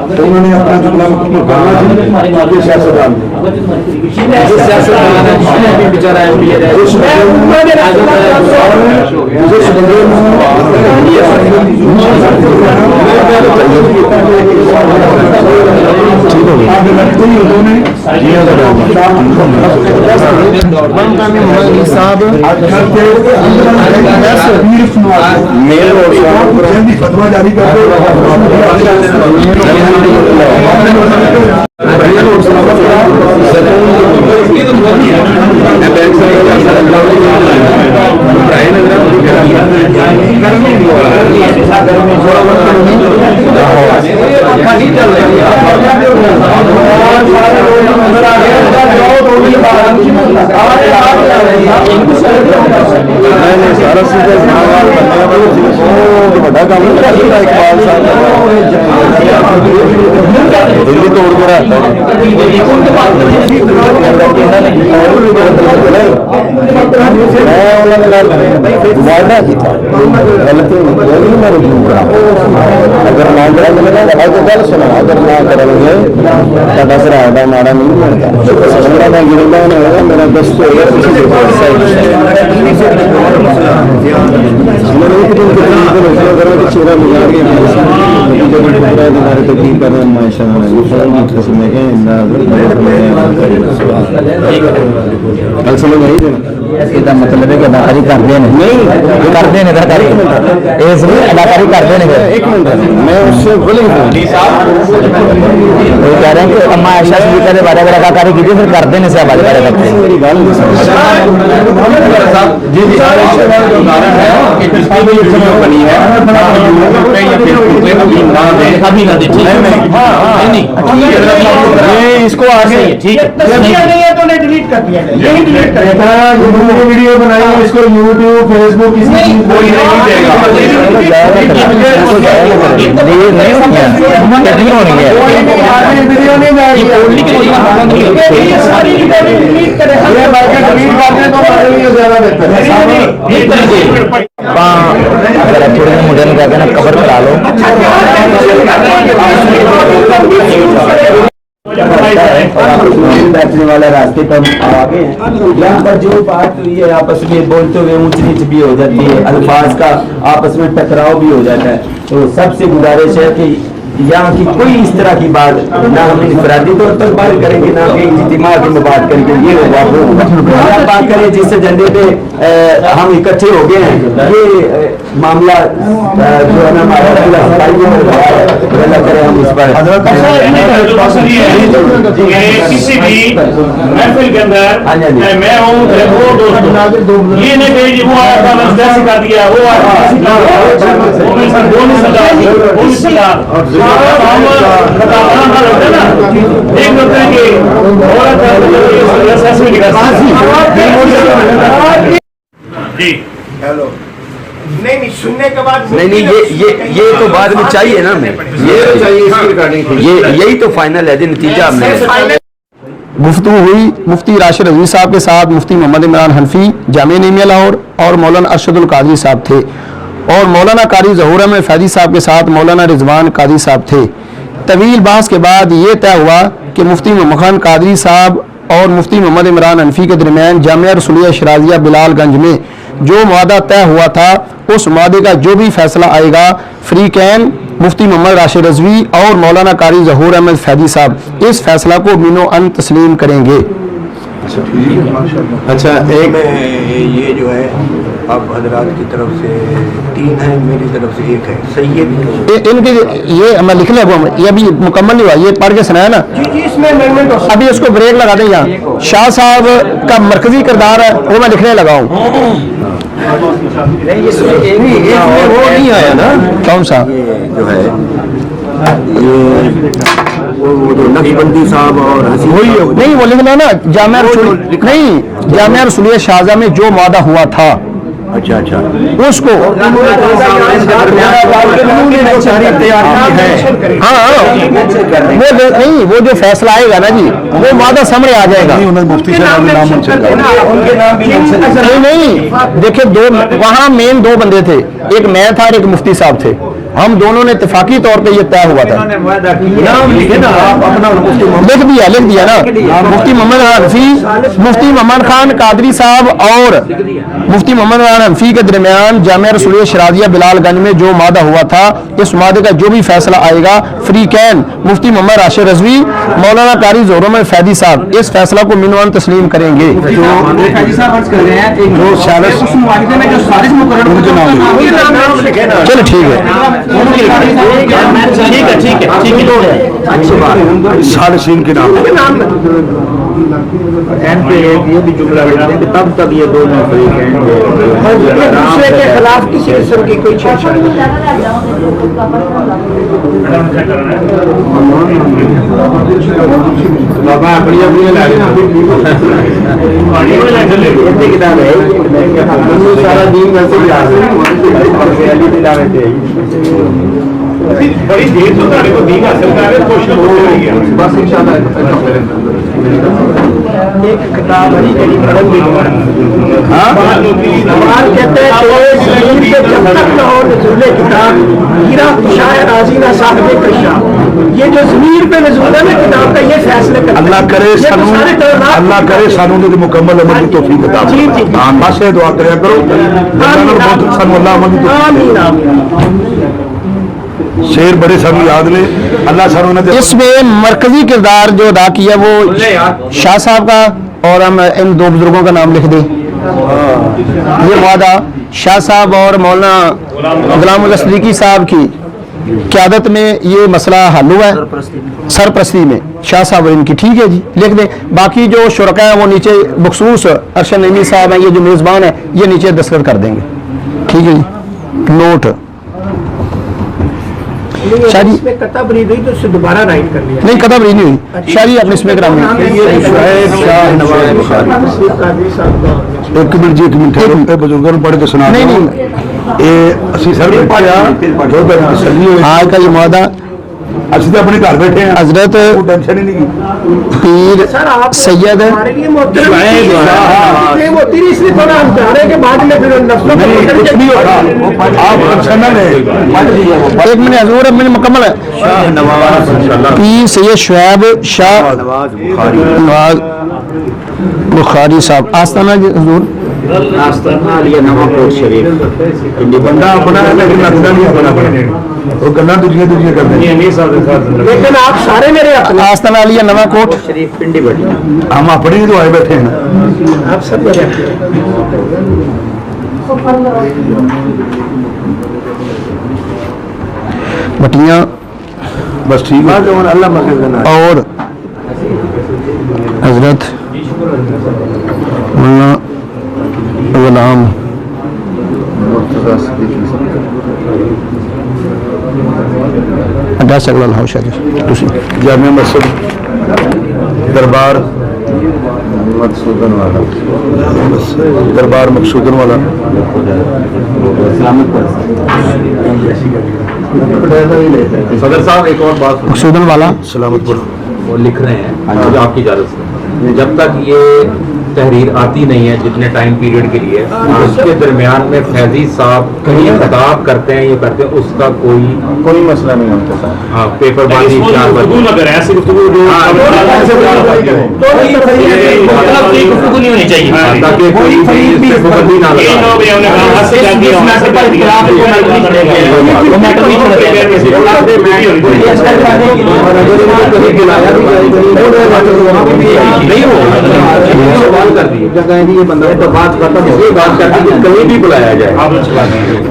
[SPEAKER 7] तो उन्होंने अपना जुमला मुकम्मल करना सियासतदान
[SPEAKER 6] बेचारा
[SPEAKER 7] फतवा जारी करते दिल्ली तोड़ के रहता अगर ना गल सुना, अगर ना करेंगे सराधा माड़ा नहीं बनता। मैं गिरदा होगा मेरा दोस्त चेहरा बिगाड़ के तकलीफ कर रहे हैं माशा कल समझ नहीं देना इसका मतलब है कि अदाकारी करते हैं नहीं करते हैं अदाकारी अदाकारी करते हैं। एक मिनट मैं उससे बोलेंगे वो कह रहे हैं कि अम्मा आयशा से कहते बारे अगर अदाकारी की फिर करते हैं से बात करते हैं मेरी बात जी जी बनी है अभी ना दे इसको आगे ठीक है नहीं है तो ने डिलीट कर दिया यही डिलीट करेगा वीडियो बनाई इसको यूट्यूब फेसबुक इसमें कोई नहीं देगा नहीं होनी है वीडियो नहीं जाएगी ये सारी डिलीट करें ये बाकी डिलीट करने तो ज्यादा बेहतर है अगर थोड़े मुझे नहीं कहते ना कवर करा लो बैठने वाले रास्ते पर आगे यहाँ पर जो बात हुई है आपस में बोलते हुए ऊंच नीच भी हो जाती है, अल्फाज का आपस में टकराव भी हो जाता है। तो सबसे गुजारिश है कि यहाँ की कोई इस तरह की बात ना हम इंफरादी तौर पर बात करेंगे ना कहीं इज्तिमा में बात करेंगे, ये होगा वो बात करें जिस एजेंडे पे हम इकट्ठे हो गए हैं। ये मामला जो है ना हमारा करें हम इस पर
[SPEAKER 10] किसी भी महफिल के अंदर मैं हूँ ये नहीं कही वो आया था मैंने कैसे कर दिया वो
[SPEAKER 5] हेलो नहीं सुनने के बाद
[SPEAKER 9] नहीं ये तो बाद में चाहिए ना हमें, ये तो चाहिए इसकी रिकॉर्डिंग, यही तो फाइनल है जी नतीजा हमने।
[SPEAKER 11] गुफ्तगू हुई मुफ्ती राशिद रज़वी साहब के साथ, मुफ्ती मोहम्मद इमरान हनफी जामिया निमिया लाहौर और मौलाना अरशदुल कादरी साहब थे। और मौलाना कारी ज़हूर अहमद फैदी साहब के साथ मौलाना रिजवान कादरी साहब थे। तवील बहस के बाद ये तय हुआ कि मुफ्ती मोहम्मद खान कादरी साहब और मुफ्ती मोहम्मद इमरान हनफी के दरमियान जामिया रसूलिया शराजिया बिलालगंज में जो मादा तय हुआ था, उस मादे का जो भी फैसला आएगा, फरीकैन मुफ्ती मोहम्मद राशिद रज़वी और मौलाना कारी ज़हूर अहमद फैदी साहब इस फैसला को मिनो अन तस्लीम करेंगे।
[SPEAKER 3] अच्छा, एक
[SPEAKER 9] ये जो है अब हजरात की तरफ से 3 है, मेरी तरफ से 1 है, सही है?
[SPEAKER 11] इनके ये मैं लिख ले, ये अभी मुकम्मल नहीं हुआ, ये पढ़ के सुनाया ना
[SPEAKER 5] जी इसमें अमेंडमेंट हो
[SPEAKER 11] अभी उसको ब्रेक लगा दें। यहाँ शाह साहब का मरकजी किरदार है, वो मैं लिखने लगा हूँ।
[SPEAKER 9] वो नहीं आया ना,
[SPEAKER 11] कौन सा?
[SPEAKER 9] जो है वो जो नक्शबंदी साहब और
[SPEAKER 11] नहीं, वो लिखना ना जामिया नहीं, जामिया रसूलिया शाहजहाँ में जो मादा हुआ था,
[SPEAKER 9] अच्छा
[SPEAKER 11] उसको वो नहीं, वो जो फैसला आएगा ना जी, वो मादा सामने आ जाएगा। नहीं, देखिए दो वहाँ मेन 2 बंदे थे, एक मैं था और एक मुफ्ती साहब थे। हम दोनों ने इत्तेफाकी तौर पे ये तय हुआ था। लिख दिया ना, मुफ्ती मोहम्मद हनफी, मुफ्ती मोहम्मद खान कादरी साहब और मुफ्ती मोहम्मद हनफी के दरमियान जामिया रसूलिया शराजिया बिलालगंज में जो मादा हुआ था, इस मादे का जो भी फैसला आएगा, फरीकैन मुफ्ती मोहम्मद राशिद रज़वी, मौलाना कारी ज़हूर अहमद फैदी साहब इस फैसला को मिनो अन तस्लीम करेंगे। चलो ठीक है,
[SPEAKER 7] सालसीन के नाम
[SPEAKER 9] ये भी जुमला कि तब तक ये दोनों
[SPEAKER 5] दूसरे के खिलाफ किसी किस्म की कोई छेड़छाड़
[SPEAKER 9] किताब है, सारा दिन वैसे
[SPEAKER 8] बड़ी देर तो तारे को दीन हासिल कर रहे, कुछ ना कुछ रह गया।
[SPEAKER 3] बस इंशाल्लाह
[SPEAKER 5] एक किताब है जब तक न हो नज़ूले किताब हीरा शायर आजीना साहब कशा, ये जो ज़मीर पे नज़ूल है ना किताब का, ये फैसले करता है।
[SPEAKER 7] अल्लाह करे सानू दी मुकम्मल अमल की तौफीक अता फरमाए। हां बस ये दुआ करया करो, सानू अल्लाह अमल की तौफीक। शेर बड़े सानू याद ने, अल्लाह सानू ने
[SPEAKER 11] इसमें मरकजी किरदार जो अदा किया वो शाह साहब का, और हम इन 2 बुजुर्गों का नाम लिख दें। ये वादा शाह साहब और मौलाना गुलाम सदीकी साहब की क़यादत में ये मसला हल हुआ है, सरपरस्ती में शाह साहब इनकी, ठीक है जी, लिख दें। बाकी जो शुरका है वो नीचे बखसूस अरशद नईमी साहब हैं, ये जो मेज़बान है, ये नीचे दस्तखत कर देंगे, ठीक है जी। नोट शादी
[SPEAKER 5] इसमें कतब नहीं हुई तो उसे दोबारा राइट कर लिया,
[SPEAKER 11] नहीं कतब नहीं हुई शादी अपने इसमें करानी।
[SPEAKER 7] एक मिनट बुजुर्गों ने पढ़ के सुना।
[SPEAKER 11] नहीं आज का ये मादा
[SPEAKER 7] असि तो अपने घर बैठे हैं,
[SPEAKER 11] हजरत
[SPEAKER 7] टेंशन ही नहीं
[SPEAKER 11] पीर सैयद एक मिनट हजूर मैंने मुकम्मल है, पीर सैयद शुएब शाह नवाज बुखारी साहब, आस्ताना हजूर
[SPEAKER 7] बंदा अपना है लेकिन लगता नहीं अपना, वो गन्ना दूसरी करते हैं।
[SPEAKER 5] लेकिन आप सारे मेरे अपने,
[SPEAKER 11] आस्ताना लिया नवा कोट
[SPEAKER 9] शरीफ पिंडी बैठी,
[SPEAKER 7] हम अपने ही तो आए बैठे हैं,
[SPEAKER 5] आप सब मेरे
[SPEAKER 11] बटियां
[SPEAKER 7] बस ठीक है।
[SPEAKER 11] और हजरत मुल्ला गुलाम दस अगला लाओ शरीफ
[SPEAKER 7] जामिया मस्जिद दरबार मकसूदन वाला
[SPEAKER 6] सदर साहब एक और बात,
[SPEAKER 11] मकसूदन वाला
[SPEAKER 7] सलामतपुर
[SPEAKER 6] वो लिख रहे हैं आपकी इजाजत से, जब तक ये تحریر آتی نہیں ہے جتنے ٹائم پیریڈ کے لیے، اس کے درمیان میں فیضی صاحب کہیں خطاب کرتے ہیں یہ کرتے ہیں، اس کا کوئی مسئلہ نہیں ہوتا صاحب. ہاں پیپر بازی گفتگو نہ کریں، ایسی گفتگو نہیں ہونی چاہیے تاکہ کوئی پابندی نہ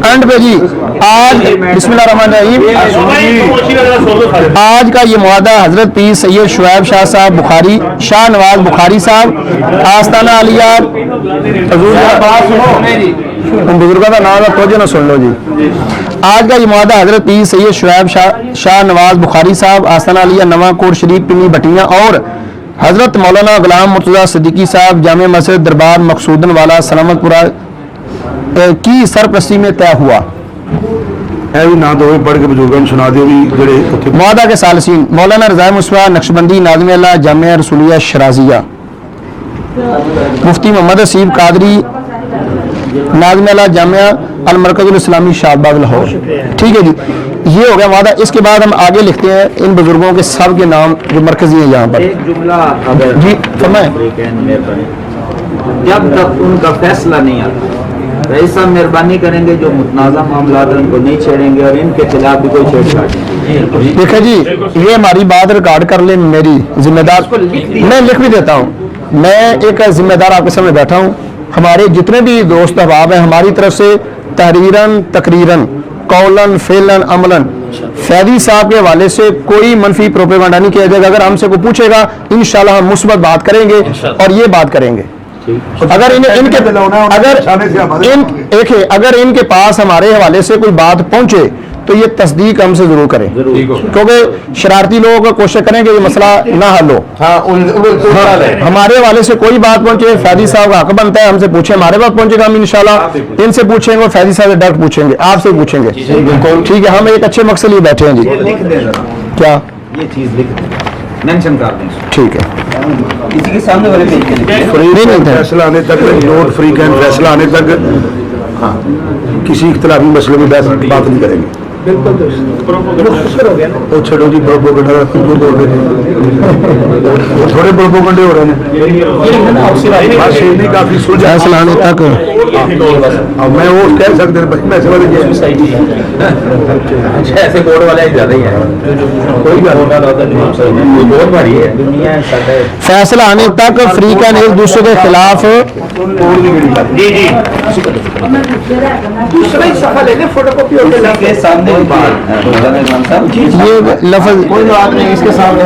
[SPEAKER 11] اینڈ پہ جی آج بسم اللہ الرحمن الرحیم آج کا یہ معاہدہ حضرت پیر سید شعیب شاہ صاحب بخاری، شاہ نواز بخاری صاحب آستانہ علیہ بزرگوں کا نام ہے توجہ نہ سن لو جی. آج کا یہ معاہدہ حضرت پیر سید شعیب شاہ نواز بخاری صاحب آستانہ علیہ نواں کوٹ شریف پنی بٹیاں اور حضرت مولانا غلام مرتضیٰ صدیقی صاحب جامع مسجد دربار مقصودن والا سلامت پورہ کی سرپرستی میں طے ہوا. معاہدہ کے ثالثین مولانا رضا مصطفیٰ نقشبندی ناظم اللہ جامعہ رسولیہ شرازیہ، مفتی محمد حسیب قادری ناظم اللہ جامعہ المرکز الاسلامی شاد باغ لاہور. ٹھیک ہے جی، یہ ہو گیا معاہدہ. اس کے بعد ہم آگے لکھتے ہیں ان بزرگوں کے سب کے نام جو مرکزی ہیں یہاں پر.
[SPEAKER 6] ایک جملہ
[SPEAKER 11] جی فرمائیں.
[SPEAKER 6] جب تک ان کا فیصلہ نہیں آتا رئیس صاحب مہربانی کریں گے جو متنازع معاملات ان کو نہیں چھیڑیں گے اور ان کے خلاف بھی کوئی چھیڑ چھاڑ نہیں.
[SPEAKER 11] دیکھیں جی یہ ہماری بات ریکارڈ کر لیں، میری ذمہ دار میں لکھ بھی دیتا ہوں. میں ایک ذمہ دار آپ کے سامنے بیٹھا ہوں. ہمارے جتنے بھی دوست احباب ہیں ہماری طرف سے تحریراً تقریراً قولاً فعلاً عملاً فیضی صاحب کے حوالے سے کوئی منفی پروپیگنڈا نہیں کیا جائے گا. اگر ہم سے کوئی پوچھے گا انشاءاللہ ہم مثبت بات کریں گے اور یہ بات کریں گے. اگر ان کے پاس ہمارے حوالے سے کوئی بات پہنچے تو یہ تصدیق ہم سے ضرور کریں، کیونکہ شرارتی لوگ کوشش کریں کہ یہ مسئلہ نہ حل ہو. ہمارے حوالے سے کوئی بات پہنچے فیضی صاحب کا حق بنتا ہے ہم سے پوچھیں. ہمارے پاس پہنچے گا ہم انشاءاللہ ان سے پوچھیں گے اور فیضی صاحب سے ڈائریکٹ پوچھیں گے، آپ سے پوچھیں گے. ٹھیک ہے، ہم ایک اچھے مقصد لیے بیٹھے ہیں جی. کیا
[SPEAKER 6] یہ چیز لکھ دیں، مینشن کر دیں.
[SPEAKER 11] ٹھیک ہے،
[SPEAKER 6] کسی کے سامنے والے پیج کے
[SPEAKER 7] فیصلہ آنے تک نوٹ فری کین فیصلہ آنے تک کسی اختلافی مسئلے میں بات نہیں کریں گے. چھوڑو جی پروپیگنڈا تھوڑے پروپیگنڈے ہو رہے ہیں کافی
[SPEAKER 11] فیصلہ آنے تک
[SPEAKER 7] میں وہ کہہ سکتے ہیں پیسے والے
[SPEAKER 6] ایسے بورڈ والے زیادہ ہی ہیں. بہت بھاری ہے دنیا.
[SPEAKER 11] فیصلہ آنے تک فریقین ایک دوسرے کے خلاف
[SPEAKER 6] جی جی
[SPEAKER 5] دوسرا ہی صفحہ لے لیں فوٹو کاپی
[SPEAKER 6] کے سامنے
[SPEAKER 11] یہ لفظ
[SPEAKER 6] اس کے سامنے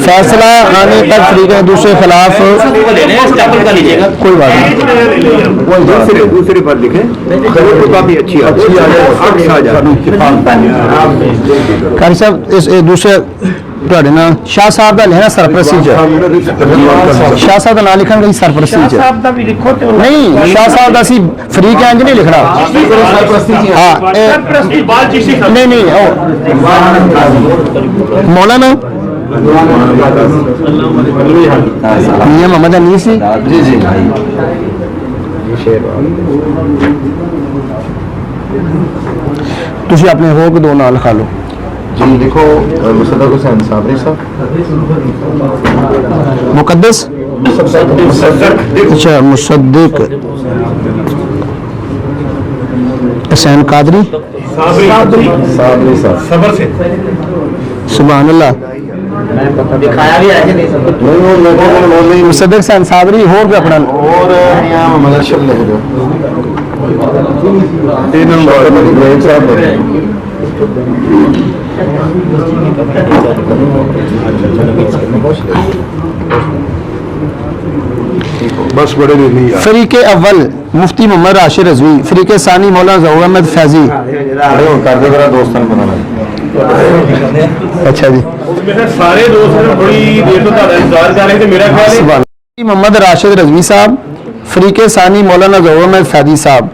[SPEAKER 11] فیصلہ آنے تک فریقین دوسرے کے خلاف کوئی بات نہیں.
[SPEAKER 9] دوسری پر لکھیں کافی اچھی
[SPEAKER 11] قاری صاحب اس دوسرے نا شاہ صاحب کا لکھنا سرپرستی شاہ صاحب کا نام لکھنا کہیں سرپرستی نہیں. شاہ صاحب کا سی فریق انج نہیں لکھنا. ہاں نہیں نہیں مولانا میاں محمد انیسی جی جی تھی اپنے ہو کے دو نال کھا لو
[SPEAKER 3] جی. لکھو مصدق حسین صابری صاحب،
[SPEAKER 11] مقدس اچھا مصدق حسین قادری سبحان اللہ. مصدق حسین صابری ہو گیا اپنا
[SPEAKER 7] بس بڑے نہیں.
[SPEAKER 11] فریق اول مفتی محمد راشد رضوی، فریق ثانی مولانا ظہور احمد فیضی. اچھا جی
[SPEAKER 8] سارے دوست بڑی دیر تو انتظار کر رہے تھے. میرا خیال ہے
[SPEAKER 11] محمد راشد رضوی صاحب، فریق ثانی مولانا ظہور احمد فیضی صاحب.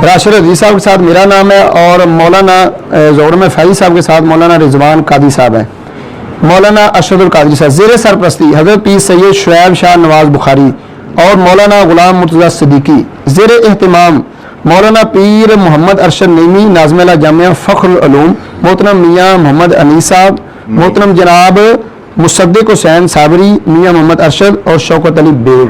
[SPEAKER 11] راشد رضوی صاحب کے ساتھ میرا نام ہے اور مولانا ظہور احمد فیضی صاحب کے ساتھ مولانا رضوان قادری صاحب ہیں. मौलाना अशरफुल कादरी साहब, ज़ेर सरपरस्ती हज़रत पीर सैयद शुएब शाह नवाज बुखारी और मौलाना गुलाम मुर्तज़ा सिद्दीकी, ज़ेर एहतिमाम मौलाना पीर मोहम्मद अरशद नईमी नाज़िम जामिया फ़ख्रुल उलूम, मोहतरम मियाँ मोहम्मद अनीस साहब, मोहतरम जनाब मुसद्दिक हुसैन साबरी, मियाँ मोहम्मद अरशद और शौकत अली बेग।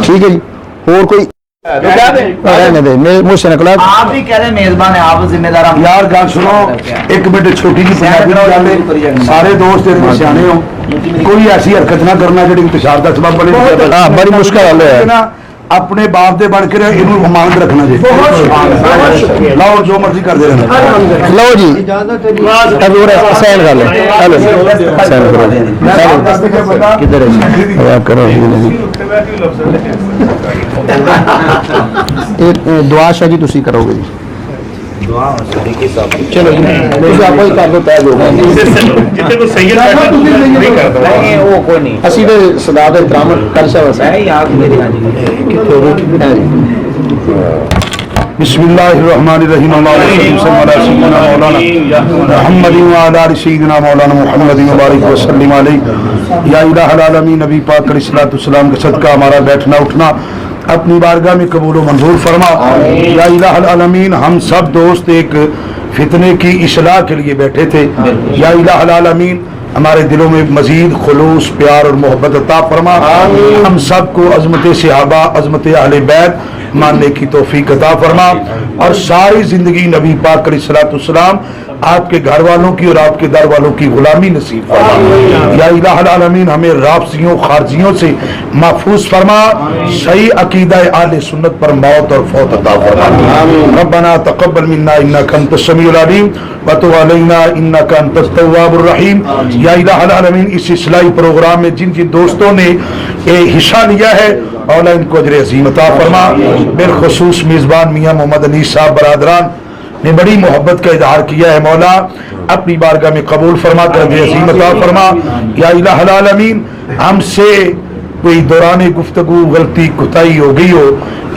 [SPEAKER 11] ठीक है जी, और कोई रहने दे, मैं मुझसे निकला।
[SPEAKER 4] आप भी कह रहे हैं मेजबान है, आप जिम्मेदार।
[SPEAKER 7] यार गल सुनो, एक मिनट छोटी जी पंजाबी, सारे दोस्त तेरे सियाने हो, कोई ऐसी हरकत ना करना जी इंतशार का सबब बने।
[SPEAKER 11] हाँ, बड़ी मुश्किल हाल है
[SPEAKER 7] ना, अपने बाप दे बन के इन्हों अमानत रखना जी। लाओ जो मर्जी कर दे रहना।
[SPEAKER 11] लो जी साइन कर लो, साइन करो, किधर है आप करो। दुआ शाह जी तुसी करोगे जी, चलो जी आप ही कर दो, तय दो
[SPEAKER 6] वो कोई नहीं
[SPEAKER 11] असी तो सदा दे ड्रामा कर सकते हैं।
[SPEAKER 7] बिस्मिल्लाहिर्रहमानिर्रहीम, या इलाहुल आलमीन, नबी पाक अलैहिस्सलाम के सदका हमारा बैठना उठना अपनी बारगाह में कबूल व मंजूर फरमा। या इलाहुल आलमीन, हम सब दोस्त एक फितने की इस्लाह के लिए बैठे थे। या इलाहुल आलमीन, हमारे दिलों में मजीद खुलूस प्यार और मोहब्बत अता फरमा। हम सबको अजमत सहाबा अजमत अहले बैत मानने की तौफीक अता फरमा और सारी जिंदगी नबी पाक अलैहिस्सलाम आपके घर वालों की और आपके दर वालों की गुलामी नसीब फरमा। या इलाहुल आलमीन, हमें राफसियों खारजियों से महफूज फरमा, सही अकीदा आले सुन्नत पर मौत और फौत अता फरमा। रब्बना तक़ब्बल मिन्ना इन्नका अंतस समीउल अलीम व तुब अलैना इन्नका अंतत तव्वाबुर रहीम। या इलाहुल आलमीन, इस इस्लाही प्रोग्राम में जिन जिन दोस्तों ने हिस्सा लिया है औला इनको अजर अज़ीम अता फरमा। बिलखुसूस मेज़बान मियाँ मोहम्मद अनीस साहब बरादरान ने बड़ी मोहब्बत का इजहार किया है। मौला अपनी बारगाह में कबूल फरमा कर अजर अज़ीम अता फरमा। या इलाहुल आलमीन, हमसे कोई दौरान गुफ्तगू गलती कुताही हो गई हो,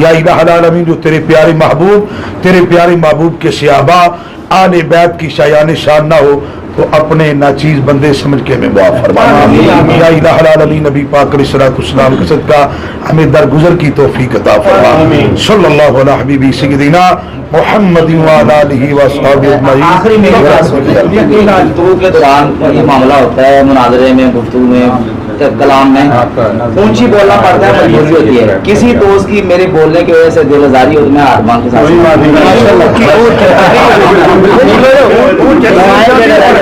[SPEAKER 7] या इलाहुल आलमीन, जो तेरे प्यारे महबूब के सहाबा आले बैत की शायान शान ना हो तो अपने नाचीज बंदे समझ के हमें मुआफ फरमा। या इलाहुल आलमीन, नबी पाक अलैहिस्सलाम के सदका हमें दरगुजर की तौफीक अता फरमा। सल्लल्लाहु अलैहि हबीबी सय्यदिना मुहम्मद व अला आलिहि व अस्हाबिहि अजमईन।
[SPEAKER 4] आखिरी में गुफ्तगू के दौरान ये मामला होता है, मुनाज़रे में, गुफ्तगू में, कलाम में ऊंची बोलना पड़ता है, मजबूरी होती है। किसी दोस्त की मेरे बोलने की वजह से दिल आजारी होती है, मैं हाथ मांग के साथ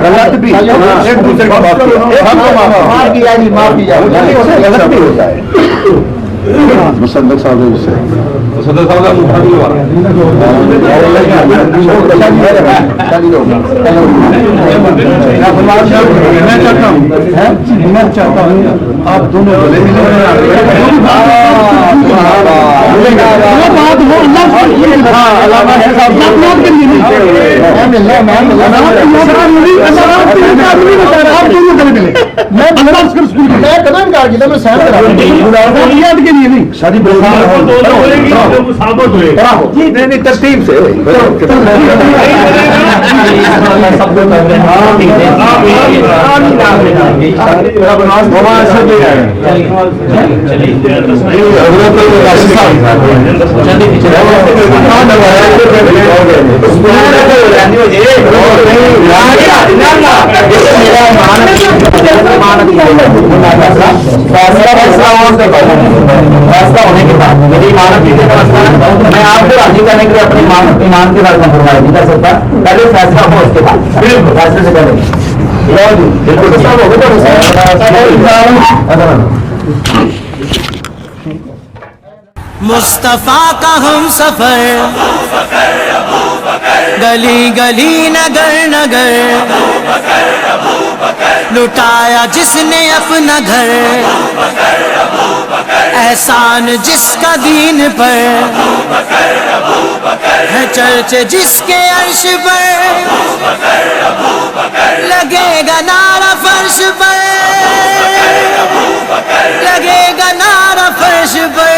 [SPEAKER 7] गलत भी एक दूसरे की बात माफ किया भी होता है। मुसद्दिक साहब से मुसद्दिक साहब का मुखा भी हुआ मैं चाहता हूँ आप दोनों सारी तरतीब से फैसला होने के बाद यदि इमानत की व्यवस्था मैं आपको राजी करने के लिए अपने ईमान के साथ फरमाया नहीं कर सकता, पहले फैसला हो उसके बाद बिल्कुल फैसले से पहले
[SPEAKER 2] मुस्तफा का हम सफर गली गली नगर नगर लुटाया जिसने अपना घर एहसान जिसका दीन पर है चर्चे जिसके अर्श पर लगेगा नारा फर्श पर लगेगा नारा फर्श पर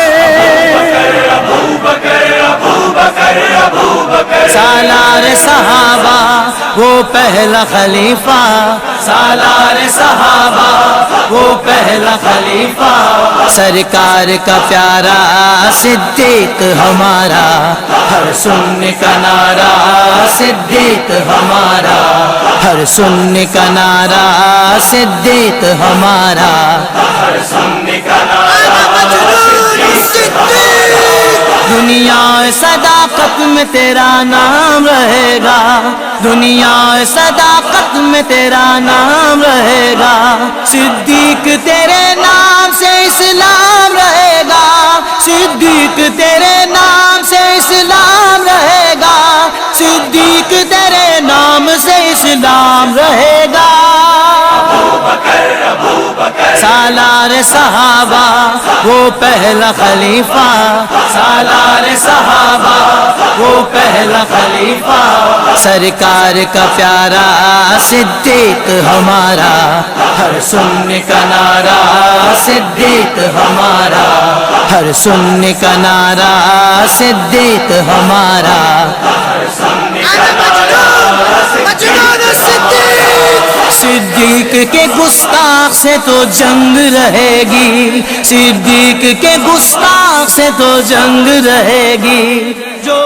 [SPEAKER 2] सालार सहाबा وہ پہلا خلیفہ سالار صحابہ وہ پہلا خلیفہ سرکار کا پیارا صدیق ہمارا ہر سننے کا نعرہ صدیق ہمارا ہر سننے کا نعرہ صدیق ہمارا ہر سننے کا نعرہ دنیا صداقت میں تیرا نام رہے گا دنیا صداقت میں تیرا نام رہے گا صدیق تیرے نام سے اسلام رہے گا صدیق تیرے نام سے اسلام رہے گا صدیق تیرے نام سے اسلام رہے گا سالار صحابہ وہ پہلا خلیفہ سالار صحابہ وہ پہلا خلیفہ سرکار کا پیارا صدیق ہمارا ہر سننے کا نعرہ صدیق ہمارا ہر سننے کا نعرہ صدیق ہمارا ہر سننے کا صدیق کے گستاخ سے تو جنگ رہے گی صدیق کے گستاخ سے تو جنگ رہے گی جو